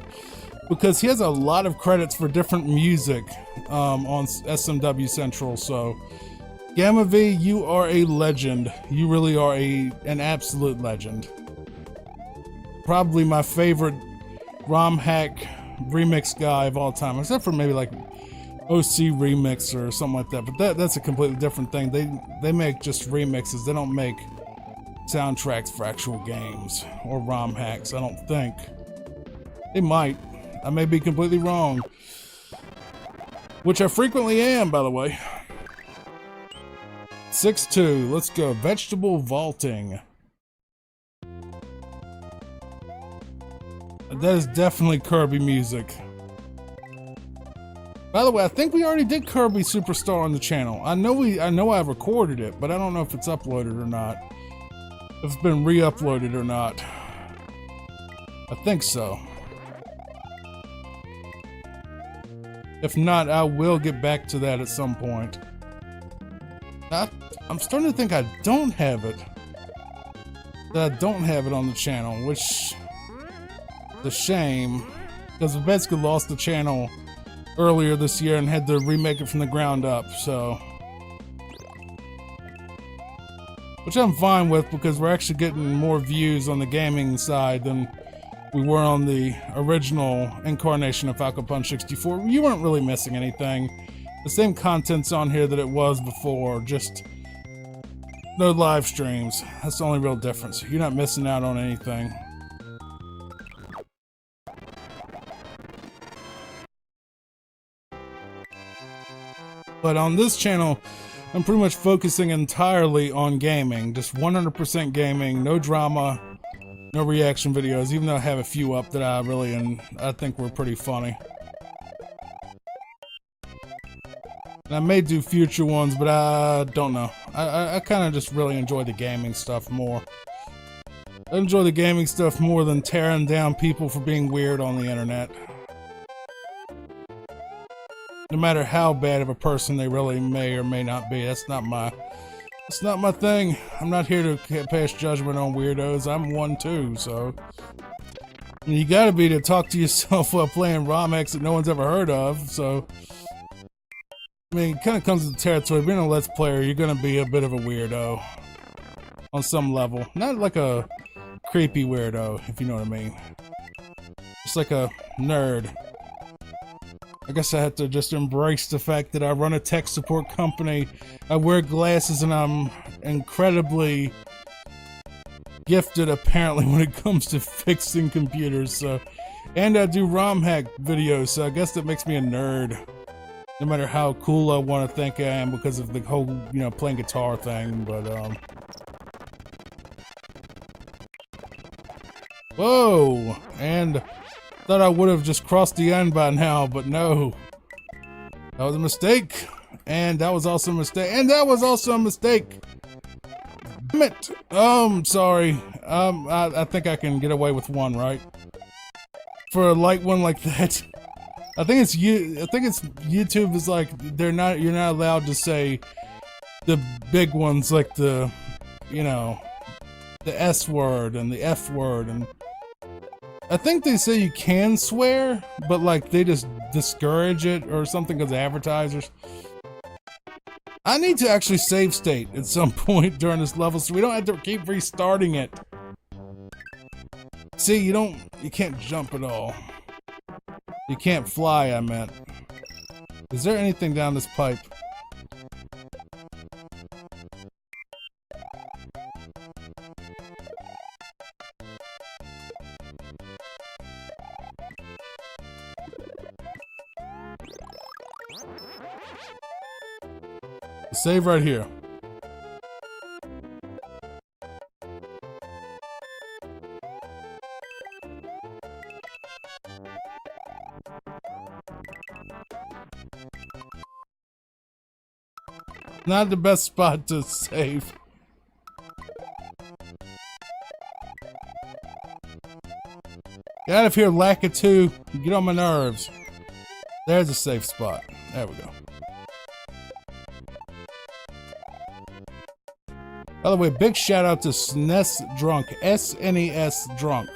because he has a lot of credits for different music on SMW Central. So Gamma V, you are a legend. You really are an absolute legend. Probably my favorite ROM hack remix guy of all time, except for maybe like OC Remix or something like that, but that's a completely different thing. They make just remixes. They don't make soundtracks for actual games or ROM hacks, I don't think. They might. I may be completely wrong. Which I frequently am, by the way. 6-2, let's go. Vegetable vaulting. That is definitely Kirby music. By the way, I think we already did Kirby Superstar on the channel. I know I've recorded it, but I don't know if it's uploaded or not. If it's been re-uploaded or not. I think so. If not, I will get back to that at some point. I'm starting to think I don't have it. That I don't have it on the channel, which is a shame, because we basically lost the channel earlier this year and had to remake it from the ground up, so. Which I'm fine with, because we're actually getting more views on the gaming side than we were on the original incarnation of Falcon Punch 64. You weren't really missing anything. The same content's on here that it was before, just no live streams. That's the only real difference. You're not missing out on anything. But on this channel, I'm pretty much focusing entirely on gaming. Just 100% gaming, no drama, no reaction videos, even though I have a few up that I think were pretty funny. And I may do future ones, but I don't know. I kind of just really enjoy the gaming stuff more. I enjoy the gaming stuff more than tearing down people for being weird on the internet. No matter how bad of a person they really may or may not be, that's not my thing. I'm not here to pass judgment on weirdos. I'm one too, so. I mean, you gotta be to talk to yourself while playing ROM hacks that no one's ever heard of, so. I mean, it kind of comes with the territory. Being a Let's Player, you're gonna be a bit of a weirdo. On some level. Not like a creepy weirdo, if you know what I mean. Just like a nerd. I guess I have to just embrace the fact that I run a tech support company. I wear glasses and I'm incredibly gifted apparently when it comes to fixing computers. So, and I do ROM hack videos, so I guess that makes me a nerd. No matter how cool I want to think I am because of the whole, you know, playing guitar thing, but whoa! And thought I would have just crossed the end by now, but no. That was a mistake. And that was also a mistake. And that was also a mistake. Damn it. Sorry. I think I can get away with one, right? For a light one like that. I think it's YouTube is like you're not allowed to say the big ones like the, you know, the S word and the F word, and I think they say you can swear, but like they just discourage it or something because of advertisers. I need to actually save state at some point during this level so we don't have to keep restarting it. See, you can't jump at all. You can't fly, I meant. Is there anything down this pipe? Save right here. Not the best spot to save. Get out of here, Lakitu. Get on my nerves. There's a safe spot. There we go. By the way, big shout out to SNES Drunk. S-N-E-S Drunk.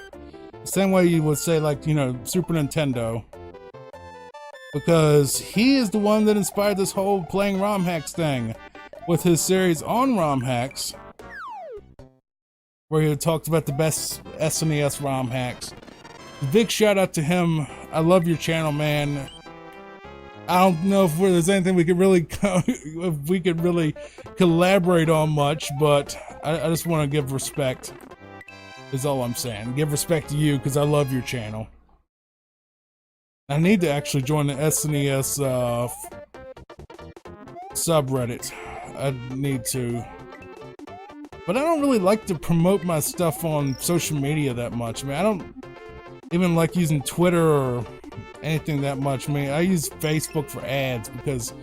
The same way you would say, like, you know, Super Nintendo. Because he is the one that inspired this whole playing ROM hacks thing with his series on ROM hacks, where he talked about the best SNES ROM hacks. Big shout out to him. I love your channel, man. I don't know if there's anything we could really collaborate on much, but I just want to give respect. Is all I'm saying. Give respect to you because I love your channel. I need to actually join the SNES subreddit. I need to. But I don't really like to promote my stuff on social media that much. I mean, I don't even like using Twitter or anything that much. I mean, I use Facebook for ads because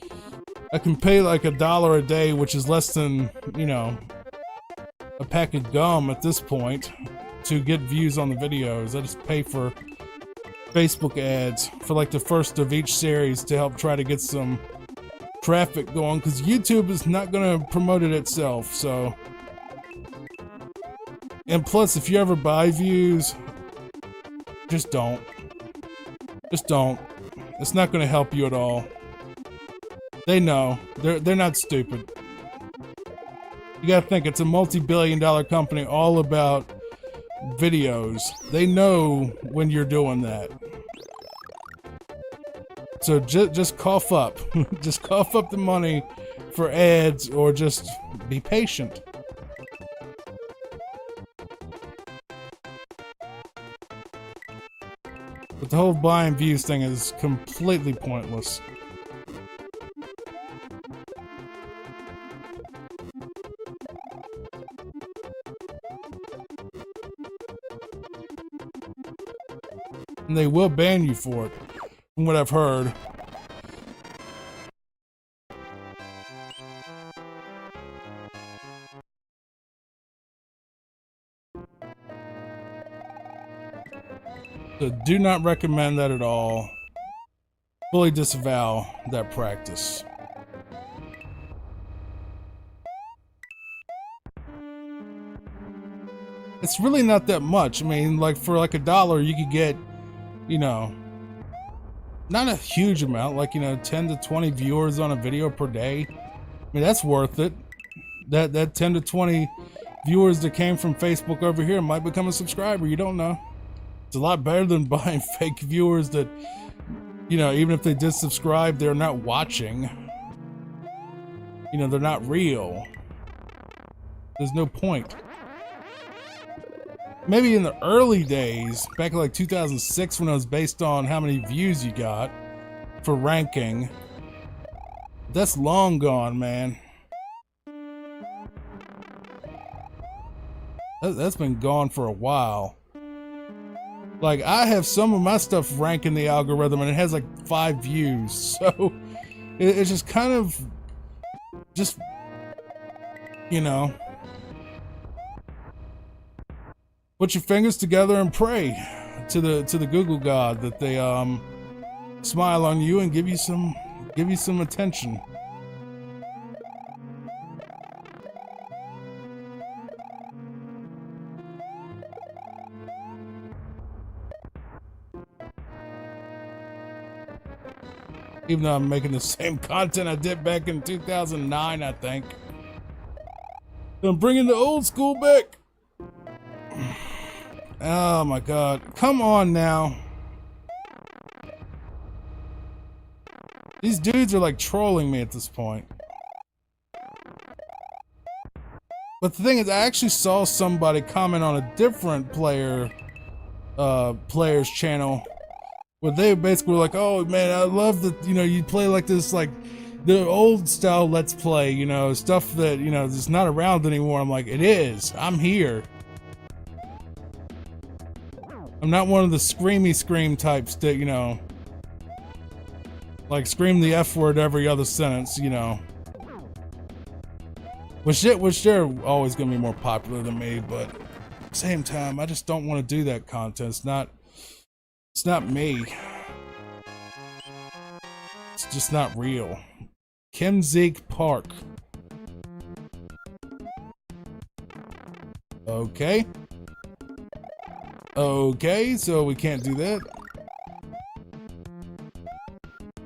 I can pay like $1 a day, which is less than, you know, a pack of gum at this point to get views on the videos. I just pay for Facebook ads for like the first of each series to help try to get some traffic going, because YouTube is not going to promote it itself. So, and plus, if you ever buy views, just don't. Just don't. It's not going to help you at all. They know. They're not stupid. You gotta think, it's a multi-billion-dollar company all about videos. They know when you're doing that. So just cough up. Just cough up the money for ads, or just be patient. But the whole buying views thing is completely pointless. And they will ban you for it, from what I've heard. So do not recommend that at all. Fully disavow that practice. It's really not that much. I mean, like for like $1 you could get, you know, not a huge amount, like, you know, 10 to 20 viewers on a video per day. I mean, that's worth it. That 10 to 20 viewers that came from Facebook over here might become a subscriber. You don't know. It's a lot better than buying fake viewers that You know, even if they did subscribe, they're not watching. You know, they're not real. There's no point. Maybe in the early days, back in like 2006 when it was based on how many views you got for ranking. That's long gone, man. That's been gone for a while. Like, I have some of my stuff ranked in the algorithm and it has like 5 views. So it's just kind of just, you know, put your fingers together and pray to the Google God that they smile on you and give you some attention. Even though I'm making the same content I did back in 2009, I think. I'm bringing the old school back. Oh my God. Come on now. These dudes are like trolling me at this point. But the thing is, I actually saw somebody comment on a different player's channel where they basically were like, oh man, I love that, you know, you play like this, like the old style Let's Play, you know, stuff that, you know, is not around anymore. I'm like, it is. I'm here. I'm not one of the screamy scream types that, you know, like scream the F word every other sentence, you know. Which they're always gonna be more popular than me, but at the same time, I just don't want to do that content. It's not me. It's just not real. Kim Zeke Park. Okay. Okay, so we can't do that.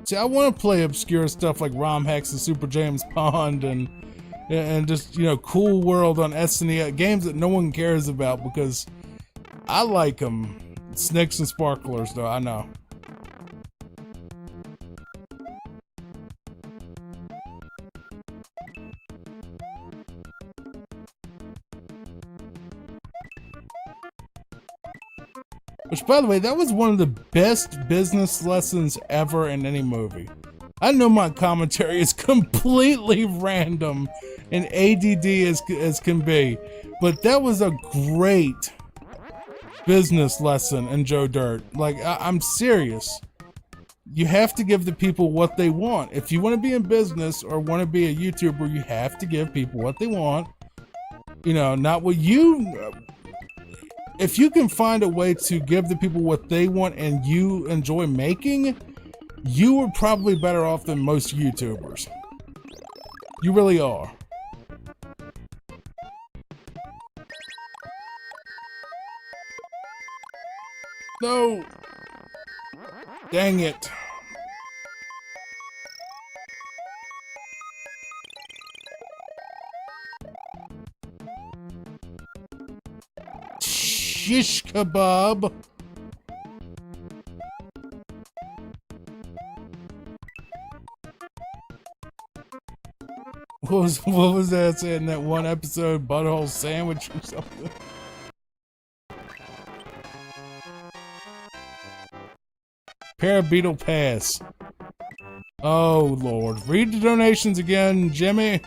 See, I want to play obscure stuff like ROM hacks and Super James Pond and just, you know, Cool World on SNES, games that no one cares about because I like them. Snakes and Sparklers, though, I know. Which, by the way, that was one of the best business lessons ever in any movie. I know my commentary is completely random and ADD as can be, but that was a great business lesson in Joe Dirt. Like, I'm serious. You have to give the people what they want. If you want to be in business or want to be a YouTuber, you have to give people what they want. You know, not what you... If you can find a way to give the people what they want and you enjoy making, you are probably better off than most YouTubers. You really are. No! Dang it. Shish kebab. What was that saying in that one episode? Butthole sandwich or something? Parabeetle Pass. Oh Lord. Read the donations again, Jimmy.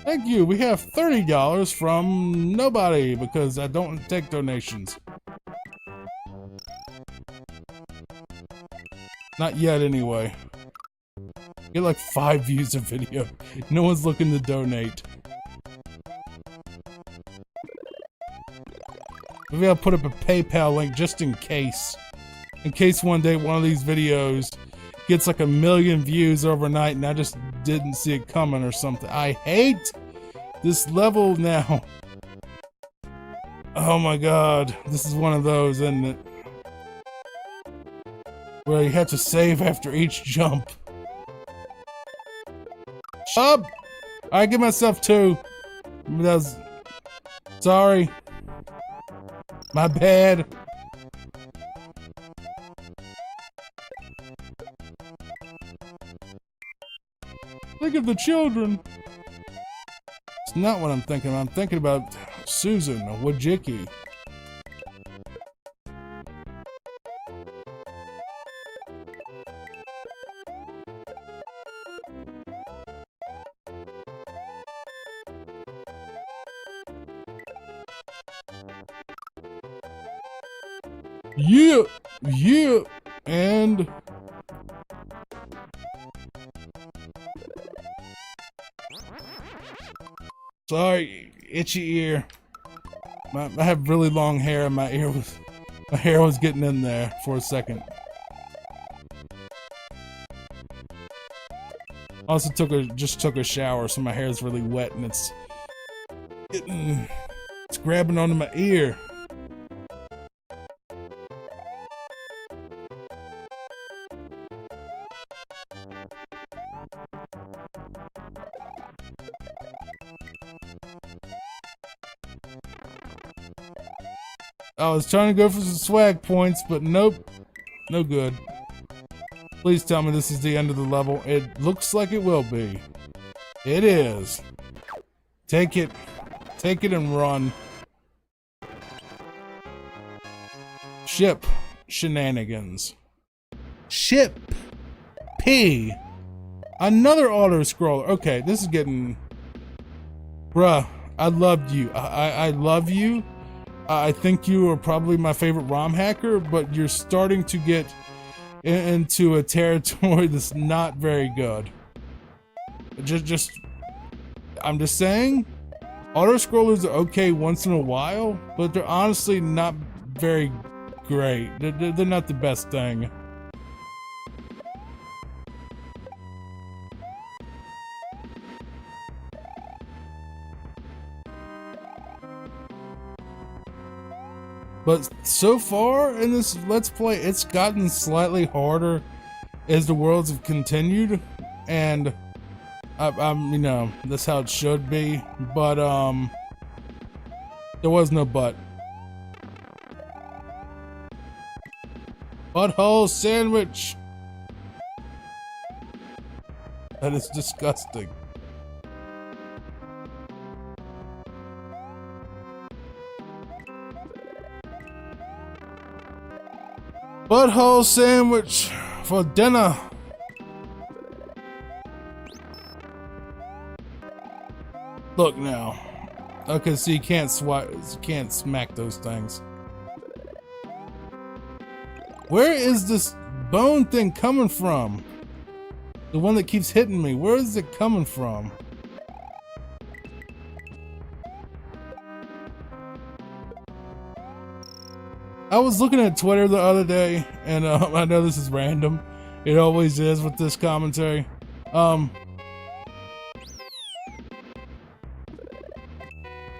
Thank you. We have $30 from nobody because I don't take donations. Not yet, anyway. Get like 5 views a video. No one's looking to donate. Maybe I'll put up a PayPal link just in case. In case one day one of these videos gets like 1 million views overnight and I just didn't see it coming or something. I hate this level now. Oh my god. This is one of those, isn't it? Where you have to save after each jump. Shut up! I give myself 2. That was... Sorry. My bad. the children. It's not what I'm thinking. I'm thinking about Susan or Wojcicki. Yeah, yeah, and sorry, itchy ear. I have really long hair, and my hair was getting in there for a second. Also just took a shower, so my hair is really wet, and it's grabbing onto my ear. I was trying to go for some swag points, but nope. No good. Please tell me this is the end of the level. It looks like it will be. It is. Take it. Take it and run. Ship shenanigans. Ship P. Another auto scroller. Okay, this is getting... Bruh, I loved you. I love you. I think you are probably my favorite ROM hacker, but you're starting to get into a territory that's not very good. I'm just saying, auto-scrollers are okay once in a while, but they're honestly not very great. They're not the best thing. But so far in this Let's Play, it's gotten slightly harder as the worlds have continued, and I'm you know, that's how it should be, but there was no but. Butthole sandwich! That is disgusting. Butthole sandwich for dinner. Look now. Okay, so you can't smack those things. Where is this bone thing coming from? The one that keeps hitting me. Where is it coming from? I was looking at Twitter the other day, and I know this is random. It always is with this commentary. Oh,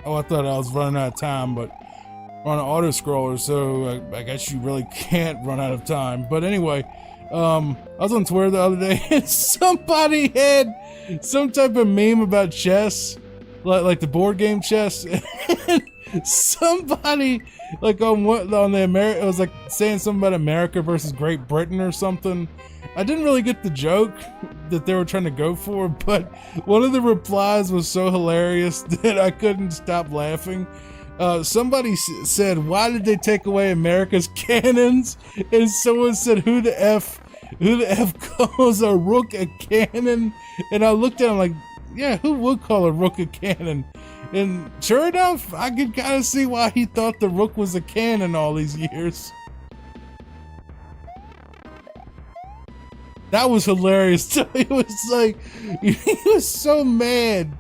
I thought I was running out of time, but we're on an auto scroller, so I guess you really can't run out of time. But anyway, I was on Twitter the other day, and somebody had some type of meme about chess, like the board game chess. And somebody, like on the America, it was like saying something about America versus Great Britain or something. I didn't really get the joke that they were trying to go for, but one of the replies was so hilarious that I couldn't stop laughing. Somebody said, "Why did they take away America's cannons?" And someone said, "Who the F calls a rook a cannon?" And I looked at him like, yeah, who would call a rook a cannon? And sure enough, I could kind of see why he thought the rook was a cannon all these years. That was hilarious too. He was like, he was so mad.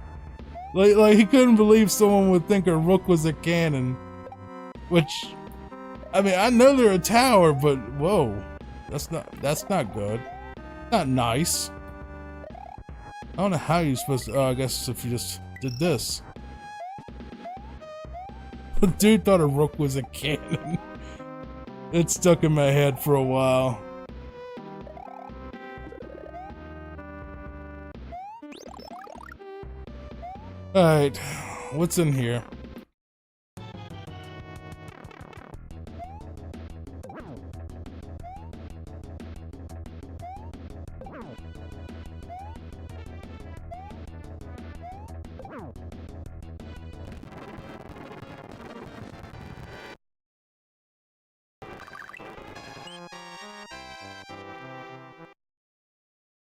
Like he couldn't believe someone would think a rook was a cannon. Which, I mean, I know they're a tower, but whoa, that's not good. Not nice. I don't know how you're supposed to, I guess if you just did this. But dude thought a rook was a cannon. It stuck in my head for a while. Alright, what's in here?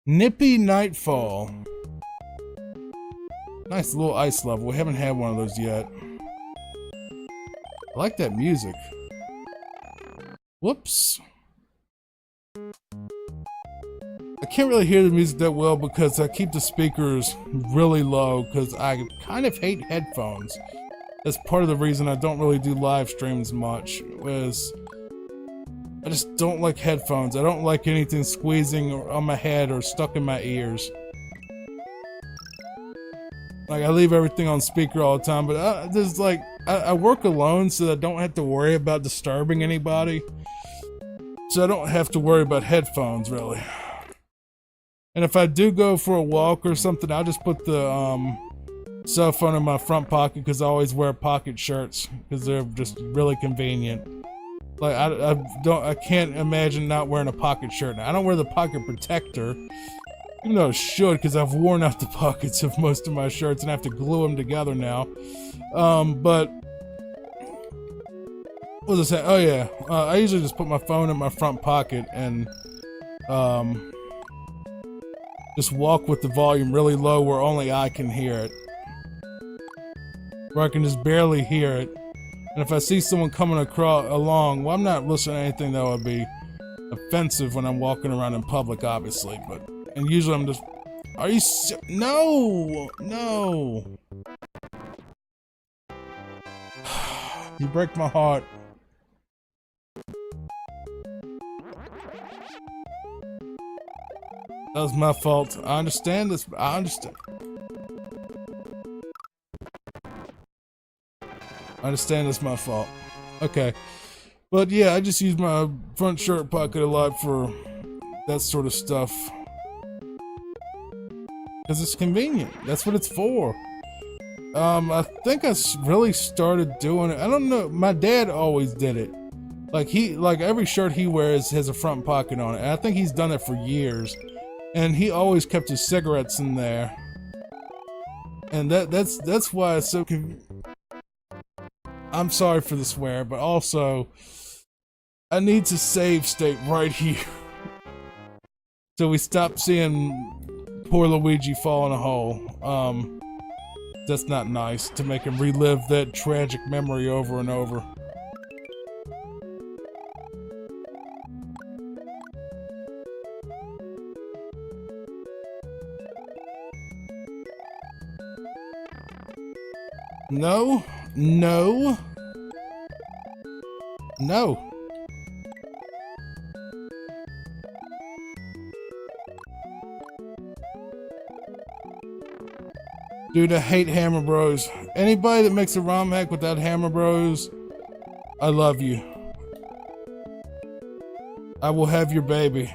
Nippy Nightfall. Nice little ice level. We haven't had one of those yet. I like that music. Whoops. I can't really hear the music that well because I keep the speakers really low because I kind of hate headphones. That's part of the reason I don't really do live streams much, is I just don't like headphones. I don't like anything squeezing on my head or stuck in my ears. Like, I leave everything on speaker all the time, but there's like, I work alone so that I don't have to worry about disturbing anybody. So I don't have to worry about headphones, really. And if I do go for a walk or something, I'll just put the cell phone in my front pocket because I always wear pocket shirts because they're just really convenient. Like, I can't imagine not wearing a pocket shirt. Now, I don't wear the pocket protector, even though I should, because I've worn out the pockets of most of my shirts and I have to glue them together now. But what was I saying? Oh yeah, I usually just put my phone in my front pocket and just walk with the volume really low where only I can hear it. Where I can just barely hear it. And if I see someone coming along, well, I'm not listening to anything that would be offensive when I'm walking around in public, obviously, and usually I'm just, are you no, no. You break my heart. That was my fault. I understand this. I understand. I understand it's my fault. Okay. But yeah, I just use my front shirt pocket a lot for that sort of stuff. Because it's convenient. That's what it's for. I think I really started doing it. I don't know. My dad always did it. Like every shirt he wears has a front pocket on it. And I think he's done it for years. And he always kept his cigarettes in there. And that's why it's so I'm sorry for the swear, but also I need to save state right here. So we stop seeing poor Luigi fall in a hole. That's not nice to make him relive that tragic memory over and over. No, no, no. Dude, I hate Hammer Bros. Anybody that makes a ROM hack without Hammer Bros, I love you. I will have your baby.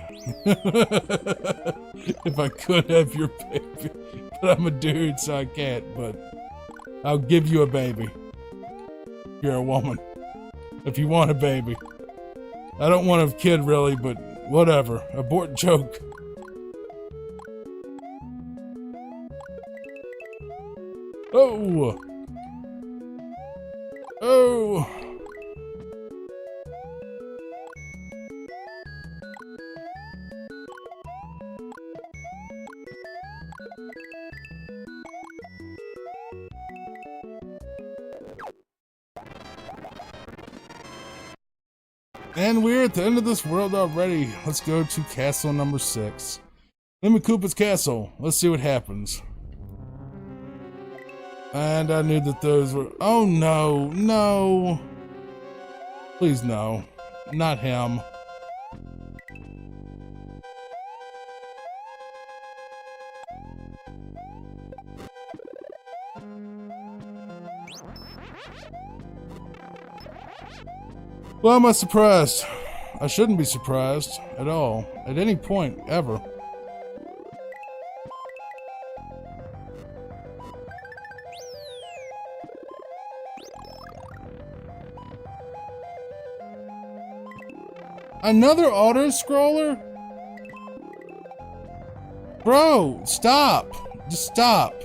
If I could have your baby. But I'm a dude, so I can't, but I'll give you a baby. You're a woman. If you want a baby. I don't want a kid really, but whatever. Abort joke. Oh! Oh! And we're at the end of this world already. Let's go to castle number 6. Lemmy Koopa's castle. Let's see what happens. And I knew that those were... Oh no, no. Please no. Not him. Why am I surprised? I shouldn't be surprised at all, at any point, ever. Another auto-scroller? Bro, stop. Just stop.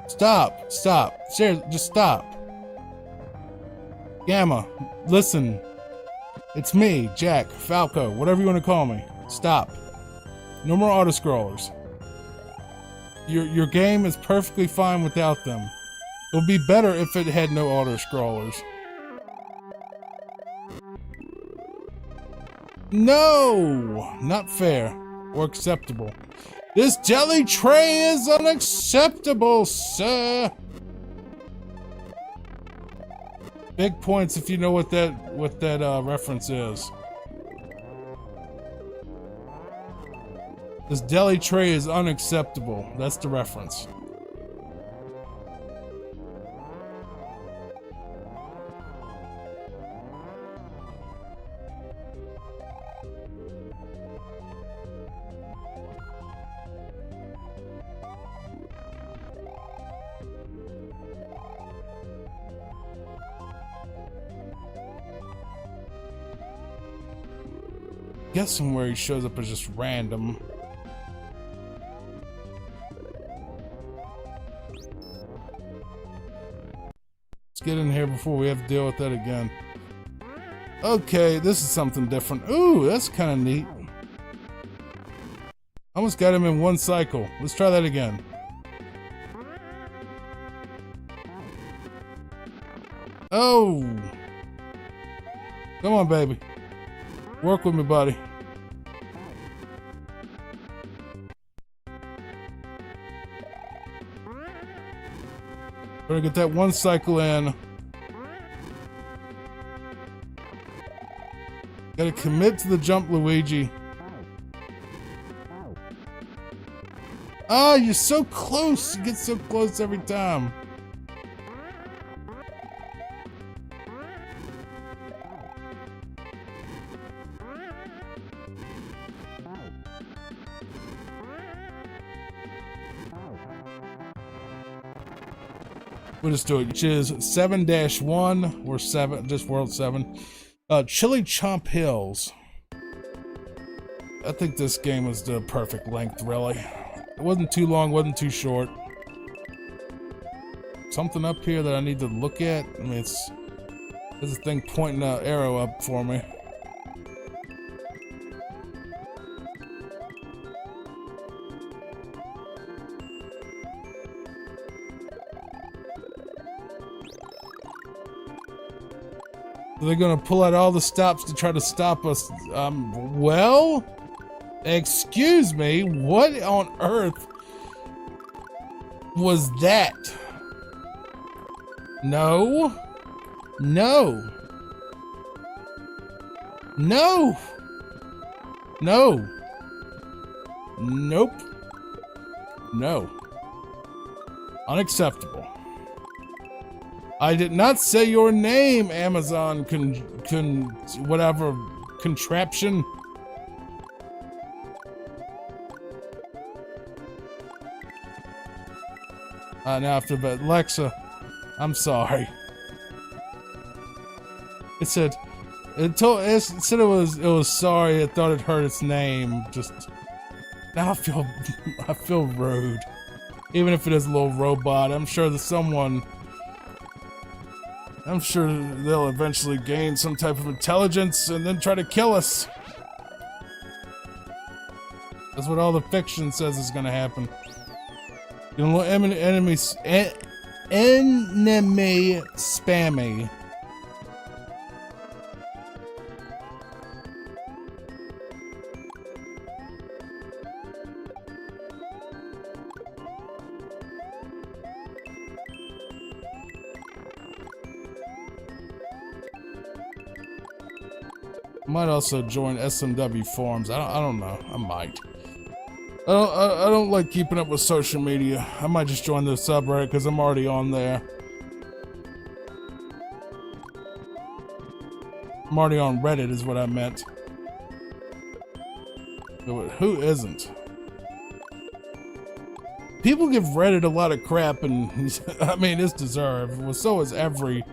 Stop. Stop. Seriously, just stop. Gamma, listen. It's me, Jack, Falco, whatever you want to call me. Stop. No more auto-scrollers. Your game is perfectly fine without them. It would be better if it had no auto-scrollers. No! Not fair. Or acceptable. This jelly tray is unacceptable, sir! Big points if you know what that reference is. This deli tray is unacceptable. That's the reference. Guessing where he shows up is just random. Let's get in here before we have to deal with that again. Okay, this is something different. Ooh, that's kind of neat. Almost got him in one cycle. Let's try that again. Oh! Come on, baby. Work with me, buddy. Better get that one cycle in. Gotta commit to the jump, Luigi. Ah, you're so close. You get so close every time. We'll just do it, which is 7-1 or 7, just World 7. Chili Chomp Hills. I think this game was the perfect length, really. It wasn't too long, wasn't too short. Something up here that I need to look at. I mean, there's a thing pointing an arrow up for me. They're gonna pull out all the stops to try to stop us. Well, excuse me, what on earth was that? No. No. No. No. Nope. No. Unacceptable. I did not say your name, Amazon whatever contraption. Now after bed, Alexa, I'm sorry. It said it was sorry. It thought it heard its name. Just now I feel rude. Even if it is a little robot, I'm sure they'll eventually gain some type of intelligence and then try to kill us. That's what all the fiction says is gonna happen. You know, enemy spammy. Might also join SMW forums. I don't know. I might. I don't like keeping up with social media. I might just join the subreddit because I'm already on there. I'm already on Reddit is what I meant. Who isn't? People give Reddit a lot of crap, and I mean, it's deserved. Well, so is every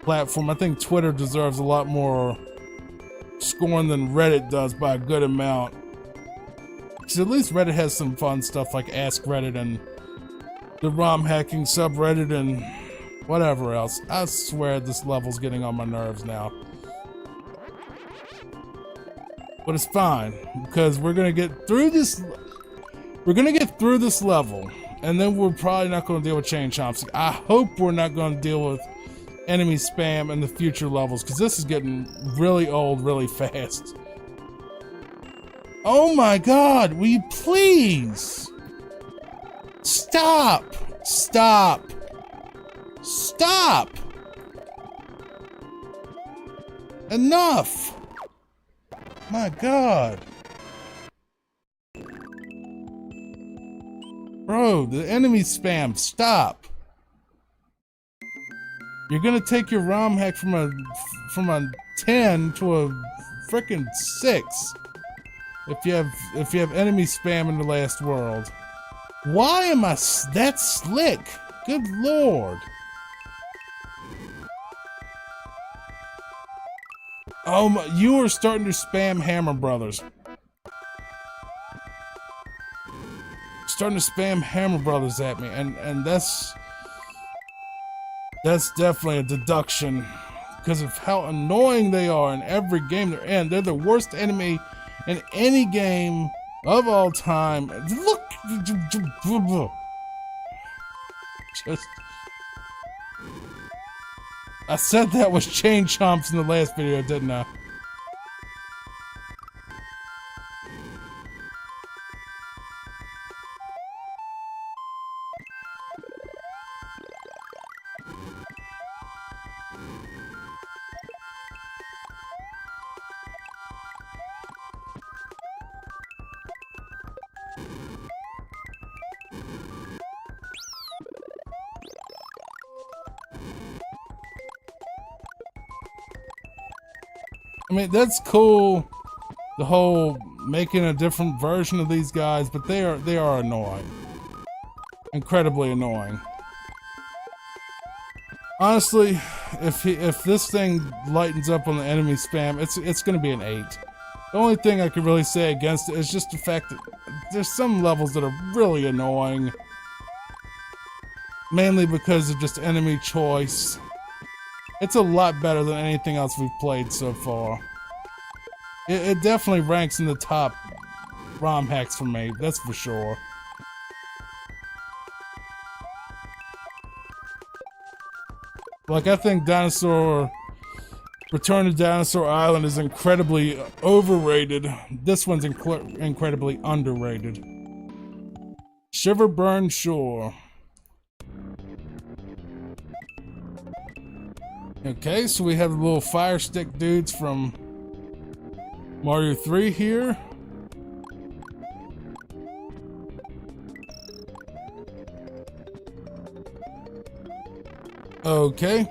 platform. I think Twitter deserves a lot more scorn than Reddit does by a good amount. Because at least Reddit has some fun stuff like Ask Reddit and the ROM hacking subreddit and whatever else. I swear this level's getting on my nerves now. But it's fine, because we're gonna get through this. We're gonna get through this level, and then we're probably not gonna deal with chain chomps. I hope we're not gonna deal with enemy spam in the future levels, because this is getting really old really fast. Oh my god, will you please? Stop! Stop! Stop! Enough! My god. Bro, the enemy spam, stop. You're gonna take your ROM hack from a 10 to a frickin' 6 if you have enemy spam in the last world. Why am I that slick? Good lord. Oh my, you are starting to spam Hammer Brothers. Starting to spam Hammer Brothers at me, and that's definitely a deduction because of how annoying they are in every game they're in. They're the worst enemy in any game of all time. Look, just I said that was chain chomps in the last video, didn't I? I mean, that's cool, the whole making a different version of these guys, but they are annoying. Incredibly annoying. Honestly, if this thing lightens up on the enemy spam, it's gonna be an 8. The only thing I could really say against it is just the fact that there's some levels that are really annoying. Mainly because of just enemy choice. It's a lot better than anything else we've played so far. It definitely ranks in the top ROM hacks for me, that's for sure. Like, I think Return to Dinosaur Island is incredibly overrated. This one's incredibly underrated. Shiver Burn Shore. Okay, so we have the little fire stick dudes from Mario 3 here. Okay,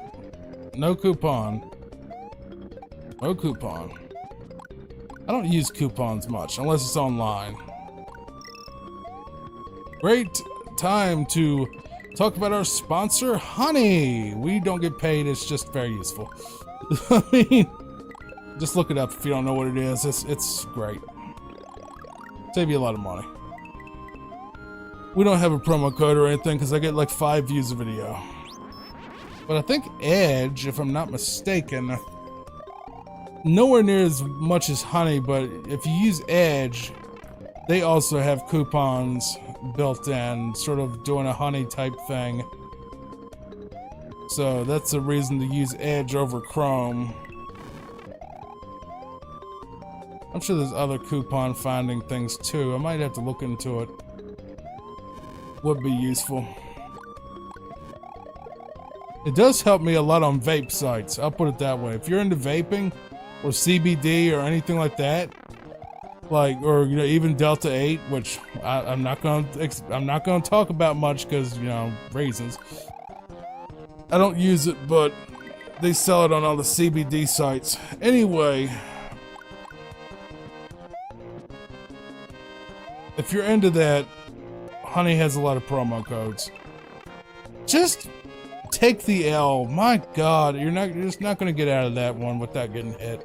no coupon. No coupon. I don't use coupons much, unless it's online. Great time to talk about our sponsor, Honey. We don't get paid, it's just very useful. I mean, just look it up if you don't know what it is. It's great. Save you a lot of money. We don't have a promo code or anything because I get like 5 views a video. But I think Edge, if I'm not mistaken, nowhere near as much as Honey, but if you use Edge, they also have coupons built in, sort of doing a Honey type thing. So that's a reason to use Edge over Chrome. I'm sure there's other coupon finding things too. I might have to look into it. Would be useful. It does help me a lot on vape sites, I'll put it that way. If you're into vaping, or CBD, or anything like that, like, or you know, even Delta 8, which I'm not gonna talk about much because, you know, reasons. I don't use it, but they sell it on all the CBD sites. Anyway, if you're into that, Honey has a lot of promo codes. Just take the L. My God, you're just not gonna get out of that one without getting hit.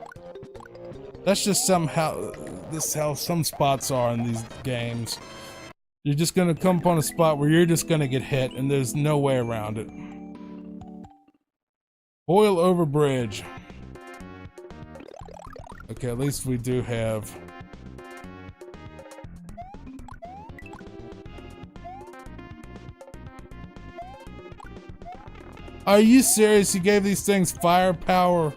That's just somehow this how some spots are in these games. You're just gonna come upon a spot where you're just gonna get hit, and there's no way around it. Boil over bridge. Okay, at least we do have... Are you serious? You gave these things firepower?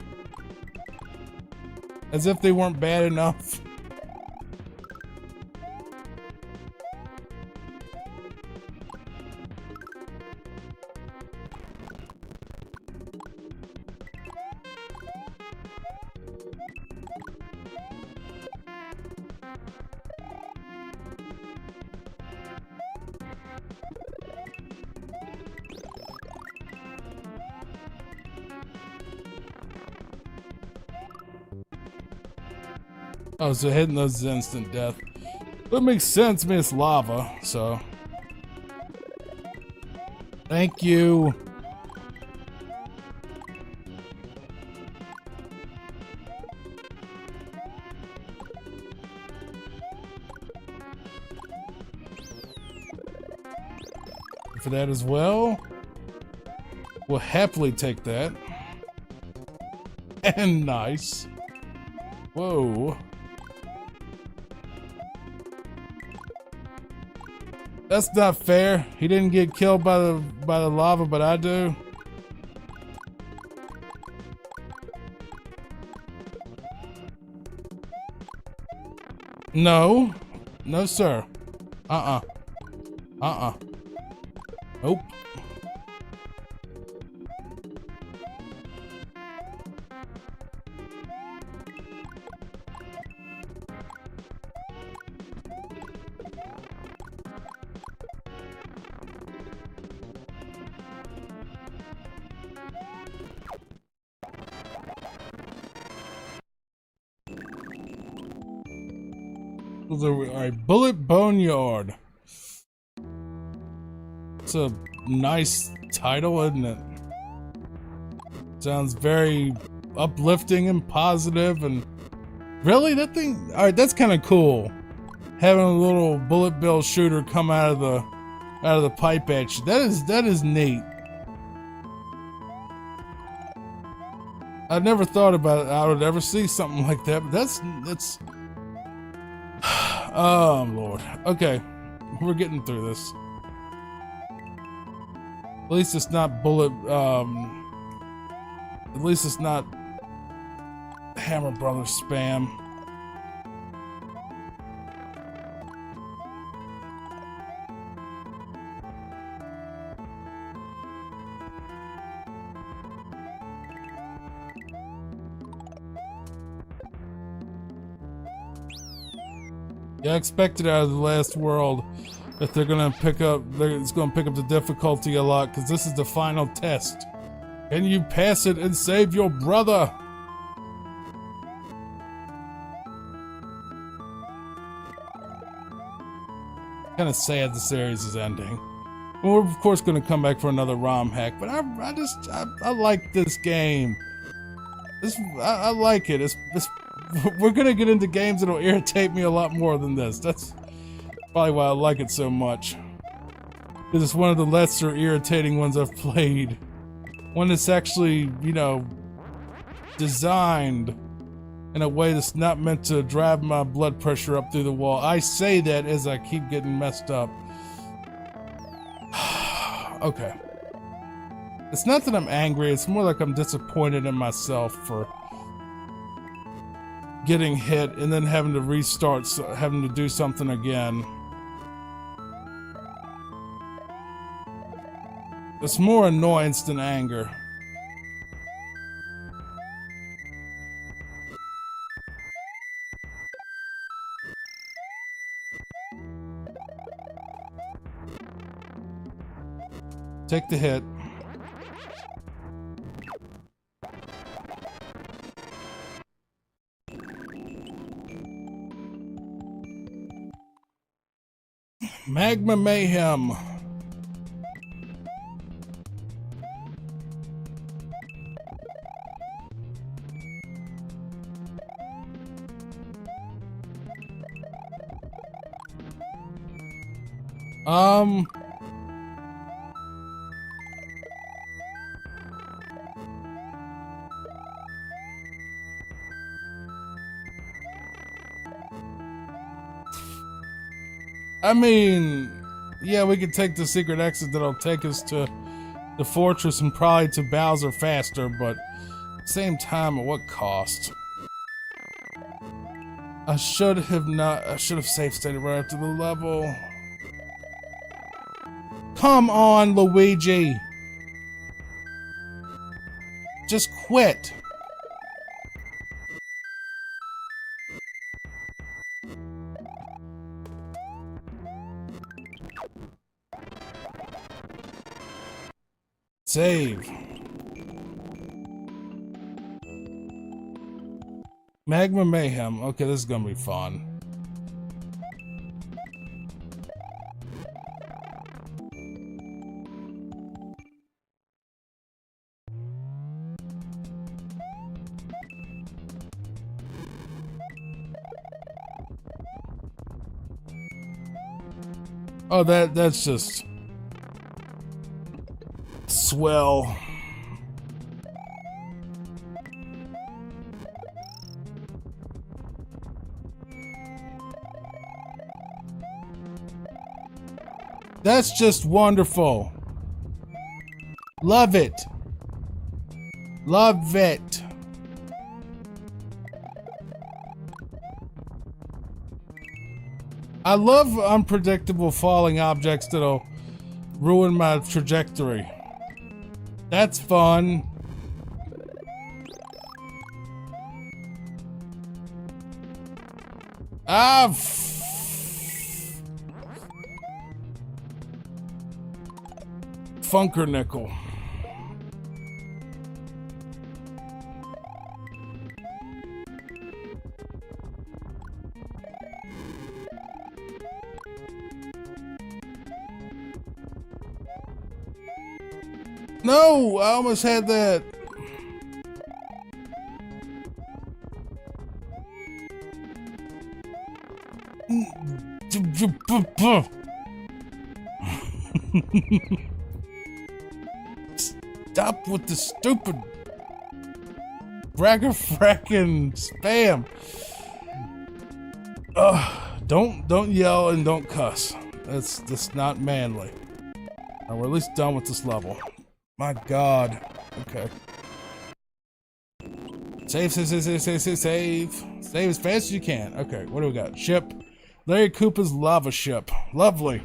As if they weren't bad enough. Oh, so hitting those is instant death. That makes sense. I mean, it's lava, so. Thank you. For that as well. We'll happily take that. And nice. Whoa. That's not fair. He didn't get killed by the lava, but I do. No. No, sir. Nope. Alright, Bullet Boneyard. It's a nice title, isn't it? Sounds very uplifting and positive, and really, that thing. Alright, that's kind of cool. Having a little bullet bill shooter come out of the pipe at you. That is neat. I never thought about it. I would ever see something like that, but that's. Oh Lord. Okay, we're getting through this. At least it's not bullet. At least it's not Hammer Brothers spam. Yeah, I expected out of the last world that they're gonna pick up. It's gonna pick up the difficulty a lot because this is the final test. Can you pass it and save your brother? Kind of sad the series is ending. And we're of course gonna come back for another ROM hack, but I like this game. I like it. It's we're gonna get into games that'll irritate me a lot more than this. That's probably why I like it so much. Because it's one of the lesser irritating ones I've played. One that's actually, you know, designed in a way that's not meant to drive my blood pressure up through the wall. I say that as I keep getting messed up. Okay. It's not that I'm angry, it's more like I'm disappointed in myself for getting hit and then having to restart, having to do something again. It's more annoyance than anger. Take the hit. Magma Mayhem. I mean, yeah, we could take the secret exit that'll take us to the fortress and probably to Bowser faster, but at the same time, at what cost? I should have safe stated right after the level. Come on, Luigi! Just quit! Save. Magma Mayhem. Okay, this is gonna be fun. Oh, that's just swell. That's just wonderful. Love it. Love it. I love unpredictable falling objects that'll ruin my trajectory. That's fun. Ah, Funkernickel. No, I almost had that. Stop with the stupid bragger frackin' spam. Don't yell and don't cuss. That's not manly. Now we're at least done with this level. My God. Okay. Save. Save as fast as you can. Okay, what do we got? Ship. Larry Koopa's lava ship. Lovely.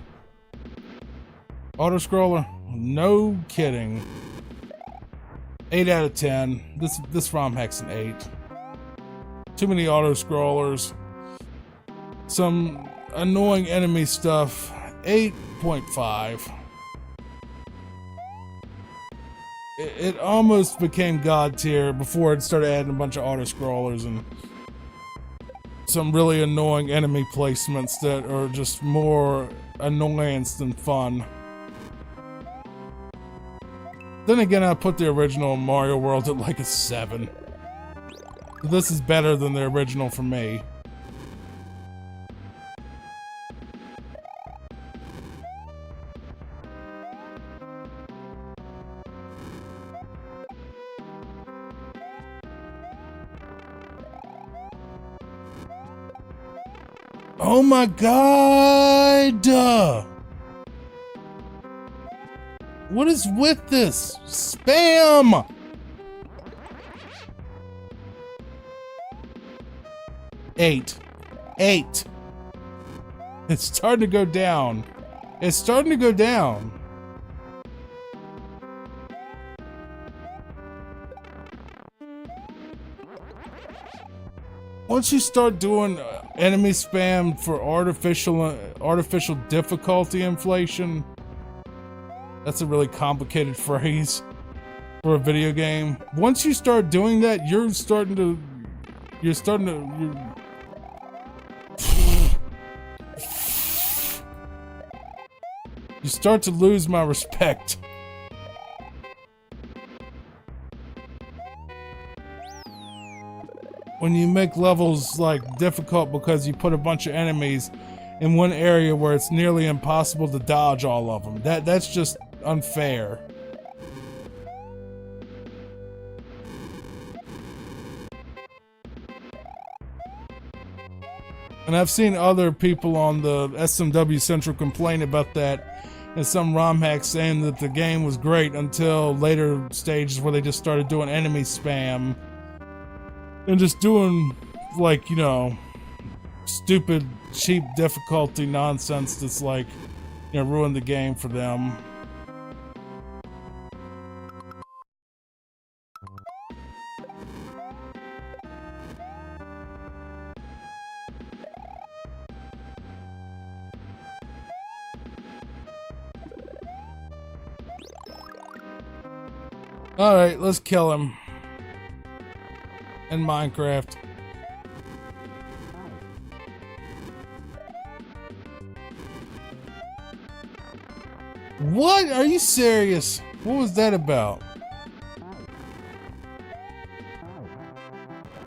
Auto scroller. No kidding. 8 out of 10. This ROM hack's an 8. Too many auto scrollers. Some annoying enemy stuff. 8.5. It almost became God tier before it started adding a bunch of auto scrollers and some really annoying enemy placements that are just more annoyance than fun. Then again, I put the original Mario World at like a 7. This is better than the original for me. Oh my God! What is with this? Spam! Eight. It's starting to go down. It's starting to go down. Once you start doing enemy spam for artificial difficulty inflation, that's a really complicated phrase for a video game. Once you start doing that, you start to lose my respect. When you make levels like difficult because you put a bunch of enemies in one area where it's nearly impossible to dodge all of them, that's just unfair. And I've seen other people on the SMW Central complain about that, and some ROM hacks saying that the game was great until later stages where they just started doing enemy spam and just doing, like, you know, stupid, cheap difficulty nonsense that's like, you know, ruined the game for them. Alright, let's kill him. In Minecraft. What? Are you serious? What was that about?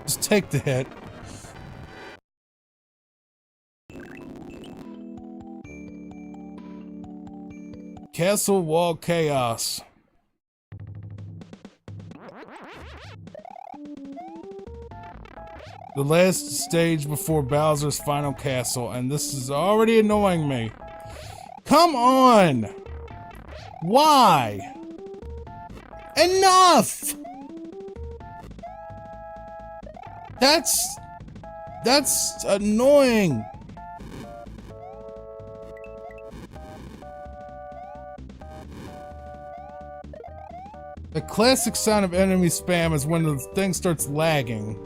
Just take the hit. Castle Wall Chaos. The last stage before Bowser's final castle, and this is already annoying me. Come on! Why? Enough! That's annoying. The classic sign of enemy spam is when the thing starts lagging.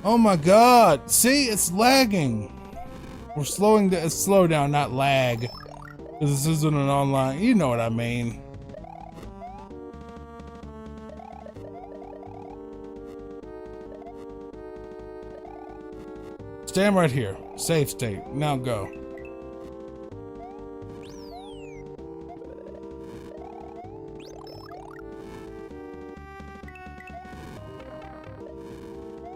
Oh my god! See, it's lagging. We're slowing down. It's slow down, not lag. Because this isn't an online. You know what I mean. Stand right here. Safe state. Now go.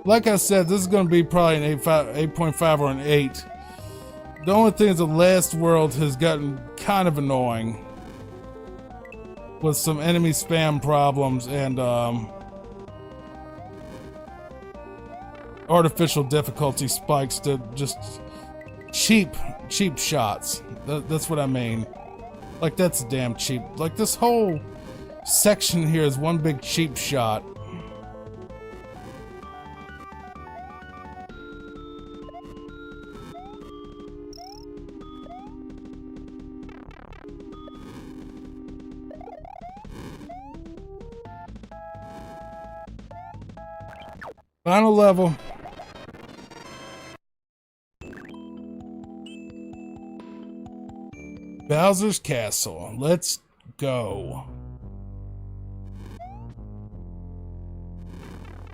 Like I said, this is going to be probably an 8.5 or an 8. The only thing is the last world has gotten kind of annoying. With some enemy spam problems and artificial difficulty spikes to just cheap shots. That's what I mean. Like, that's damn cheap. Like, this whole section here is one big cheap shot. Final level. Bowser's Castle. Let's go.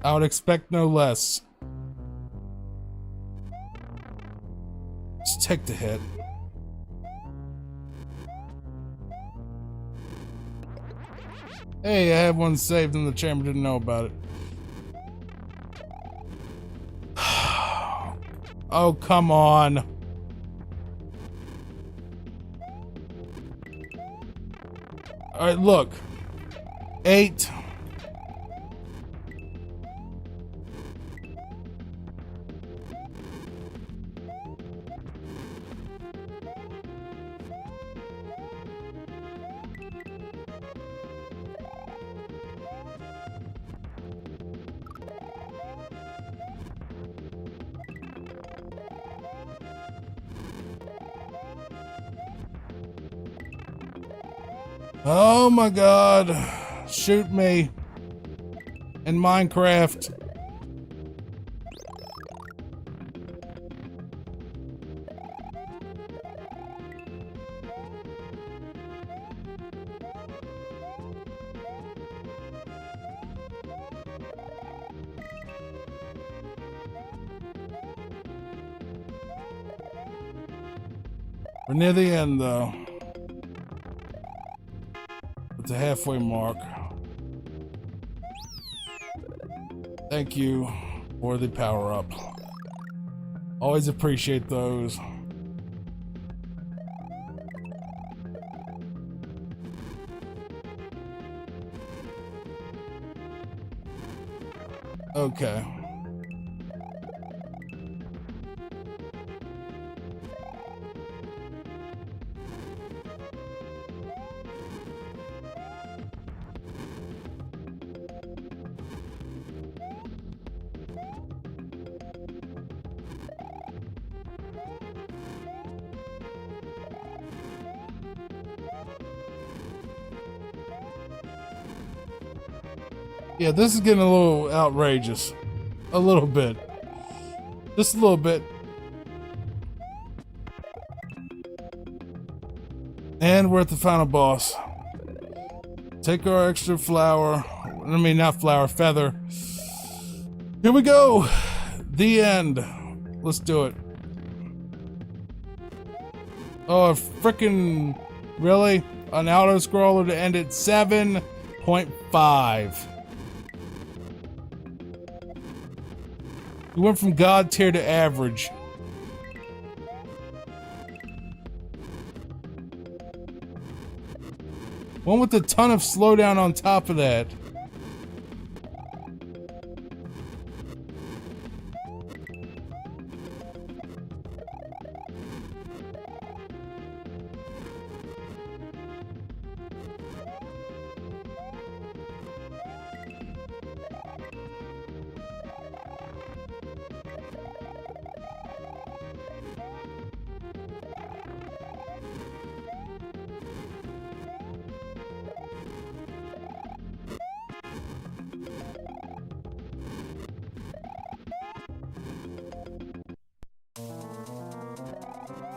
I would expect no less. Just take the hit. Hey, I have one saved in the chamber, didn't know about it. Oh, come on. Alright, look. 8. Oh my god. Shoot me. In Minecraft. We're near the end though. The halfway mark. Thank you for the power up. Always appreciate those. Okay. Yeah, this is getting a little outrageous. A little bit. Just a little bit. And we're at the final boss. Take our extra flower. I mean, not flower, feather. Here we go. The end. Let's do it. Oh, frickin' really? An auto scroller to end at 7.5. We went from God tier to average. One with a ton of slowdown on top of that.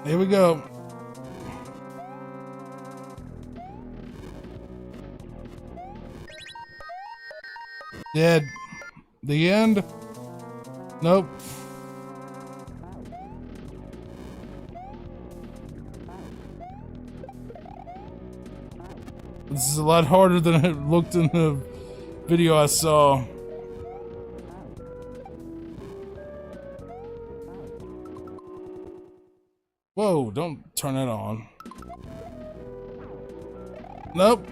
Here we go. Dead. The end? Nope. This is a lot harder than it looked in the video I saw. Whoa, don't turn it on. Nope.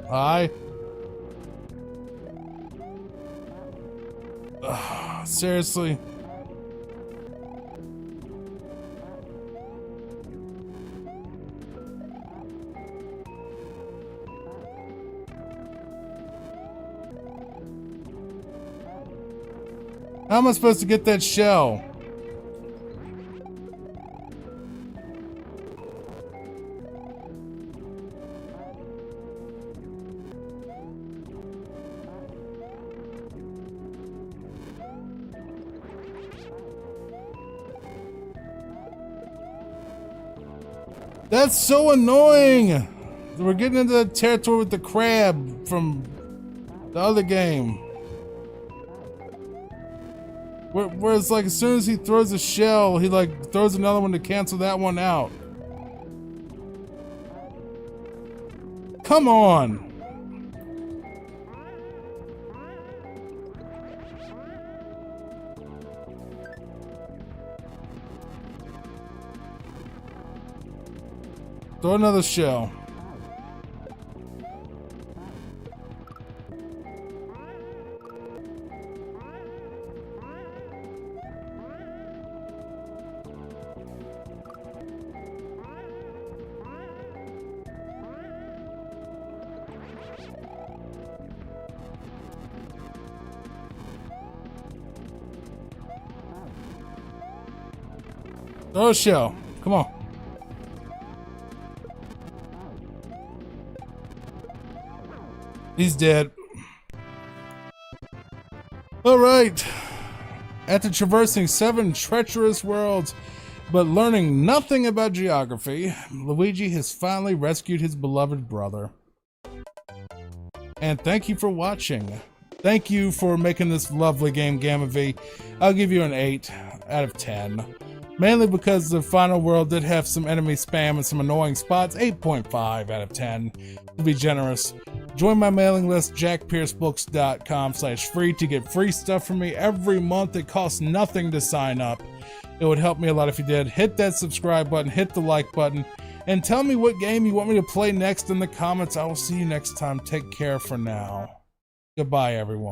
Hi. Seriously? How am I supposed to get that shell? That's so annoying! We're getting into the territory with the crab from the other game. Whereas, like, as soon as he throws a shell, he, like, throws another one to cancel that one out. Come on! Throw another shell. Throw a shell. Come on. He's dead. Alright. After traversing 7 treacherous worlds, but learning nothing about geography, Luigi has finally rescued his beloved brother. And thank you for watching. Thank you for making this lovely game, Gamma V. I'll give you an 8 out of 10. Mainly because the final world did have some enemy spam and some annoying spots. 8.5 out of 10, to be generous. Join my mailing list, jackpiercebooks.com/free, to get free stuff from me every month. It costs nothing to sign up. It would help me a lot if you did. Hit that subscribe button, hit the like button, and tell me what game you want me to play next in the comments. I will see you next time. Take care for now. Goodbye, everyone.